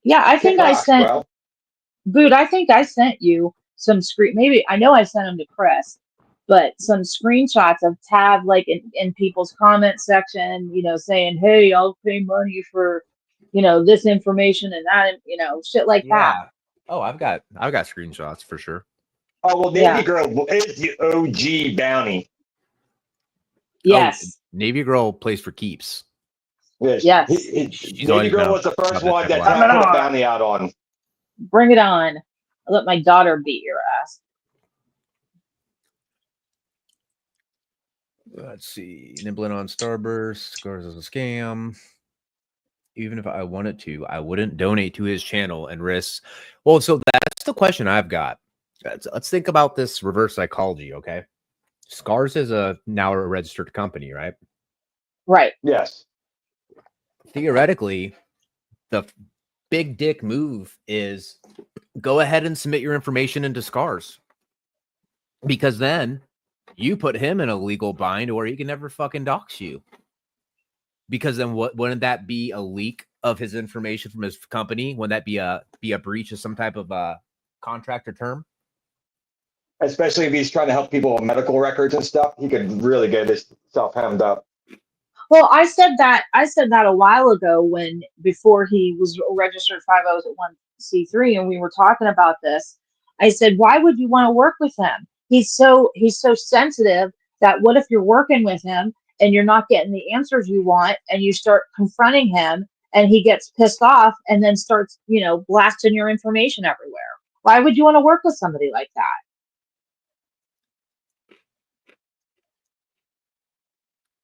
Yeah, I think I sent, Boot, I think I sent you some maybe I know I sent them to Chris, but some screenshots of Tab like in people's comment section, saying, hey, I'll pay money for, this information and that, shit like that. Oh, I've got screenshots for sure. Oh, well, Navy Girl is the OG bounty. Yes. Oh, Navy Girl plays for keeps. Yes. Navy Girl was the first one that Tab put a bounty out on. Bring it on. I'll let my daughter beat your ass. Let's see. Nibbling on Starburst. Scars is a scam. Even if I wanted to, I wouldn't donate to his channel and risk. Well, so that's the question I've got. Let's think about this reverse psychology, okay? Scars is now a registered company, right? Right. Yes. Theoretically, the big dick move is go ahead and submit your information into Scars. Because then you put him in a legal bind or he can never fucking dox you. Because then wouldn't that be a leak of his information from his company? Wouldn't that be a breach of some type of contract or term? Especially if he's trying to help people with medical records and stuff, he could really get himself hemmed up. Well, I said that a while ago before he was registered 501c3 and we were talking about this. I said, why would you want to work with him? He's so sensitive that what if you're working with him and you're not getting the answers you want and you start confronting him and he gets pissed off and then starts, blasting your information everywhere. Why would you want to work with somebody like that?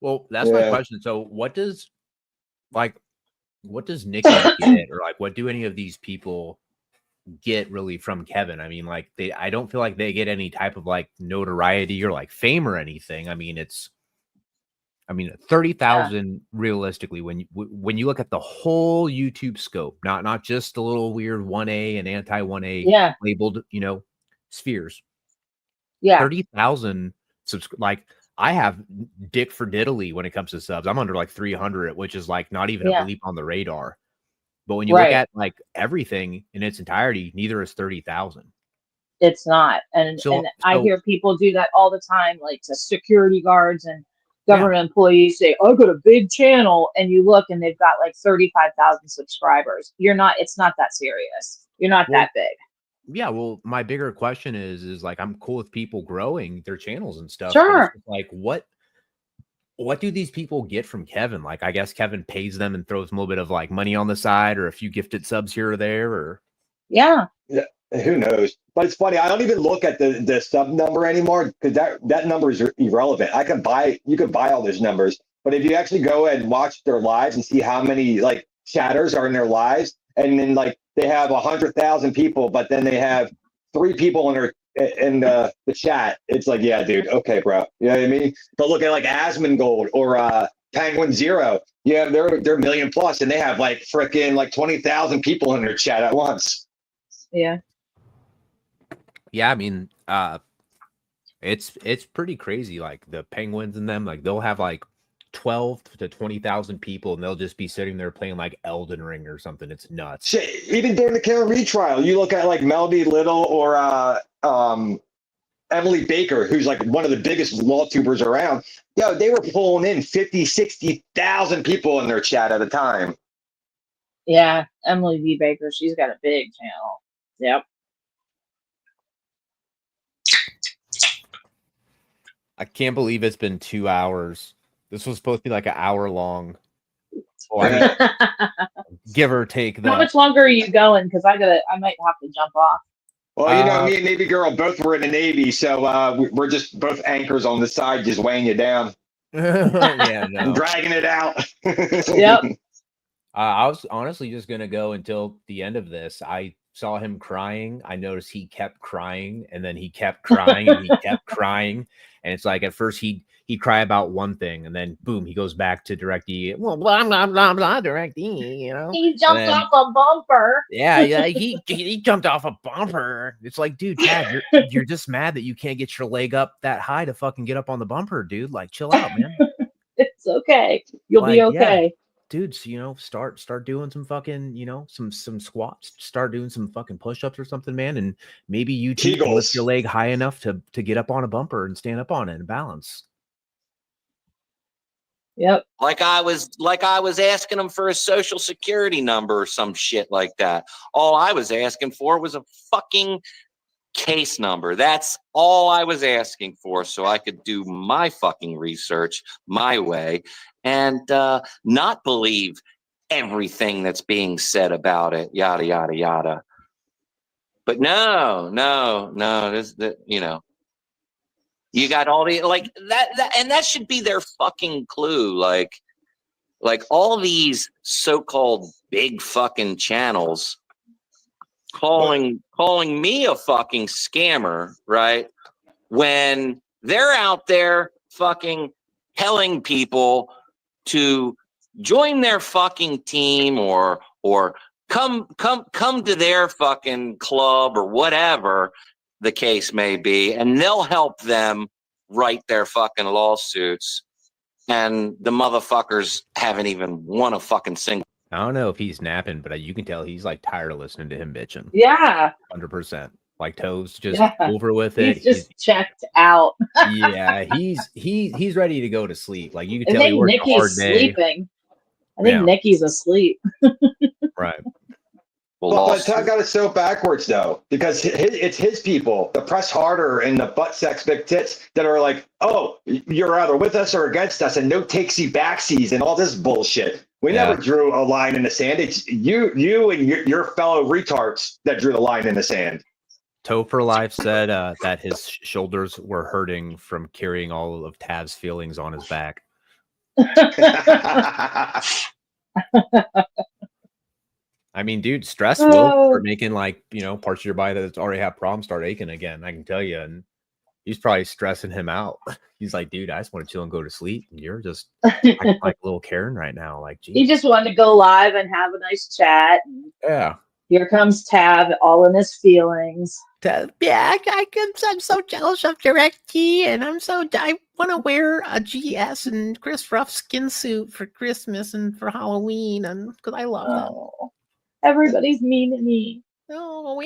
Well, that's my question. So what does Nikki get, or like what do any of these people get really from Kevin? I mean, like I don't feel like they get any type of like notoriety or like fame or anything. I mean, 30,000 realistically when you look at the whole YouTube scope, not just the little weird 1A and anti 1A labeled, spheres. Yeah. 30,000 like I have dick for diddly when it comes to subs. I'm under like 300, which is like not even a bleep on the radar. But when you look at like everything in its entirety, neither is 30,000. It's not. And I hear people do that all the time, like to security guards and government employees say, I got a big channel, and you look and they've got like 35,000 subscribers. It's not that serious. You're not that big. Yeah, well, my bigger question is like I'm cool with people growing their channels and stuff. Sure. Like what do these people get from Kevin? Like I guess Kevin pays them and throws a little bit of like money on the side or a few gifted subs here or there, or yeah, who knows? But it's funny, I don't even look at the sub number anymore because that number is irrelevant. You can buy all those numbers, but if you actually go and watch their lives and see how many like chatters are in their lives, and then like they have 100,000 people, but then they have 3 people in the chat. It's like, yeah, dude, okay, bro. You know what I mean? But look at like Asmongold or Penguin Zero. Yeah, they're million plus, and they have like freaking like 20,000 people in their chat at once. Yeah. Yeah, I mean, it's pretty crazy. Like the Penguins and them, like they'll have like 12 to 20,000 people, and they'll just be sitting there playing like Elden Ring or something. It's nuts. Shit, even during the Karen Reed trial, you look at like Melody Little or Emily Baker, who's like one of the biggest law tubers around. Yo, they were pulling in 50, 60,000 people in their chat at a time. Yeah, Emily V. Baker, she's got a big channel. Yep. I can't believe it's been 2 hours. This was supposed to be like an hour long. Or I mean, give or take. How much longer are you going? Because I might have to jump off. Well, you know, me and Navy Girl both were in the Navy, so we're just both anchors on the side, just weighing you down. Yeah, no. I'm dragging it out. Yep. I was honestly just going to go until the end of this. I saw him crying. I noticed he kept crying, and then he kept crying, and he kept crying. And it's like at first he'd cry about one thing, and then boom, he goes back to DirectD. Well, blah, blah, blah, blah, DirecD, you know? He jumped off a bumper. Yeah, he jumped off a bumper. It's like, dude, Chad, you're just mad that you can't get your leg up that high to fucking get up on the bumper, dude. Like, chill out, man. It's okay. You'll be okay. Yeah. Dudes, you know, start doing some fucking, you know, some squats, start doing some fucking push-ups or something, man. And maybe you too can lift your leg high enough to get up on a bumper and stand up on it and balance. Yep. Like I was asking him for a social security number or some shit like that. All I was asking for was a fucking case number. That's all I was asking for, so I could do my fucking research my way and not believe everything that's being said about it, yada yada yada. But no, you know, you got all the like that, and that should be their fucking clue. Like all these so-called big fucking channels calling me a fucking scammer, right? When they're out there fucking telling people to join their fucking team or come to their fucking club or whatever the case may be, and they'll help them write their fucking lawsuits. And the motherfuckers haven't even won a fucking single. I don't know if he's napping, but you can tell he's like tired of listening to him bitching. Yeah. 100%. Like Toes just over with it. He's just checked out. Yeah, he's ready to go to sleep. Like you can I tell he think worked a hard Nikki's day. sleeping. I think Nikki's asleep. Right. But Todd got it so backwards though, because it's his people, the press harder and the butt sex big tits that are like, oh, you're either with us or against us, and no takesy backsies and all this bullshit. We never drew a line in the sand. It's you and your fellow retards that drew the line in the sand. Toe for Life said that his shoulders were hurting from carrying all of Tav's feelings on his back. I mean, dude, stress will start making like, you know, parts of your body that's already have problems start aching again. I can tell you. And he's probably stressing him out. He's like, dude, I just want to chill and go to sleep. And you're just like little Karen right now. Like, geez. He just wanted to go live and have a nice chat. Yeah. Here comes Tav, all in his feelings. Yeah, I'm so jealous of DirectD, and I want to wear a GS and Chris Ruff skin suit for Christmas and for Halloween, and because I love them. Everybody's mean to me. Oh,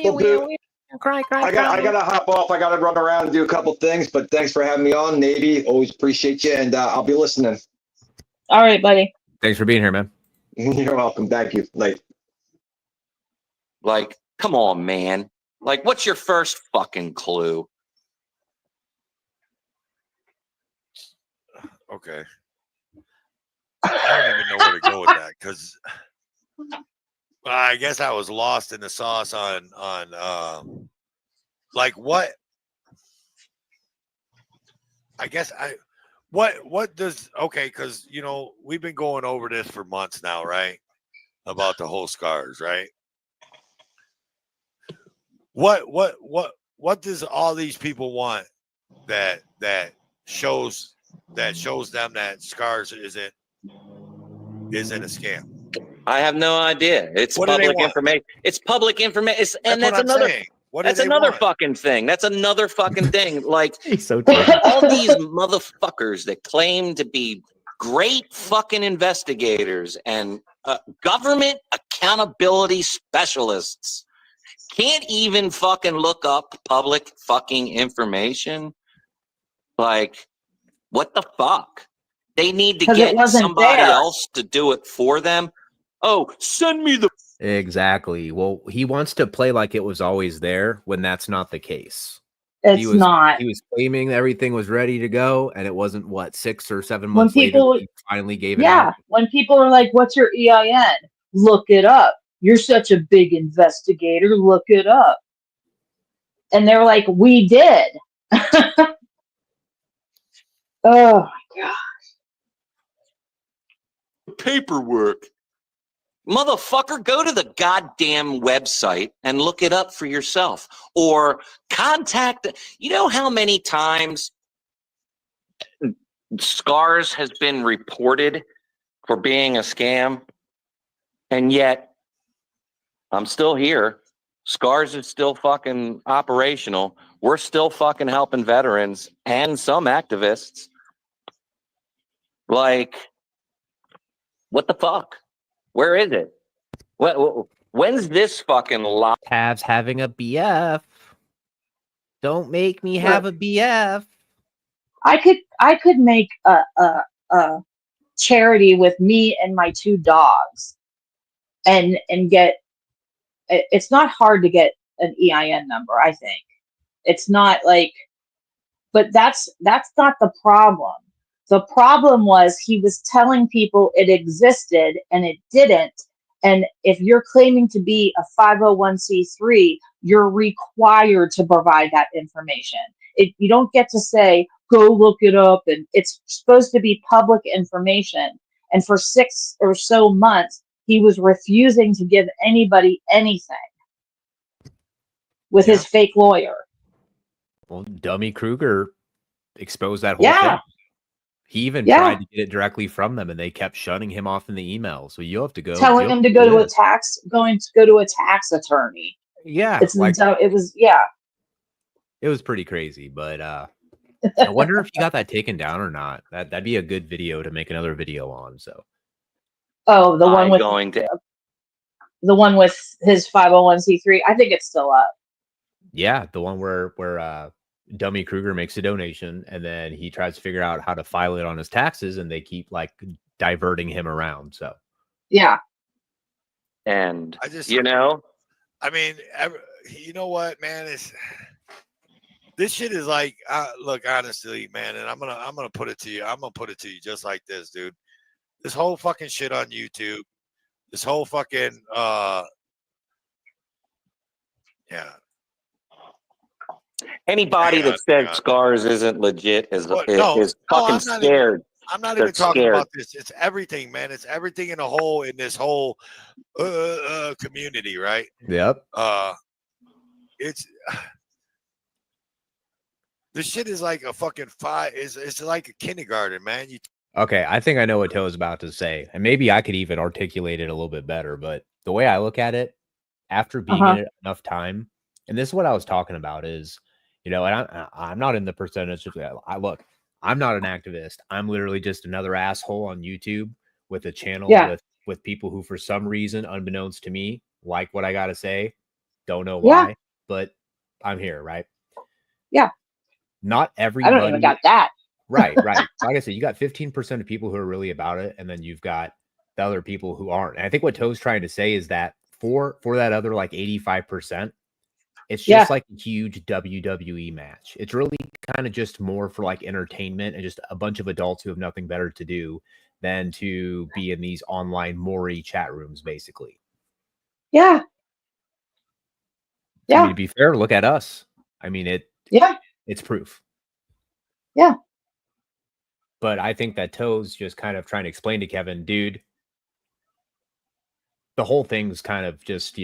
cry. I gotta hop off. I gotta run around and do a couple things, but thanks for having me on, Navy. Always appreciate you, and I'll be listening. All right, buddy. Thanks for being here, man. You're welcome. Thank you. Like, come on, man. Like, what's your first fucking clue? Okay. I don't even know where to go with that because I guess I was lost in the sauce on like what? I guess what does because you know we've been going over this for months now, right? About the whole scars, right? What does all these people want that shows them that scars isn't a scam? I have no idea. It's public information. It's public information. And that's another fucking thing. That's another fucking thing. Like he's so all these motherfuckers that claim to be great fucking investigators and government accountability specialists can't even fucking look up public fucking information. Like, what the fuck? They need to 'Cause it get wasn't somebody there. else to do it for them. Oh, send me the Exactly. Well, he wants to play like it was always there when that's not the case. It's not. He was claiming everything was ready to go, and it wasn't, what, 6 or 7 When months later people, that he finally gave it yeah, out. when people are like, "What's your EIN?" Look it up. You're such a big investigator. Look it up. And they're like, "We did." Oh my god. paperwork. Motherfucker, go to the goddamn website and look it up for yourself. Or contact, you know how many times Scars has been reported for being a scam? And yet, I'm still here. Scars is still fucking operational. We're still fucking helping veterans and some activists. Like, what the fuck? Where is it? When's this fucking lie? Tav's having a BF. Don't make me have a BF. I could make a charity with me and my 2 dogs and get, it's not hard to get an EIN number, I think. It's not like, but that's not the problem. The problem was he was telling people it existed and it didn't. And if you're claiming to be a 501c3, you're required to provide that information. You don't get to say, go look it up. And it's supposed to be public information. And for 6 or so months, he was refusing to give anybody anything with his fake lawyer. Well, Dummy Kruger exposed that whole Yeah. thing. He even Yeah. tried to get it directly from them, and they kept shunning him off in the email. So you have to go. Telling him to go to a tax attorney. Yeah, It's like it was, yeah. it was pretty crazy. But I wonder if he got that taken down or not. That'd be a good video to make another video on. So Oh, the one with the one with his 501c3. I think it's still up. yeah, the one where Dummy Kruger makes a donation and then he tries to figure out how to file it on his taxes, and they keep like diverting him around. So yeah. And I just, I mean, you know what, man? This shit is like, look, honestly, man, and I'm gonna put it to you. I'm gonna put it to you just like this, dude. This whole fucking shit on YouTube, this whole fucking, yeah. Anybody that says Scars isn't legit is fucking scared. I'm not even talking about this. It's everything, man. It's everything in this whole community, right? Yep. It's this shit is like a fucking it's like a kindergarten, man. Okay, I think I know what Toe's about to say, and maybe I could even articulate it a little bit better. But the way I look at it, after being in it enough time, and this is what I was talking about is, and I'm not in the percentage of look, I'm not an activist. I'm literally just another asshole on YouTube with a channel with people who, for some reason, unbeknownst to me, like what I got to say. Don't know why, but I'm here, right? Yeah. Not everybody. I don't even got that. Right. Like I said, you got 15% of people who are really about it, and then you've got the other people who aren't. And I think what Toe's trying to say is that for that other like 85%, it's just like a huge WWE match. It's really kind of just more for like entertainment and just a bunch of adults who have nothing better to do than to be in these online Maury chat rooms, basically. Yeah. I mean, to be fair, look at us. I mean, it's proof. Yeah. But I think that Toe's just kind of trying to explain to Kevin, dude, the whole thing's kind of just,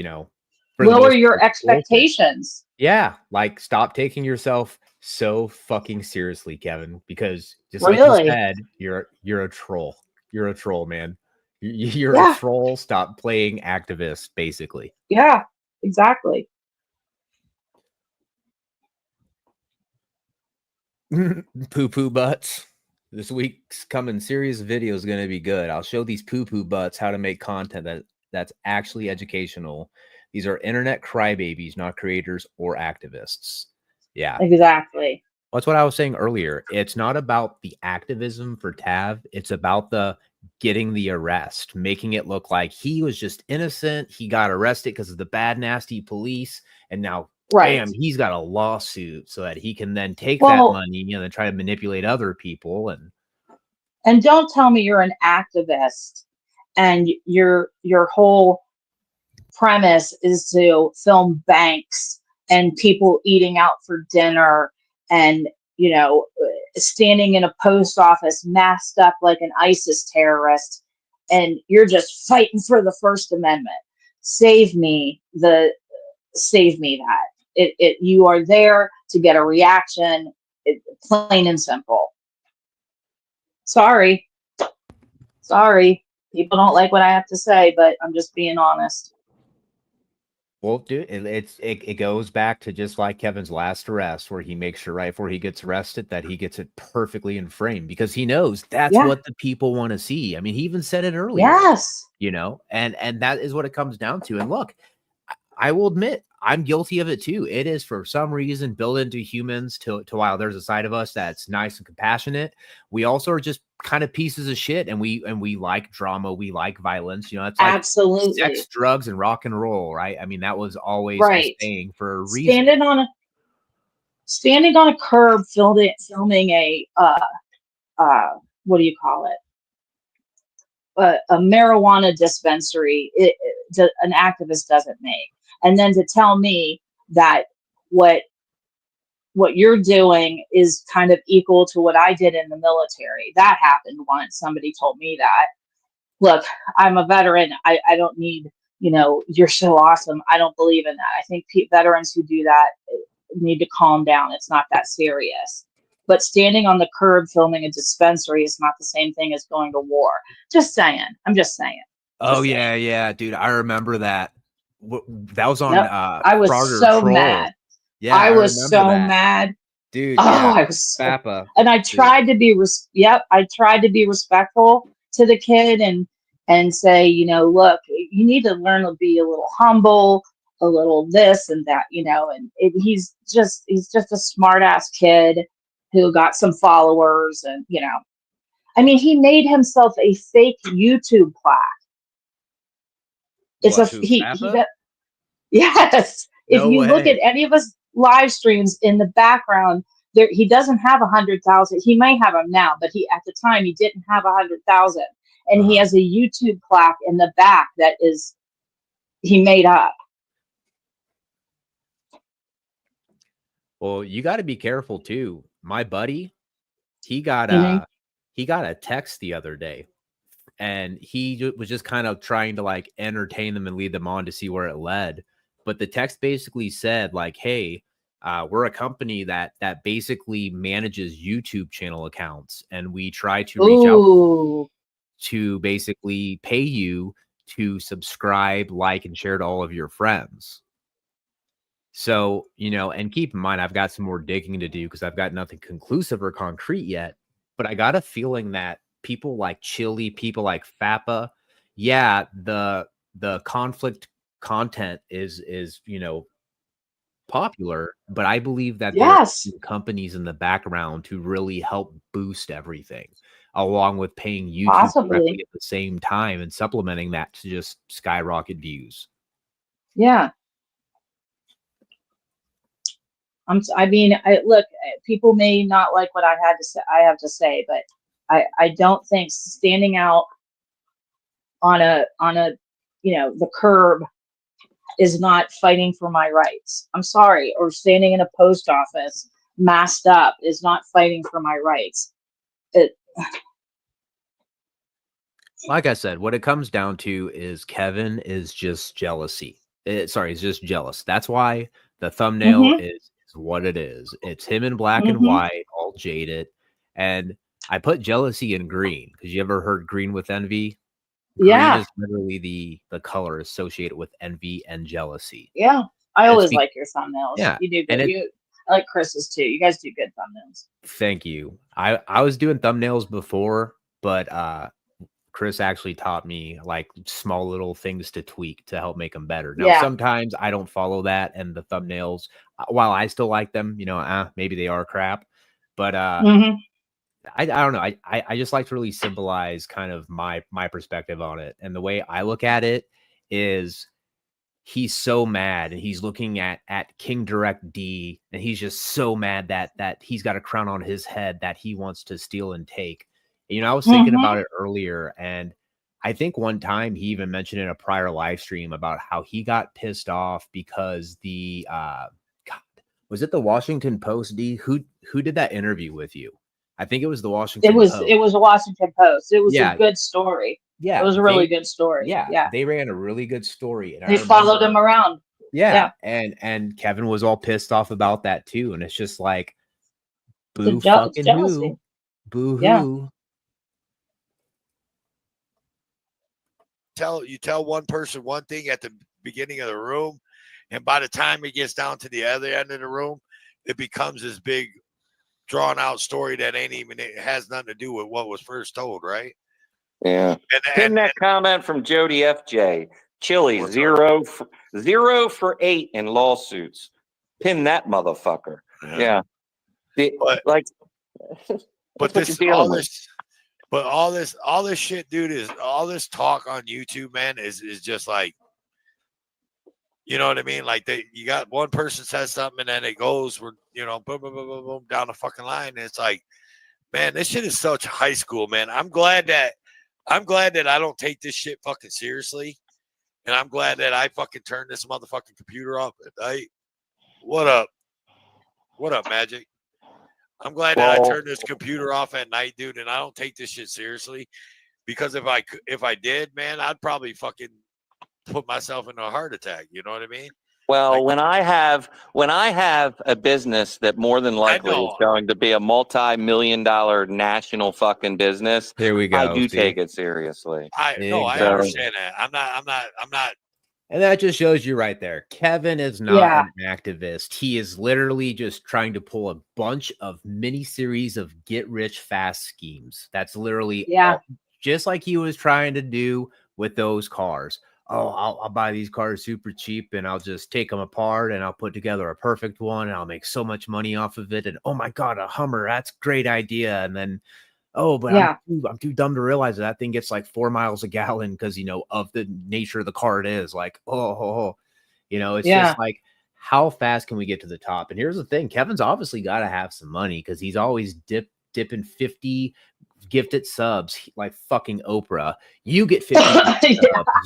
lower your expectations. Yeah, like stop taking yourself so fucking seriously, Kevin, because just like you said, you're a troll. You're a troll, man. You're a troll. Stop playing activist, basically. Yeah, exactly. Poo-poo butts. This week's coming series video is going to be good. I'll show these poo-poo butts how to make content that's actually educational. These are internet crybabies, not creators or activists. Yeah. Exactly. That's what I was saying earlier. It's not about the activism for Tav. It's about the getting the arrest, making it look like he was just innocent. He got arrested because of the bad, nasty police. And now, Right. bam, he's got a lawsuit so that he can then take Well, that money and then try to manipulate other people. And don't tell me you're an activist and your whole premise is to film banks and people eating out for dinner and, you know, standing in a post office masked up like an ISIS terrorist, and you're just fighting for the First Amendment. Save me that. You are there to get a reaction, plain and simple. Sorry. People don't like what I have to say, but I'm just being honest. Well, dude, it goes back to just like Kevin's last arrest, where he makes sure right before he gets arrested that he gets it perfectly in frame because he knows that's what the people want to see. I mean, he even said it earlier. Yes. You know, and that is what it comes down to. And look, I will admit I'm guilty of it too. It is for some reason built into humans to while there's a side of us that's nice and compassionate, we also are just kind of pieces of shit, and we like drama, we like violence. You know, it's like absolutely sex, drugs, and rock and roll, right? I mean, that was always right. a thing for a reason. Standing on a curb, filming a what do you call it? A marijuana dispensary. An activist doesn't make. And then to tell me that what you're doing is kind of equal to what I did in the military. That happened once. Somebody told me that. Look, I'm a veteran. I don't need, you're so awesome. I don't believe in that. I think veterans who do that need to calm down. It's not that serious. But standing on the curb filming a dispensary is not the same thing as going to war. Just saying. I'm just saying. Oh, yeah, dude. I remember that. That was on I was so Troll. mad. Yeah, I was so mad. Dude, I was so, Papa. And I tried to be I tried to be respectful to the kid and say, look, you need to learn to be a little humble, a little this and that, and he's just a smart ass kid who got some followers and, I mean, he made himself a fake YouTube plaque. It's yes. If you look at any of his live streams in the background, there he doesn't have 100,000. He may have them now, but at the time he didn't have 100,000, and he has a YouTube plaque in the back that he made up. Well, you got to be careful too. My buddy, he got a text the other day. And he was just kind of trying to like entertain them and lead them on to see where it led. But the text basically said like, hey, we're a company that basically manages YouTube channel accounts. And we try to reach out to basically pay you to subscribe, like, and share to all of your friends. So, and keep in mind, I've got some more digging to do because I've got nothing conclusive or concrete yet. But I got a feeling that people like Chili, people like FAPA, the conflict content is popular, but I believe that there's companies in the background to really help boost everything, along with paying YouTube directly at the same time and supplementing that to just skyrocket views. Yeah. Look, people may not like what I have to say, but I don't think standing out on the curb is not fighting for my rights. I'm sorry. Or standing in a post office masked up is not fighting for my rights. Like I said, what it comes down to is Kevin is just jealousy. He's just jealous. That's why the thumbnail is what it is. It's him in black and white, all jaded. And I put jealousy in green because you ever heard green with envy? Green is literally the color associated with envy and jealousy. Yeah. I always like your thumbnails. Yeah. You do good. I like Chris's too. You guys do good thumbnails. Thank you. I was doing thumbnails before, but Chris actually taught me like small little things to tweak to help make them better. Now, Yeah. sometimes I don't follow that, and the thumbnails, while I still like them, you know, maybe they are crap, but Mhm. I don't know. I just like to really symbolize kind of my perspective on it. And the way I look at it is he's so mad and he's looking at King Direct D, and he's just so mad that he's got a crown on his head that he wants to steal and take. You know, I was thinking about it earlier, and I think one time he even mentioned in a prior live stream about how he got pissed off because the God, was it the Washington Post, D? Who did that interview with you? I think it was the Washington Post. It was a Washington Post. It was Yeah. a good story. Yeah. It was a really good story. Yeah. Yeah. They ran a really good story. And They followed him around. Yeah. And Kevin was all pissed off about that too. And it's just like, boo fucking who. Boo hoo. Yeah. You tell one person one thing at the beginning of the room, and by the time it gets down to the other end of the room, it becomes this big drawn out story that it has nothing to do with what was first told, right? Yeah. Pin that comment from Jody FJ. Chili 0 for 8 in lawsuits. Pin that motherfucker. Yeah. All this shit, dude, is all this talk on YouTube, man, is just like, you know what I mean? Like you got one person says something and then it goes, boom, boom, boom, boom, boom, boom, down the fucking line. And it's like, man, this shit is such high school, man. I'm glad that I don't take this shit fucking seriously. And I'm glad that I fucking turned this motherfucking computer off at night. What up? What up, Magic? I'm glad that I turned this computer off at night, dude, and I don't take this shit seriously, because if I did, man, I'd probably fucking put myself in a heart attack. You know what I mean? Well, like, when I have a business that more than likely is going to be a multi-million-dollar national fucking business, here we go. I do take it seriously. I understand that. I'm not. And that just shows you right there. Kevin is not an activist. He is literally just trying to pull a bunch of mini series of get rich fast schemes. That's literally just like he was trying to do with those cars. Oh, I'll buy these cars super cheap and I'll just take them apart and I'll put together a perfect one and I'll make so much money off of it. And oh my God, a Hummer, that's a great idea. And then, oh, but I'm too dumb to realize that thing gets like 4 miles a gallon because, of the nature of the car it is. Like, it's just like, how fast can we get to the top? And here's the thing. Kevin's obviously got to have some money because he's always dipping 50 gifted subs like fucking Oprah. You get 50 subs,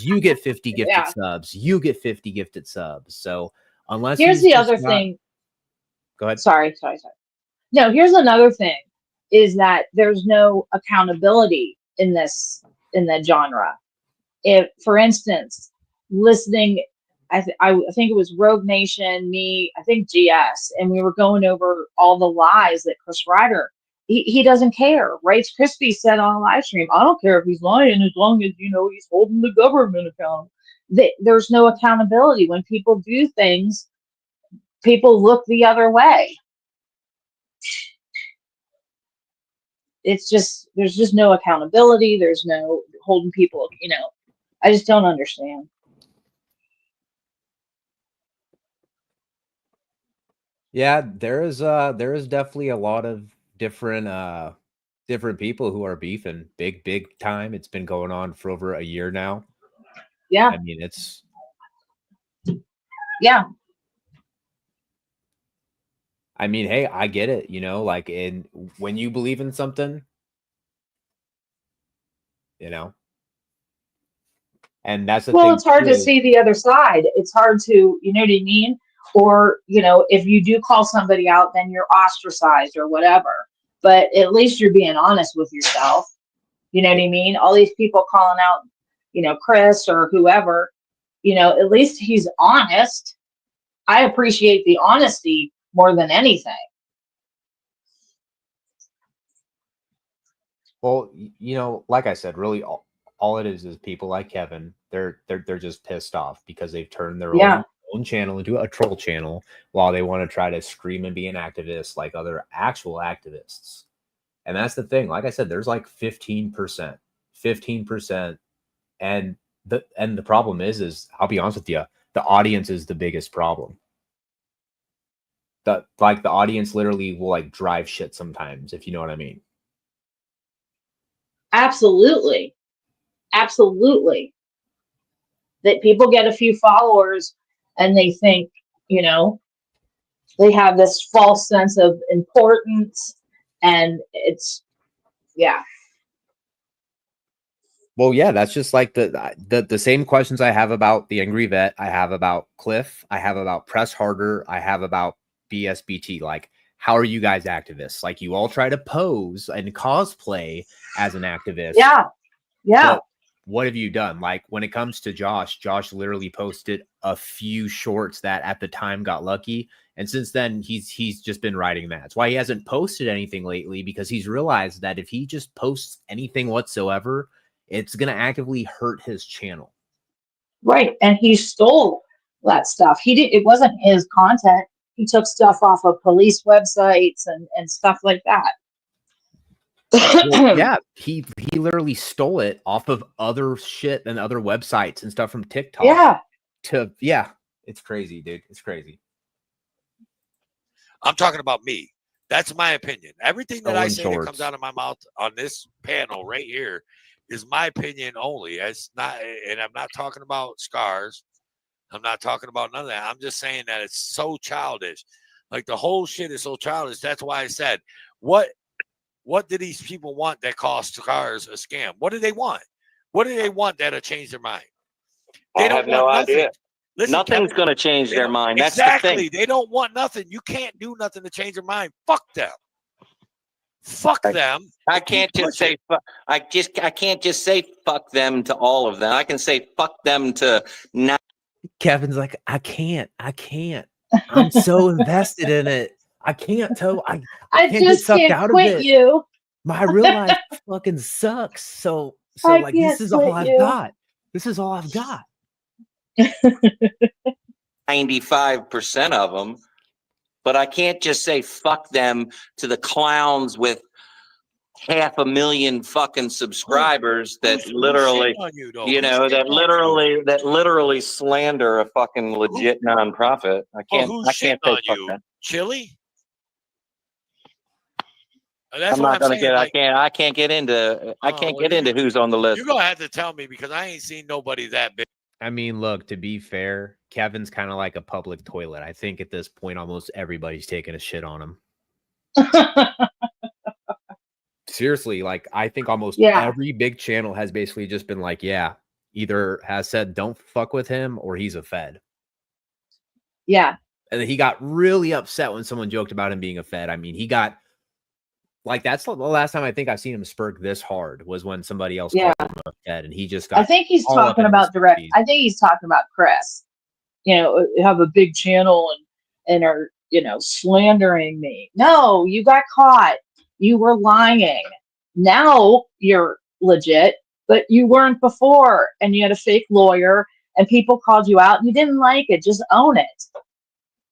you get 50 gifted subs, you get 50 gifted subs. So unless here's the other thing. Go ahead. Sorry. No, here's another thing is that there's no accountability in that genre. If, for instance, listening, I think it was Rogue Nation, me, I think GS, and we were going over all the lies that Chris Ryder, he doesn't care, right? Crispy said on a live stream, I don't care if he's lying as long as, he's holding the government accountable. There's no accountability. When people do things, people look the other way. It's just, there's just no accountability. There's no holding people, I just don't understand. Yeah, there is definitely a lot of different people who are beefing big time. It's been going on for over a year now. Yeah. I mean, it's I mean, hey, I get it, like when you believe in something, and that's the thing. Well, it's hard to see the other side. It's hard to, you know what I mean? Or, if you do call somebody out, then you're ostracized or whatever. But at least you're being honest with yourself. You know what I mean? All these people calling out, Chris or whoever, at least he's honest. I appreciate the honesty more than anything. Well, like I said, really all it is people like Kevin. They're just pissed off because they've turned their own own channel into a troll channel while they want to try to scream and be an activist like other actual activists. And that's the thing. Like I said, there's like 15%. And the problem is I'll be honest with you, the audience is the biggest problem. The audience literally will like drive shit sometimes, if you know what I mean. Absolutely. Absolutely. That people get a few followers and they think, you know, they have this false sense of importance, and it's, yeah. Well, yeah, that's just like the same questions I have about the Angry Vet, I have about Cliff, I have about Press Harder, I have about BSBT. Like, how are you guys activists? Like, you all try to pose and cosplay as an activist. Yeah. Yeah. But what have you done? Like, when it comes to Josh literally posted a few shorts that at the time got lucky. And since then, he's just been writing that. That's why he hasn't posted anything lately, because he's realized that if he just posts anything whatsoever, it's going to actively hurt his channel. Right. And he stole that stuff. It wasn't his content. He took stuff off of police websites and stuff like that. Well, yeah, he literally stole it off of other shit and other websites and stuff from TikTok. Yeah. It's crazy, dude. It's crazy. I'm talking about me. That's my opinion. Everything that I say that comes out of my mouth on this panel right here is my opinion only. It's not, and I'm not talking about scars. I'm not talking about none of that. I'm just saying that it's so childish. Like, the whole shit is so childish. That's why I said, what do these people want that calls scars a scam? What do they want? What do they want that'll change their mind? They have no idea. Listen, nothing's going to change their mind. That's exactly. the thing. They don't want nothing. You can't do nothing to change their mind. Fuck them. Fuck them. I can't just say I can't just say fuck them to all of them. I can say fuck them to not. Kevin's like, I can't. I'm so invested in it. I can't tell. I can't get sucked out of it. You. My real life fucking sucks. So like, this is all I've got. This is all I've got. 95% of them, but I can't just say fuck them to the clowns with 500,000 fucking subscribers that literally, that literally slander a fucking legit nonprofit. I can't say fuck that. Chili? I'm not gonna get. Like, I can't get into. I can't get into who's on the list. You're gonna have to tell me, because I ain't seen nobody that big. I mean, look, to be fair, Kevin's kind of like a public toilet. I think at this point, almost everybody's taking a shit on him. Seriously, like, I think almost every big channel has basically just been like, either has said don't fuck with him or he's a Fed. Yeah. And then he got really upset when someone joked about him being a Fed. I mean, he got like, that's the last time I think I've seen him spurk this hard was when somebody else called him a Fed, and he just got. I think he's talking about direct. I think he's talking about Chris. You know, have a big channel and are, you know, slandering me. No, you got caught. You were lying. Now you're legit, but you weren't before, and you had a fake lawyer, and people called you out, and you didn't like it. Just own it.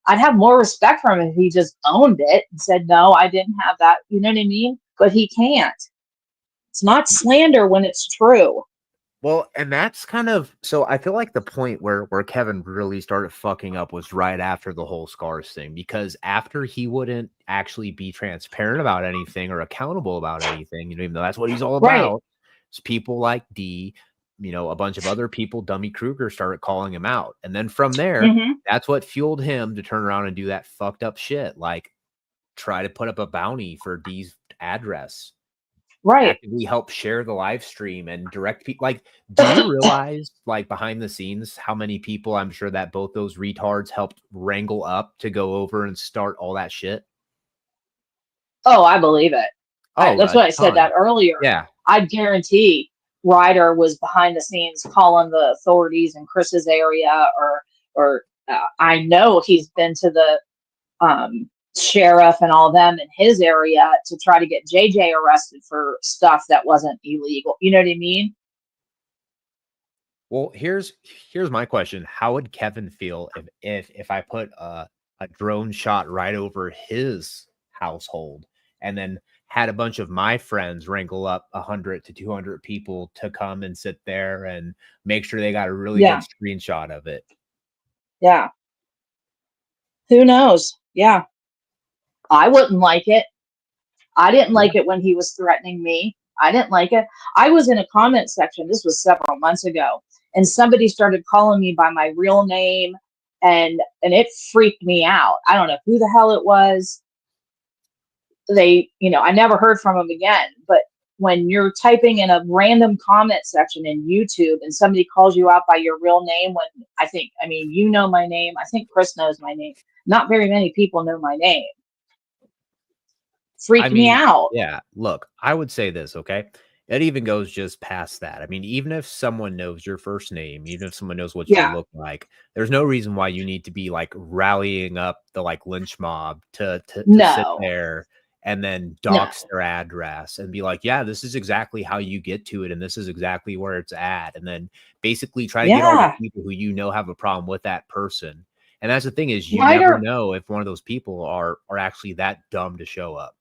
I'd have more respect for him if he just owned it and said, no, I didn't have that. You know what I mean? But he can't. It's not slander when it's true. Well, and that's kind of, so I feel like the point where Kevin really started fucking up was right after the whole scars thing, because after he wouldn't actually be transparent about anything or accountable about anything, you know, even though that's what he's all about, it's people like D, you know, a bunch of other people, Dummy Kruger, started calling him out. And then from there, that's what fueled him to turn around and do that fucked up shit. Like, try to put up a bounty for D's address. Right. Actively help share the live stream and direct people. Like, do you realize, like, behind the scenes, how many people I'm sure that both those retards helped wrangle up to go over and start all that shit? Oh, I believe it. That's what I said that earlier. Yeah. I guarantee Ryder was behind the scenes calling the authorities in Chris's area, or I know he's been to the sheriff and all them in his area to try to get JJ arrested for stuff that wasn't illegal. You know what I mean? Well, here's my question. How would Kevin feel if I put a drone shot right over his household and then had a bunch of my friends wrangle up 100 to 200 people to come and sit there and make sure they got a really Yeah. good screenshot of it? Yeah. Who knows? Yeah. I wouldn't like it. I didn't like it when he was threatening me. I didn't like it. I was in a comment section. This was several months ago, and somebody started calling me by my real name, and it freaked me out. I don't know who the hell it was. They, I never heard from them again. But when you're typing in a random comment section in YouTube and somebody calls you out by your real name, you know my name. I think Chris knows my name. Not very many people know my name. Freaked me out. Yeah, look, I would say this, okay? It even goes just past that. I mean, even if someone knows your first name, even if someone knows what you look like, there's no reason why you need to be like rallying up the like lynch mob to sit there and then dox their address and be like, yeah, this is exactly how you get to it, and this is exactly where it's at, and then basically try to get all the people who you know have a problem with that person. And that's the thing, is you never know if one of those people are actually that dumb to show up.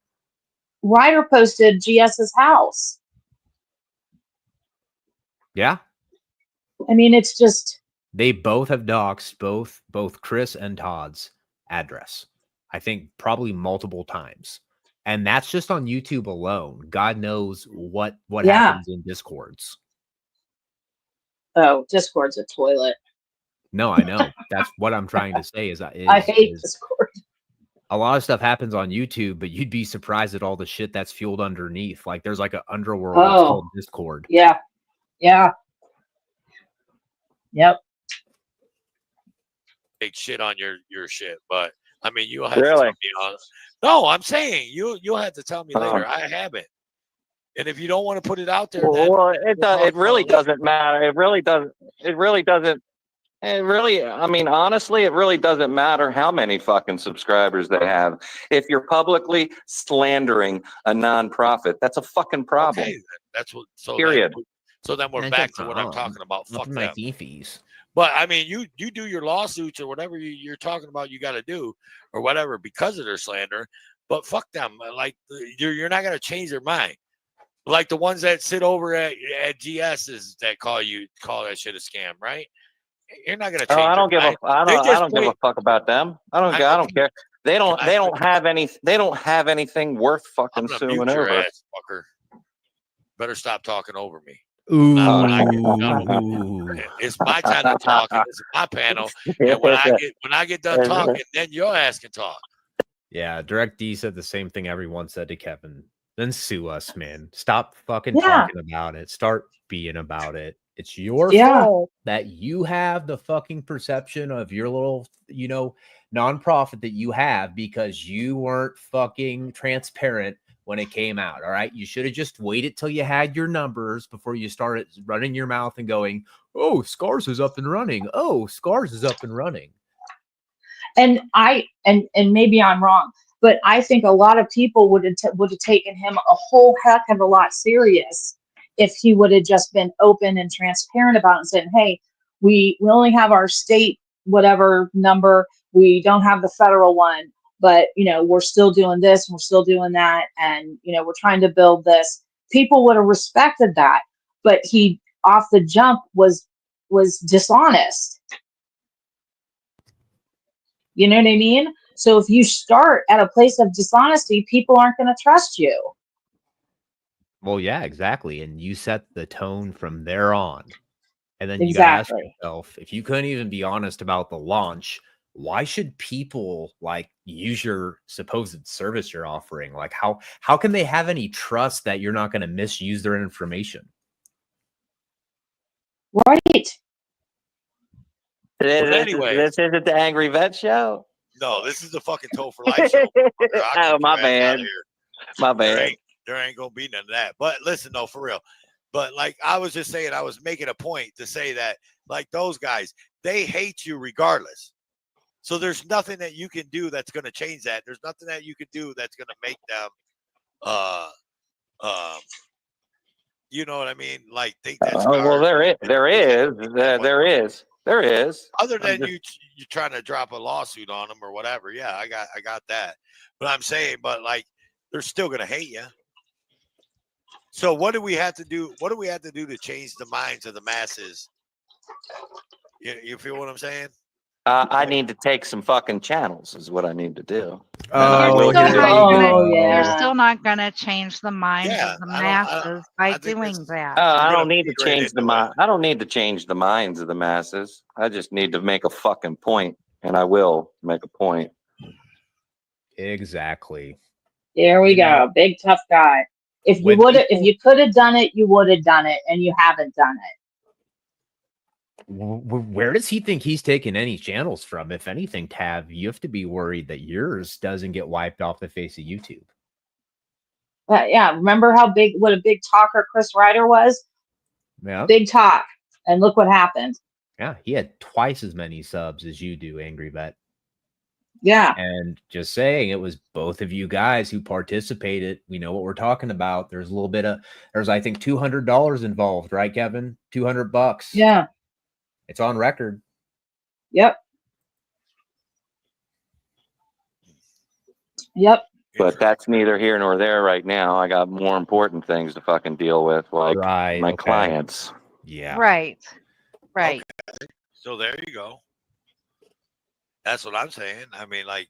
Ryder posted GS's house. Yeah. I mean, it's just, they both have doxed both Chris and Todd's address. I think probably multiple times. And that's just on YouTube alone. God knows what happens in Discords. Oh, Discord's a toilet. No, I know. That's what I'm trying to say is I hate Discord. A lot of stuff happens on YouTube, but you'd be surprised at all the shit that's fueled underneath. Like there's like an underworld that's called Discord. Yeah. Yeah. Yep. Take shit on your shit, but I mean, you'll have to tell me on. No, I'm saying you'll have to tell me later. I haven't. And if you don't want to put it out there, it really doesn't matter. It really doesn't. I mean, honestly, it really doesn't matter how many fucking subscribers they have. If you're publicly slandering a nonprofit, that's a fucking problem. Okay, that's what. So period. Then we're back to what I'm talking about. Fuck them. FeeFees. But I mean, you do your lawsuits or whatever you're talking about, you got to do or whatever because of their slander. But fuck them. Like you're not gonna change their mind. Like the ones that sit over at GS's that call that shit a scam, right? You're not gonna change. I don't give a fuck about them. I don't care. They don't have anything worth fucking suing over. Ass, fucker. Better stop talking over me. Ooh. It's my time to talk. It's my panel, and when I get done talking, then your ass can talk. Yeah, Direct D said the same thing everyone said to Kevin. Then sue us, man. Stop fucking talking about it. Start being about it. It's your fault that you have the fucking perception of your little, nonprofit that you have because you weren't fucking transparent when it came out. All right. You should have just waited till you had your numbers before you started running your mouth and going, oh, Scars is up and running. Oh, Scars is up and running. And maybe I'm wrong, but I think a lot of people would have taken him a whole heck of a lot serious if he would have just been open and transparent about it and said, hey, we only have our state whatever number. We don't have the federal one. But, we're still doing this and we're still doing that. And, we're trying to build this. People would have respected that. But he, off the jump, was dishonest. You know what I mean? So if you start at a place of dishonesty, people aren't going to trust you. Well, yeah, exactly. And you set the tone from there on. And then you got to ask yourself, if you couldn't even be honest about the launch, why should people use your supposed service you're offering? Like how can they have any trust that you're not going to misuse their information? Right. Anyway, this isn't the Angry Vet Show. No, this is the fucking Toe for Life show. Oh, my bad. My bad. There ain't gonna be none of that. But listen, though, for real. But I was just saying, I was making a point to say that those guys, they hate you regardless. So there's nothing that you can do that's going to change that. There's nothing that you can do that's going to make them, You know what I mean? Like think Well, there is. Other I'm than you trying to drop a lawsuit on them or whatever. Yeah, I got that. But I'm saying, but like, they're still gonna hate you. So what do we have to do? What do we have to do to change the minds of the masses? You feel what I'm saying? I need to take some fucking channels is what I need to do. Oh, You're here still you not go. you're yeah. still not gonna change the minds Yeah, of the I masses by think doing this- that. I We're don't need to gonna feed right change the into it. mind. I don't need to change the minds of the masses. I just need to make a fucking point, and I will make a point. Exactly. There we You go. know, Big tough guy. If you when would have, if people- you could have done it, you would have done it, and you haven't done it. Where does he think he's taking any channels from? If anything, Tav, you have to be worried that yours doesn't get wiped off the face of YouTube. But yeah, remember what a big talker Chris Ryder was? Yeah. Big talk. And look what happened. Yeah, he had twice as many subs as you do, Angry Vet. Yeah. And just saying, it was both of you guys who participated. We know what we're talking about. There's a little bit of, I think, $200 involved, right, Kevin? $200. Yeah. It's on record. Yep. Yep. But that's neither here nor there right now. I got more important things to fucking deal with, like my clients. Yeah. Right. Okay. So there you go. That's what I'm saying. I mean, like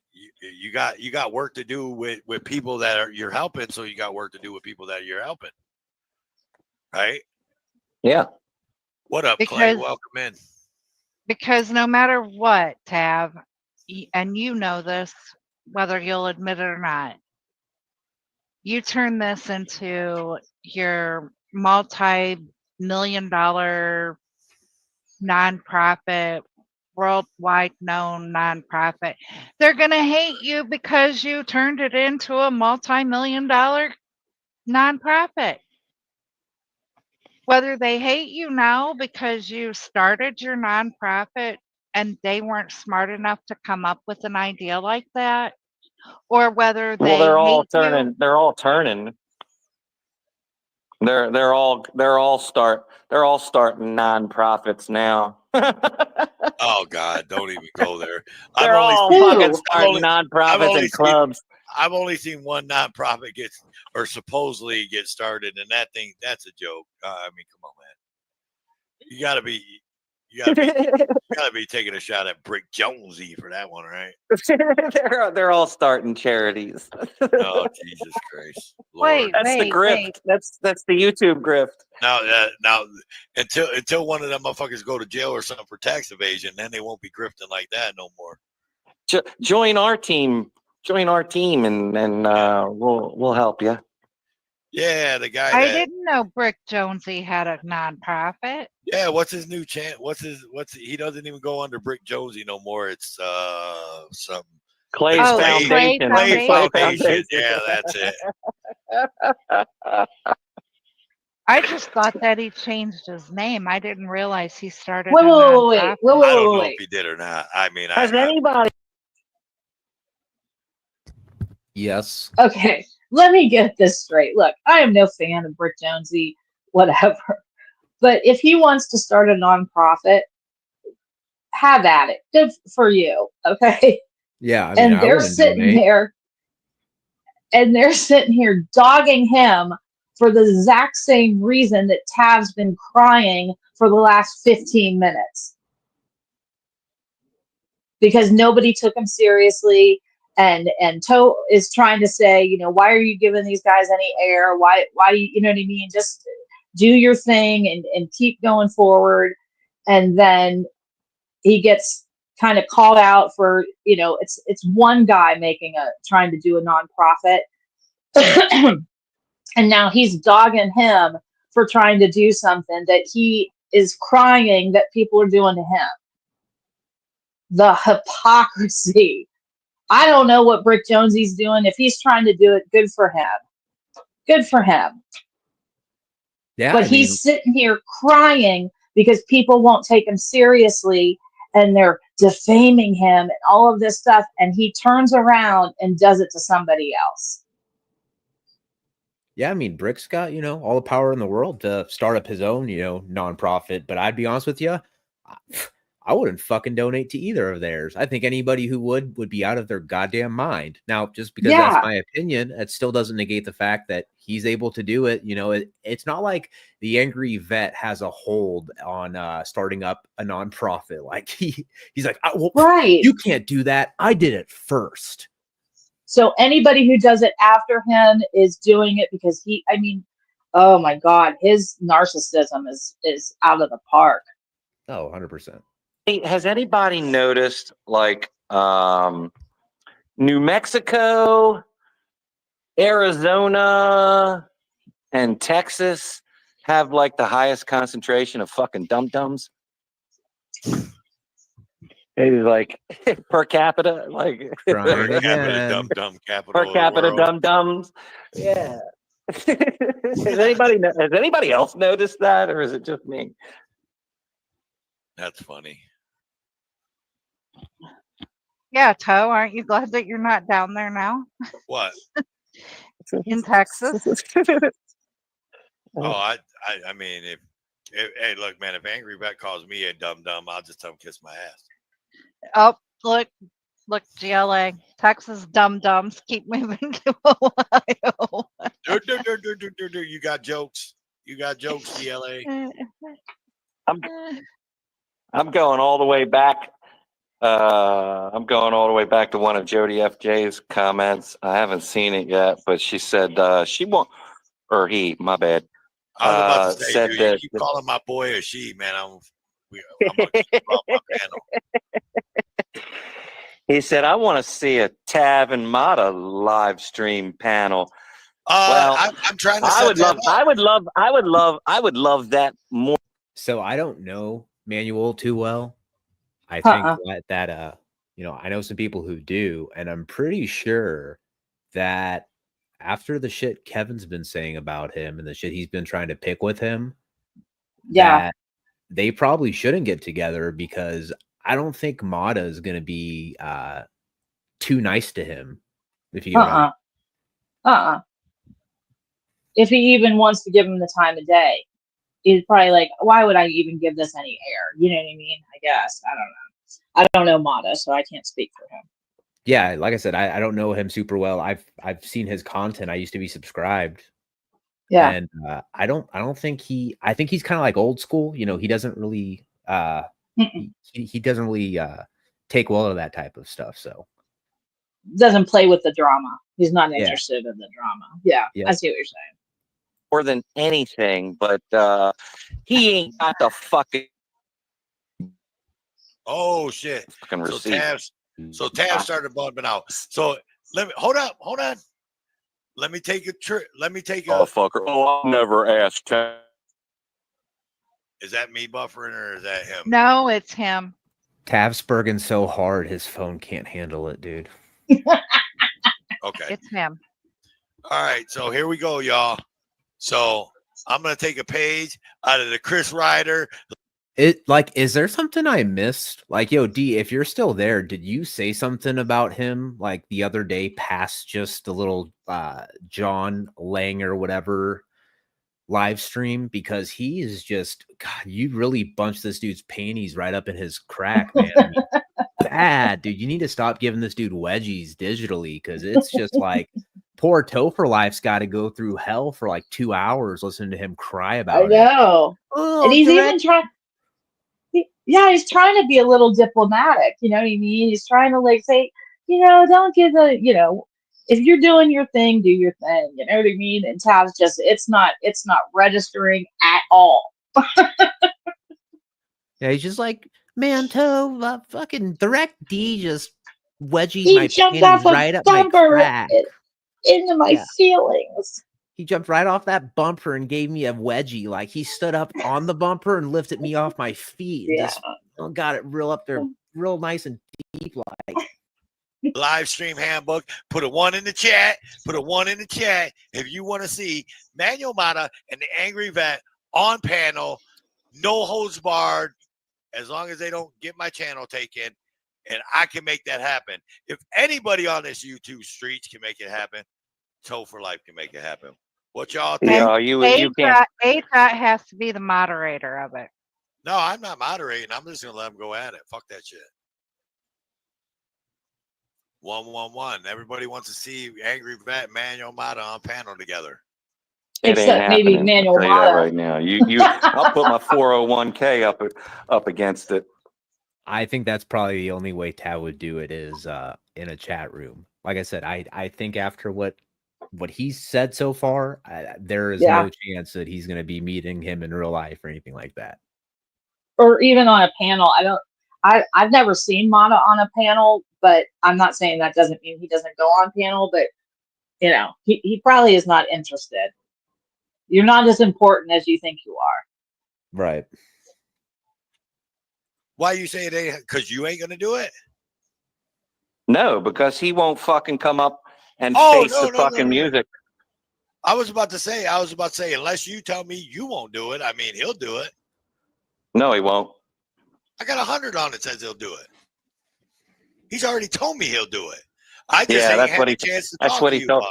you got work to do with people that you're helping. So you got work to do with people that you're helping, right? Yeah. What up, Clay? Welcome in. Because no matter what, Tav, and you know this, whether you'll admit it or not, you turn this into your multi-million-dollar nonprofit, worldwide known nonprofit. They're going to hate you because you turned it into a multi-million-dollar nonprofit. Whether they hate you now because you started your nonprofit and they weren't smart enough to come up with an idea like that, or whether they they're all hate turning. you. They're all turning. They're all starting nonprofits now. Oh God, don't even go there. They're all fucking starting nonprofits and clubs. I've only seen one nonprofit supposedly get started, and that's a joke. I mean, come on, man. You gotta be taking a shot at Brick Jonesy for that one, right? they're all starting charities. Oh, Jesus Christ! Lord. That's the grift. That's the YouTube grift. Now, until one of them motherfuckers go to jail or something for tax evasion, then they won't be grifting like that no more. Join our team. And we'll help you. Yeah, the guy. I didn't know Brick Jonesy had a nonprofit. Yeah, what's his new chant? He doesn't even go under Brick Jonesy no more. It's some Clay's Foundation. Clay Foundation. Yeah, that's it. I just thought that he changed his name. I didn't realize he started. Wait. I don't know if he did or not. I mean, has anybody? Yes. Okay, let me get this straight. Look, I am no fan of Brick Jonesy, whatever. But if he wants to start a nonprofit, have at it. Good for you. Okay. Yeah. I mean, and they're sitting here dogging him for the exact same reason that Tav's been crying for the last 15 minutes. Because nobody took him seriously. And Toe is trying to say, why are you giving these guys any air? Why you know what I mean? Just do your thing and keep going forward. And then he gets kind of called out for, it's one guy trying to do a nonprofit. And now he's dogging him for trying to do something that he is crying that people are doing to him. The hypocrisy. I don't know what Brick Jonesy's doing. If he's trying to do it, good for him. Good for him. Yeah. But he's sitting here crying because people won't take him seriously and they're defaming him and all of this stuff. And he turns around and does it to somebody else. Yeah, I mean, Brick's got, all the power in the world to start up his own, nonprofit. But I'd be honest with you, I wouldn't fucking donate to either of theirs. I think anybody who would be out of their goddamn mind. Now, just because that's Yeah. my opinion, it still doesn't negate the fact that he's able to do it. It's not like the angry vet has a hold on starting up a nonprofit. Like he's like, well, Right. you can't do that. I did it first. So anybody who does it after him is doing it because I mean, oh my God, his narcissism is out of the park. Oh, 100%. Hey, has anybody noticed like New Mexico, Arizona, and Texas have like the highest concentration of fucking dum-dums? Maybe like per capita, like Trying Per capita again. dumb capital per of the capita world. dum-dums. Yeah. Has anybody else noticed that, or is it just me? That's funny. Yeah, Toe, aren't you glad that you're not down there now What? in Texas? Oh, I mean, if hey, look, man, if Angry Vet calls me a dumb, I'll just tell him kiss my ass. Oh, look, GLA, Texas dum-dums keep moving to Ohio. You got jokes. You got jokes, GLA. I'm going all the way back. I'm going all the way back to one of Jody FJ's comments. I haven't seen it yet, but she said she won't, or he, my bad. I was about to say, said dude, that you keep calling my boy a she, man. I'm gonna keep you off my panel. He said, I want to see a Tav and Mada live stream panel. Well, I'm trying to. I would love that more. So I don't know Manuel too well. I think that I know some people who do, and I'm pretty sure that after the shit Kevin's been saying about him and the shit he's been trying to pick with him, that they probably shouldn't get together, because I don't think Mada is going to be too nice to him. If you know what I mean. If he even wants to give him the time of day, he's probably like, why would I even give this any air? You know what I mean? I guess. I don't know. I don't know Mada, so I can't speak for him. Yeah, like I said, I don't know him super well. I've seen his content. I used to be subscribed. Yeah. And I think he's kind of like old school. He doesn't really he doesn't really take well to that type of stuff. So doesn't play with the drama. He's not interested in the drama. Yeah, I see what you're saying. More than anything, but he ain't got the fucking. Oh shit! So Tav started bumping out. So let me hold on. Let me take a trip. Let me take a. Fucker. Oh, I'll never ask Tav. Is that me buffering or is that him? No, it's him. Tav's burging so hard his phone can't handle it, dude. Okay. It's him. All right, so here we go, y'all. So I'm gonna take a page out of the Chris Ryder. Is there something I missed? Like, yo, D, if you're still there, did you say something about him like the other day past just the little John Lang or whatever live stream? Because he is just, God, you really bunched this dude's panties right up in his crack, man. I mean, bad, dude. You need to stop giving this dude wedgies digitally, because it's just like poor Topher Life's got to go through hell for like 2 hours listening to him cry about it. I know. And he's even trying. Yeah, he's trying to be a little diplomatic. You know what I mean? He's trying to like say, don't give if you're doing your thing, do your thing. You know what I mean? And Tav's just, it's not registering at all. Yeah, he's just like, man, Toe, fucking Direct D just wedgied my panties right up my crack. Into my feelings. He jumped right off that bumper and gave me a wedgie. Like, he stood up on the bumper and lifted me off my feet. And just got it real up there, real nice and deep. Like, live stream handbook. Put a 1 in the chat. Put a 1 in the chat if you want to see Manuel Mada and the Angry Vet on panel. No holds barred, as long as they don't get my channel taken, and I can make that happen. If anybody on this YouTube streets can make it happen, Toe for Life can make it happen. What y'all think? Yeah, you can't. A-Dot has to be the moderator of it. No, I'm not moderating. I'm just gonna let them go at it. Fuck that shit. 1-1-1. Everybody wants to see Angry Vet Manuel Mada on panel together. It ain't Except maybe happening. Manuel I'll tell you that Mada. right now. I'll put my 401k up against it. I think that's probably the only way Tao would do it is in a chat room. Like I said, I think after what he's said so far, there is no chance that he's going to be meeting him in real life or anything like that. Or even on a panel. I've never seen Mada on a panel, but I'm not saying that doesn't mean he doesn't go on panel, but you know, he probably is not interested. You're not as important as you think you are. Right. Why you say it ain't? Because you ain't gonna do it? No, because he won't fucking come up and face the fucking music. I was about to say, unless you tell me you won't do it, I mean, he'll do it. No, he won't. I got 100 on it says he'll do it. He's already told me he'll do it. I just ain't had a chance to talk to you about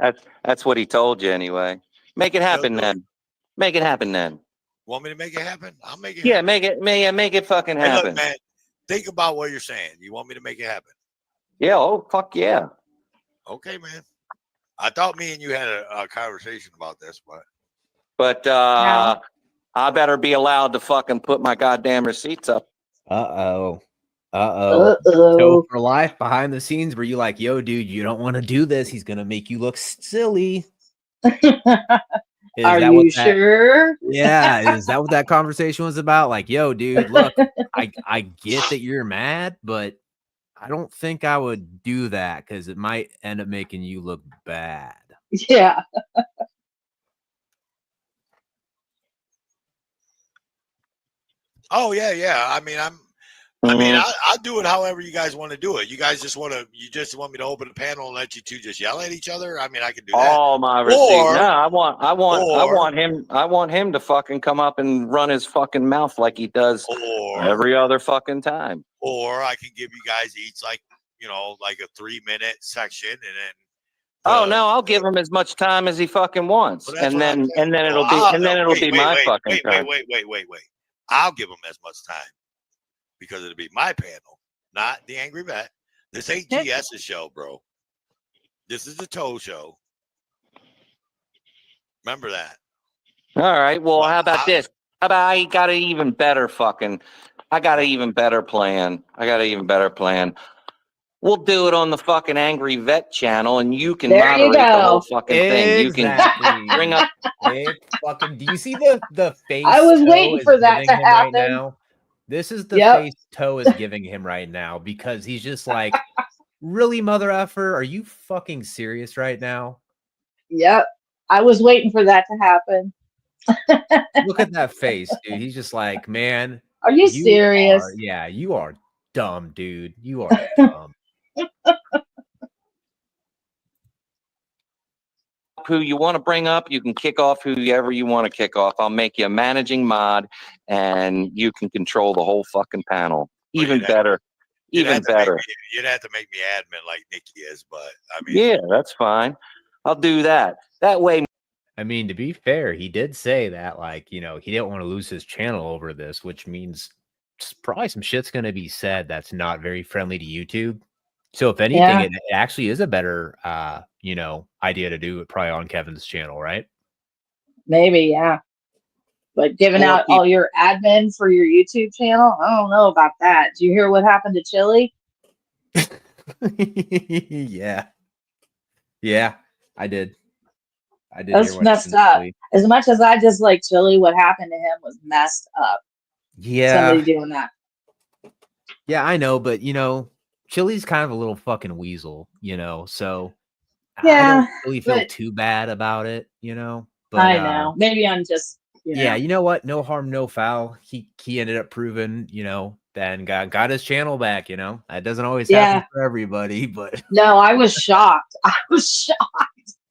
it. That's what he told you anyway. Make it happen then. Make it happen then. Want me to make it happen? I'll make it happen. Make it fucking happen. Hey, look, man, think about what you're saying. You want me to make it happen? Yeah, oh fuck yeah. Okay, man. I thought me and you had a conversation about this, but I better be allowed to fucking put my goddamn receipts up. Uh-oh. So for life behind the scenes, were you like, yo, dude, you don't want to do this. He's going to make you look silly. Are you sure? Yeah. Is that what that conversation was about? Like, yo, dude, look, I get that you're mad, but I don't think I would do that because it might end up making you look bad. Yeah. Oh yeah. I mean, I'll do it however you guys want to do it. You guys just want me to open a panel and let you two just yell at each other? I mean, I can do that. Oh my receipts. No, I want him to fucking come up and run his fucking mouth like he does every other fucking time. Or I can give you guys each like a 3-minute section and then I'll give him as much time as he fucking wants. And then it'll be my fucking turn. Wait. I'll give him as much time because it'll be my panel, not the Angry Vet. This ain't GS's show, bro. This is the Toe show. Remember that. All right. Well, how about this? How about I got an even better plan. We'll do it on the fucking Angry Vet channel, and you can moderate the whole fucking thing. You can bring up. Do you see the face? I was waiting for that to happen. Right now? This is the face Toe is giving him right now because he's just like, really, mother effer? Are you fucking serious right now? Yep. I was waiting for that to happen. Look at that face, dude. He's just like, man. Are you serious? You are dumb, dude. You are dumb. Who you want to bring up, you can kick off whoever you want to kick off. I'll make you a managing mod, and you can control the whole fucking panel. Even better. You'd have to make me admin like Nikki is, but I mean, yeah, that's fine. I'll do that. That way. I mean, to be fair, he did say that, like, he didn't want to lose his channel over this, which means probably some shit's going to be said that's not very friendly to YouTube. So if anything, it actually is a better, idea to do it probably on Kevin's channel, right? Maybe, yeah. But giving out all your admin for your YouTube channel, I don't know about that. Do you hear what happened to Chili? Yeah, I did. That's messed up. As much as I dislike Chili, what happened to him was messed up. Yeah. Somebody doing that. Yeah, I know, but Chili's kind of a little fucking weasel, so I don't really feel too bad about it, But I know. Maybe I'm just yeah, you know what? No harm, no foul. He ended up proving, then got his channel back, That doesn't always happen for everybody, but no, I was shocked.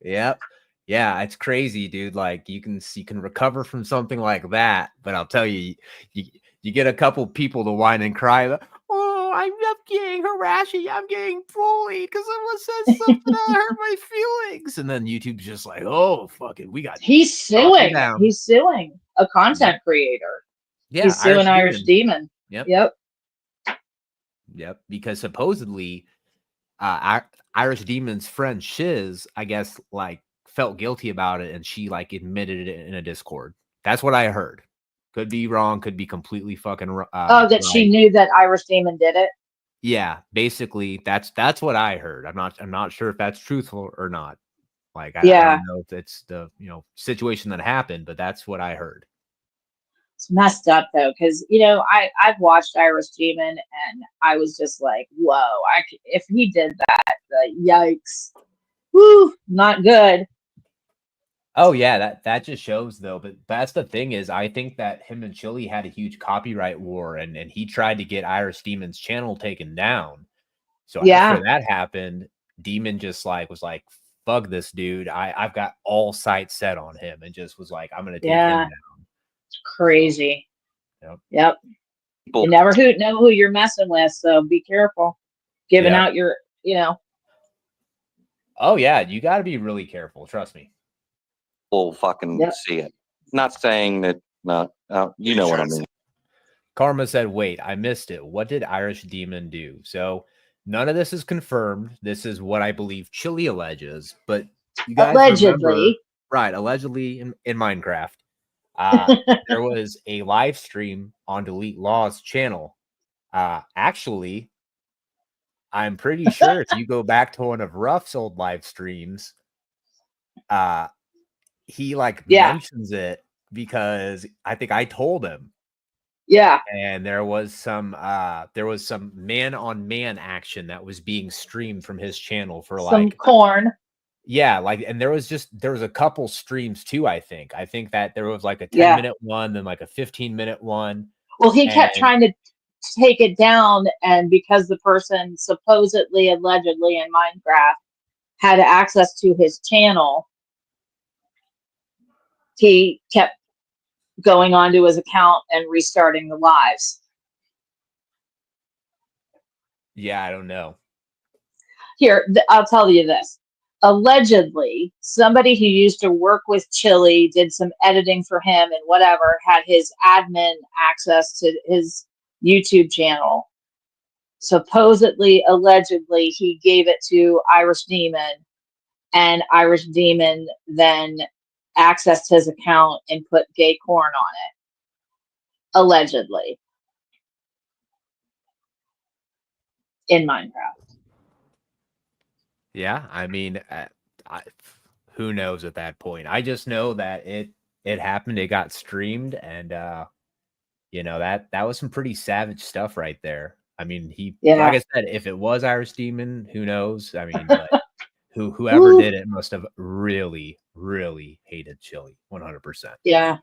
Yep. Yeah, it's crazy, dude. Like you can recover from something like that, but I'll tell you, you get a couple people to whine and cry. Oh, oh, I'm getting harassed. I'm getting bullied because someone says something that hurt my feelings. And then YouTube's just like, oh, fuck it. We got He's suing. He's suing a content creator. Yeah, he's suing Irish Demon. Yep. Because supposedly, Irish Demon's friend Shiz, I guess, like felt guilty about it, and she like admitted it in a Discord. That's what I heard. Could be wrong. Could be completely fucking. That right. She knew that Irish Demon did it. Yeah, basically, that's what I heard. I'm not sure if that's truthful or not. Like, I don't know if it's the situation that happened, but that's what I heard. It's messed up though, because I've watched Irish Demon, and I was just like, whoa! If he did that, yikes! Woo, not good. Oh yeah, that just shows though. But that's the thing is, I think that him and Chili had a huge copyright war, and he tried to get Irish Demon's channel taken down. So after that happened, Demon just was like, fuck this dude. I've got all sights set on him, and just was like, I'm gonna take him down. Crazy. So, yep. You never know who you're messing with, so be careful. Giving out your, Oh yeah, you got to be really careful. Trust me. We'll fucking see it. Not saying that. Not. You know what I mean. Karma said, "Wait, I missed it. What did Irish Demon do?" So none of this is confirmed. This is what I believe Chili alleges, but you guys remember, right? Allegedly in Minecraft, there was a live stream on Delete Law's channel. Actually, I'm pretty sure if you go back to one of Ruff's old live streams, he mentions it because I think I told him. Yeah. And there was some man-on-man action that was being streamed from his channel for some corn. Yeah, and there was a couple streams too, I think. I think that there was like a 10-minute one, then like a 15-minute one. Well, he kept trying to take it down, and because the person supposedly, allegedly in Minecraft had access to his channel, he kept going onto his account and restarting the lives. Yeah, I don't know. Here, I'll tell you this. Allegedly, somebody who used to work with Chili, did some editing for him and whatever, had his admin access to his YouTube channel. Supposedly, allegedly, he gave it to Irish Demon, and Irish Demon then accessed his account and put gay corn on it. Allegedly. In Minecraft. Yeah, I mean, who knows at that point? I just know that it happened. It got streamed, and that was some pretty savage stuff right there. I mean, like I said, if it was Irish Demon, who knows? I mean, but whoever did it must have really, really hated Chili, 100%. Yeah.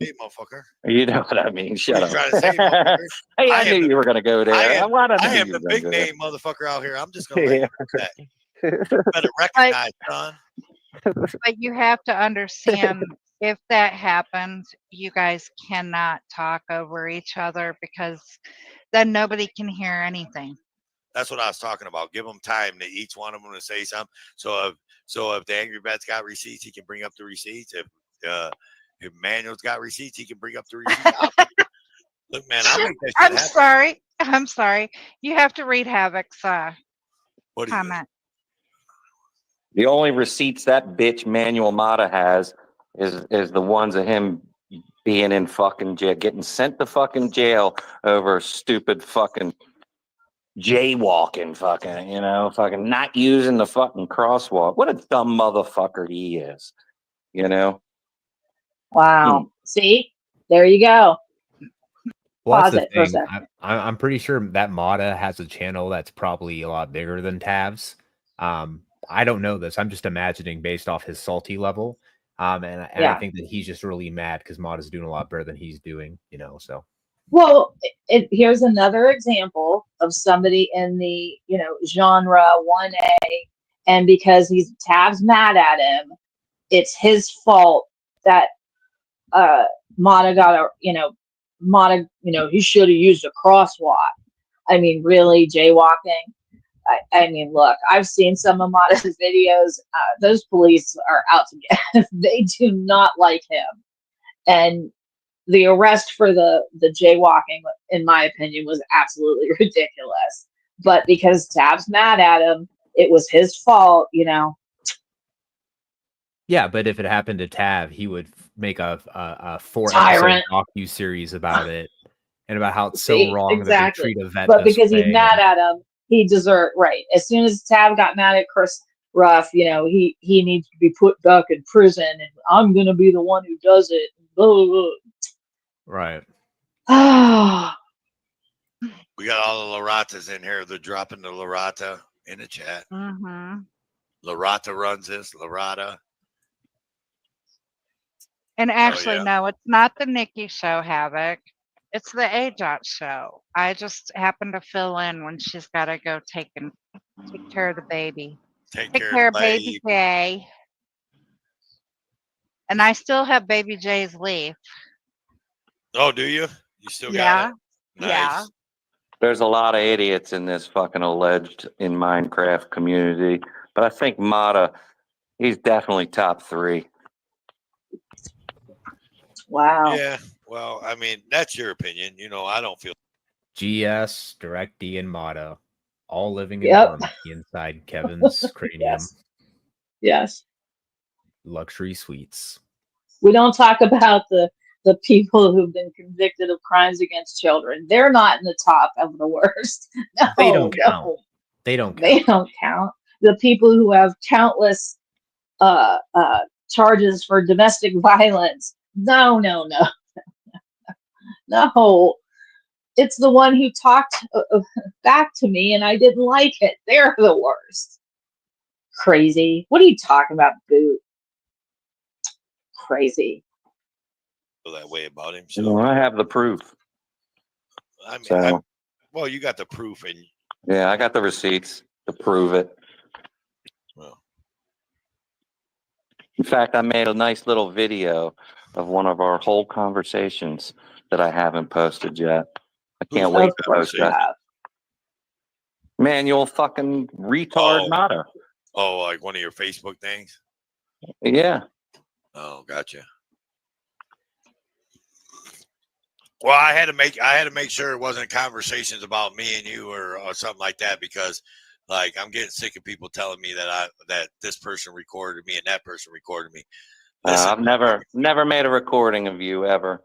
Hey, motherfucker. You know what I mean? Shut up. Trying to say, hey, I knew you were going to go there. I am the big name motherfucker out here. I'm just going to let you that. Better recognize, son. But you have to understand, if that happens, you guys cannot talk over each other, because then nobody can hear anything. That's what I was talking about. Give them time to each one of them to say something. So if the Angry Vet's got receipts, he can bring up the receipts. If Manuel's got receipts, he can bring up the receipts. Look, man, I'm sorry. You have to read Havoc's comment. The only receipts that bitch Manuel Mada has is the ones of him being in fucking jail, getting sent to fucking jail over stupid fucking jaywalking, fucking not using the fucking crosswalk. What a dumb motherfucker he is, Wow. See, there you go. Well, that's the thing. I'm pretty sure that Mada has a channel that's probably a lot bigger than Tav's. I don't know this. I'm just imagining based off his salty level. And I think that he's just really mad because Mada's doing a lot better than he's doing, so. Well, here's another example of somebody in the, genre 1A, and because Tav's mad at him, it's his fault that Mada got he should have used a crosswalk. I mean, really, jaywalking. I mean, look, I've seen some of Mada's videos. Those police are out to get. They do not like him, and the arrest for the jaywalking, in my opinion, was absolutely ridiculous. But because Tab's mad at him, it was his fault, you know. Yeah, but if it happened to Tab, he would make a 4-episode Tyrant. docu-series about it and about how it's See, so wrong that they treat a vet But this because way. he's mad at him, he deserved right. As soon as Tab got mad at Chris Ruff, you know, he needs to be put back in prison, and I'm gonna be the one who does it. Blah, blah, blah. Right. Ah, We got all the Laratas in here. They're dropping the Larata in the chat. Mm-hmm. Larata runs this. Larata. And actually, yeah. no, it's not the Nikki show, Havoc. It's the AJOT show. I just happen to fill in when she's got to go take care of the baby. Take Take care care of of the baby Jay. And I still have baby Jay's leaf. Oh, do you? You still got Yeah. it? Nice. Yeah. There's a lot of idiots in this fucking alleged in Minecraft community, but I think Mada, he's definitely top 3. wow. Yeah. Well, I mean, that's your opinion. You know, I don't feel. GS, DirectD, and Mada, all living in Yep. harmony inside Kevin's cranium. Yes. Yes. Luxury suites. We don't talk about the people who've been convicted of crimes against children. They're not in the top of the worst. No, They don't count. no. They don't count. They don't count. The people who have countless charges for domestic violence. No, no, no. No. It's the one who talked back to me and I didn't like it. They're the worst. Crazy. What are you talking about, Boot? Crazy. Feel that way about him. You So know, I have the proof. I mean, So, well, you got the proof, and yeah, I got the receipts to prove it. well, In fact, I made a nice little video of one of our whole conversations that I haven't posted yet. I can't wait Of to course post you that. have. Manuel fucking retard Oh. Mada. oh, like one of your Facebook things. Yeah. Oh, gotcha. Well, I had to make sure it wasn't conversations about me and you or something like that, because like I'm getting sick of people telling me that this person recorded me and that person recorded me. Listen, I've never made a recording of you ever.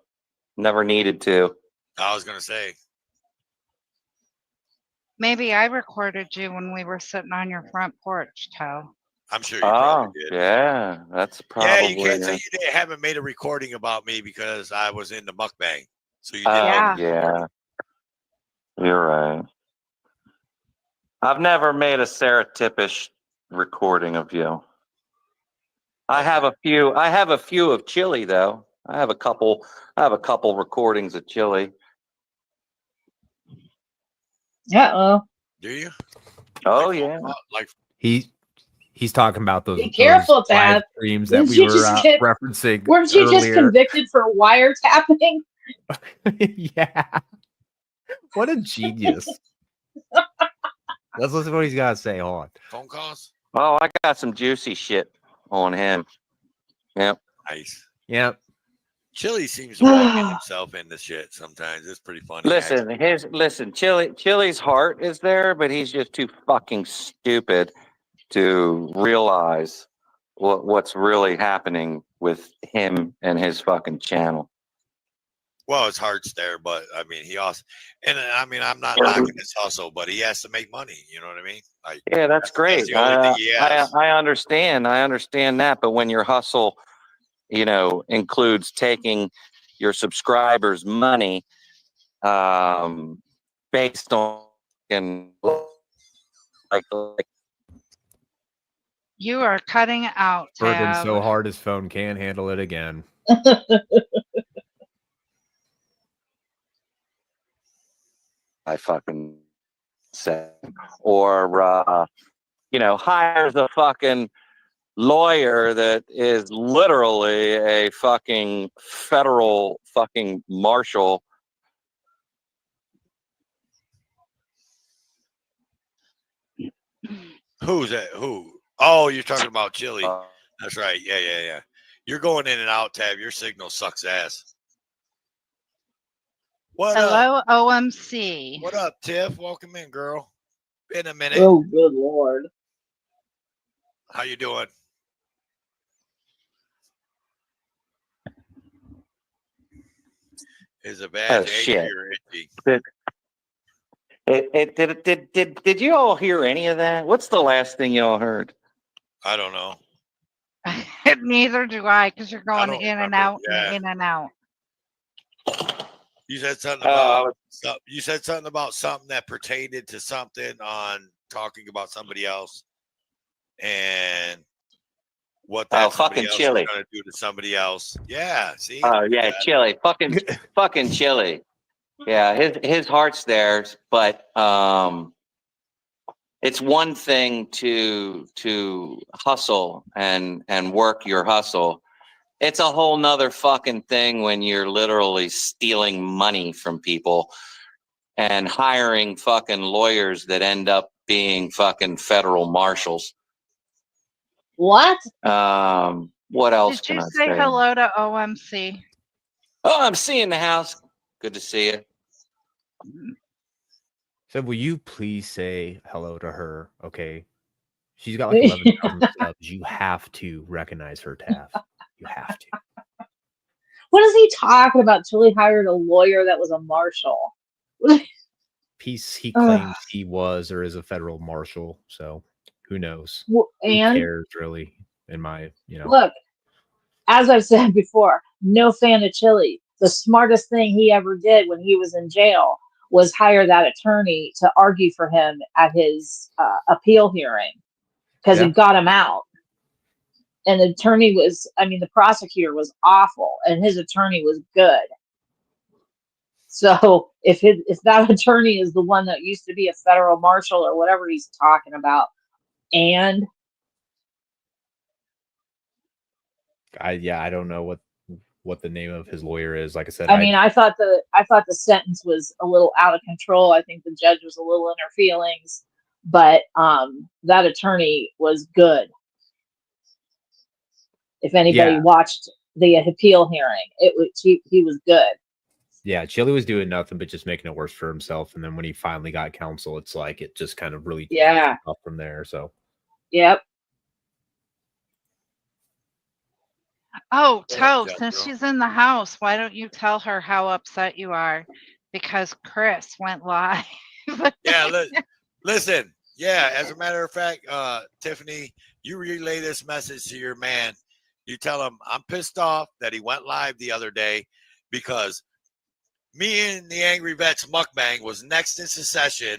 Never needed to. I was gonna say, Maybe I recorded you when we were sitting on your front porch, Toe. I'm sure you probably did. Yeah, that's probably. Yeah, you can't say you haven't made a recording about me because I was in the mukbang. So you did. Yeah. You're right. I've never made a stereotypish recording of you. I have a few of Chili though. I have a couple recordings of Chili. Uh-oh. Do you? Oh Like, yeah. Like He's talking about those, Be careful, those live Tab. streams that Didn't we you were just get- referencing Weren't you just earlier. convicted for wiretapping? Yeah. What a genius. Let's listen to what he's got to say. Hold on. phone calls. Oh, I got some juicy shit on him. Yep. Nice. Yep. Chili seems to walk in himself into shit sometimes. It's pretty funny. Listen, Chili's heart is there, but he's just too fucking stupid to realize what's really happening with him and his fucking channel. Well, his heart's there, but I mean, he also, and I mean, I'm not knocking his hustle, but he has to make money. You know what I mean? Like, Yeah, that's great. That's the only thing he has. I understand that, but when your hustle, you know, includes taking your subscribers' money, based on like You are cutting out, Burdened Tab. so hard his phone can't handle it again. I fucking said, or you know, hires a fucking lawyer that is literally a fucking federal fucking marshal. Who's that? Who? Oh, you're talking about Chili. That's right. Yeah. You're going in and out, Tab. Your signal sucks ass. What up? Hello, OMC. What up, Tiff? Welcome in, girl. Been a minute. Oh, good Lord. How you doing? Is a badge angry or itchy? Did you all hear any of that? What's the last thing y'all heard? I don't know. Neither do I, because you're going in and out and in and out. You said something about something that pertained to something on talking about somebody else and what that fucking Chili going to do to somebody else. Yeah, see. Oh yeah, Chili, fucking Chili. Yeah, his heart's there, but it's one thing to hustle and work your hustle. It's a whole nother fucking thing when you're literally stealing money from people and hiring fucking lawyers that end up being fucking federal marshals. What? What else Did can you I say say? hello to OMC? OMC in the house. Good to see you. So will you please say hello to her? Okay. She's got like 11,000 subs. You have to recognize her, Taff. You have to. What is he talking about? Chili hired a lawyer that was a marshal. He claims he was or is a federal marshal. So who knows? And who cares really? In my, look, as I've said before, no fan of Chili. The smartest thing he ever did when he was in jail was hire that attorney to argue for him at his appeal hearing because it got him out. And the attorney the prosecutor was awful and his attorney was good. So if that attorney is the one that used to be a federal marshal or whatever he's talking about, and I don't know what the name of his lawyer is. Like I said, I thought the sentence was a little out of control. I think the judge was a little in her feelings, but that attorney was good. If anybody watched the appeal hearing, he was good. Yeah, Chili was doing nothing but just making it worse for himself. And then when he finally got counsel, it's like it just kind of really took off from there. So yep. Oh, Toe, since she's in the house, why don't you tell her how upset you are because Chris went live? Yeah, listen. Yeah, as a matter of fact, Tiffany, you relay this message to your man. You tell him I'm pissed off that he went live the other day because me and the Angry Vets mukbang was next in succession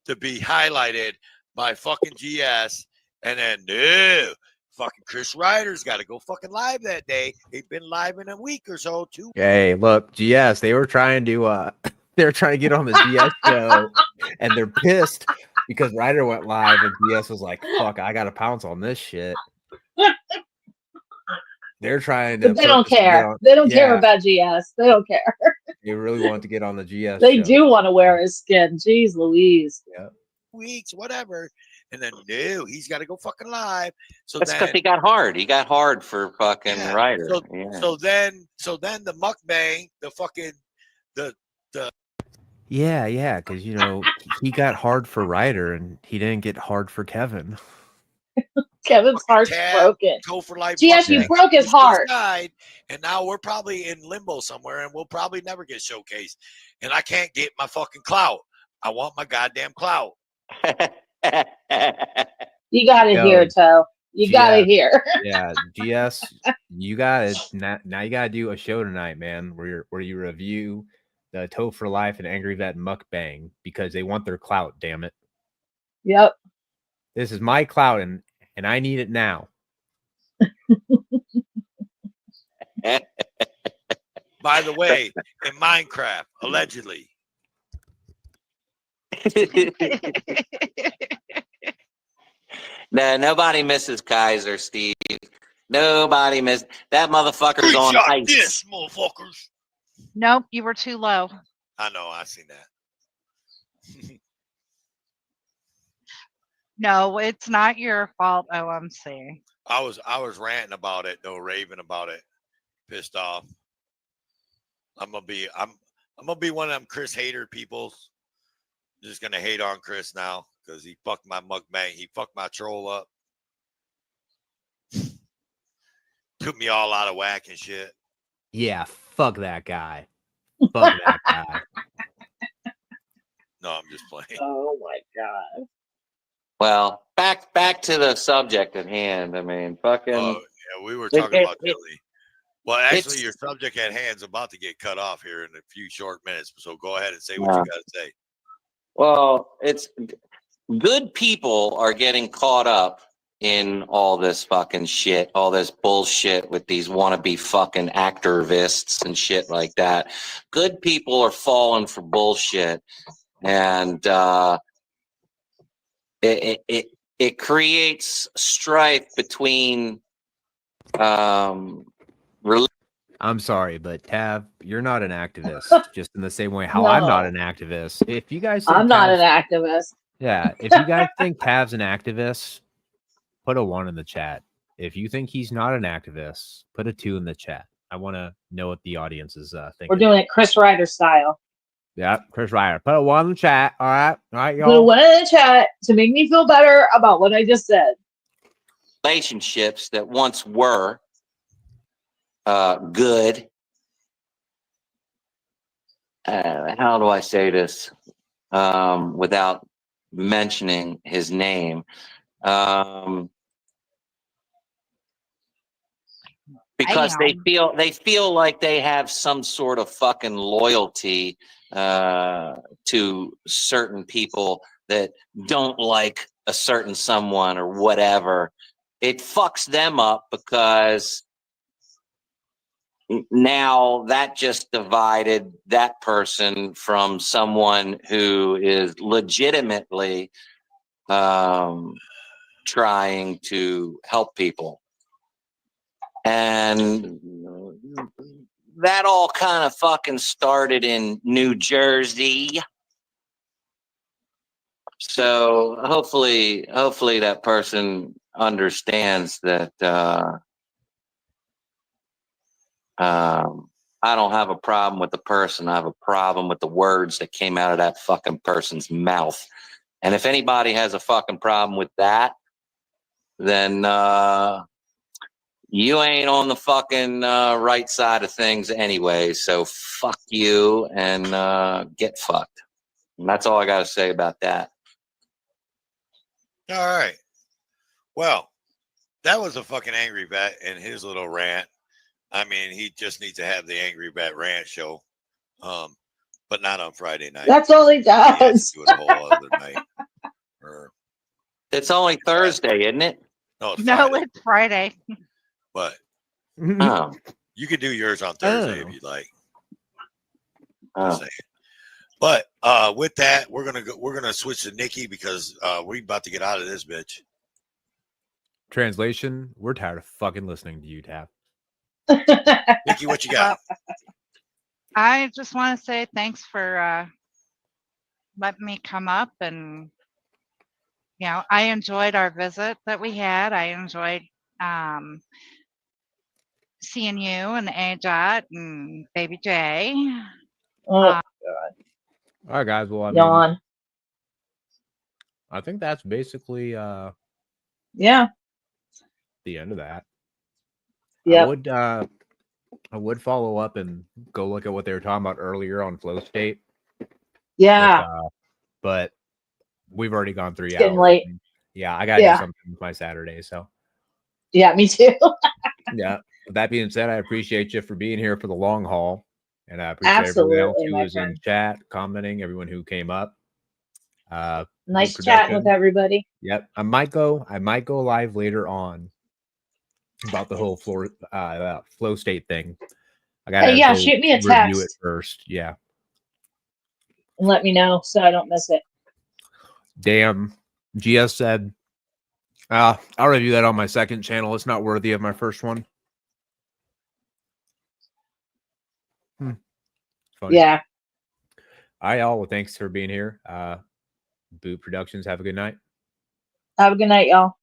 to be highlighted by fucking GS, and then no, fucking Chris Ryder's got to go fucking live that day. He's been live in a week or so too. Hey, look, GS, they were trying to get on the GS show, and they're pissed because Ryder went live, and GS was like, "Fuck, I got to pounce on this shit." They're trying to. But they don't care. They don't care about GS. They don't care. They really want to get on the GS. They do want to wear his skin. Jeez Louise. Yeah. Weeks, whatever. And then no, he's got to go fucking live. So that's because he got hard. He got hard for fucking Ryder. So then the mukbang, the fucking the. Yeah, because he got hard for Ryder and he didn't get hard for Kevin. Kevin's heart's broken. Go for life. GS, you broke his heart. And now we're probably in limbo somewhere and we'll probably never get showcased. And I can't get my fucking clout. I want my goddamn clout. You got to hear, Toe. You got to hear. Yeah, GS, you got it. Now you got to do a show tonight, man, where you review the Toe for Life and Angry Vet mukbang because they want their clout, damn it. Yep. This is my clout and I need it now. By the way, in Minecraft, allegedly. No, nobody misses Kaiser, Steve. Nobody misses that motherfucker's on ice. This motherfuckers. Nope, you were too low. I know, I seen that. No, it's not your fault, OMC. I was ranting about it though, raving about it, pissed off. I'm gonna be one of them Chris hater people. Just gonna hate on Chris now because he fucked my mukbang. He fucked my troll up. Took me all out of whack and shit. Yeah, fuck that guy. Fuck that guy. No, I'm just playing. Oh my god. Well, back to the subject at hand. I mean, fucking. Oh, yeah, we were talking about Dilly. Well, actually, it's- your subject at hand is about to get cut off here in a few short minutes. So go ahead and say what you got to say. Well, it's good people are getting caught up in all this fucking shit, all this bullshit with these wannabe fucking activists and shit like that. Good people are falling for bullshit, and it creates strife between I'm sorry, but Tav, you're not an activist. Just in the same way how I'm not No. an activist. If you guys think I'm not an Tav's- activist. Yeah, if you guys think Tav's an activist, put a 1 in the chat. If you think he's not an activist, put a 2 in the chat. I want to know what the audience is thinking. We're doing it Chris Ryder style. Yeah, Chris Ryder. Put a 1 in the chat. All right, Put a y'all. 1 in the chat to make me feel better about what I just said. relationships that once were good. How do I say this without mentioning his name? Because they feel like they have some sort of fucking loyalty to certain people that don't like a certain someone or whatever. It fucks them up because now that just divided that person from someone who is legitimately trying to help people. And that all kind of fucking started in New Jersey. So hopefully that person understands that I don't have a problem with the person. I have a problem with the words that came out of that fucking person's mouth. And if anybody has a fucking problem with that, then you ain't on the fucking right side of things anyway. So fuck you and get fucked. And that's all I got to say about that. All right. Well, that was a fucking angry vet and his little rant. I mean, he just needs to have the Angry Bat Rant show, but not on Friday night. That's all he He has does. to do it a whole other night. Or, It's only Thursday, isn't it? no, it's No, Friday. it's Friday. But Oh. you could do yours on Thursday if you'd like. Oh. Just saying. But with that, we're gonna switch to Nikki because we're about to get out of this bitch. Translation: we're tired of fucking listening to you, Tav. Nikki, what you got? I just want to say thanks for letting me come up, and I enjoyed our visit that we had. I enjoyed seeing you and AJot and Baby J. Oh, God. All right, guys. Well, I mean, Yawn. I think that's basically Yeah. the end of that. Yep. I would follow up and go look at what they were talking about earlier on Flow State. Yeah. But we've already gone 3 It's hours. getting late. Yeah, I gotta do something with my Saturday. So Yeah, me too. yeah. With that being said, I appreciate you for being here for the long haul. And I appreciate everyone else Absolutely, who my was in friend. chat, commenting, everyone who came up. Nice Boot chatting with production. everybody. Yep. I might go live later on about the whole flow state thing. I gotta Yeah, go shoot me a review it text first. Yeah. and let me know so I don't miss it. Damn. GS said, I'll review that on my second channel. It's not worthy of my first one. Funny. Yeah. All right, y'all. Well, thanks for being here. Boot Productions. Have a good night. Have a good night, y'all.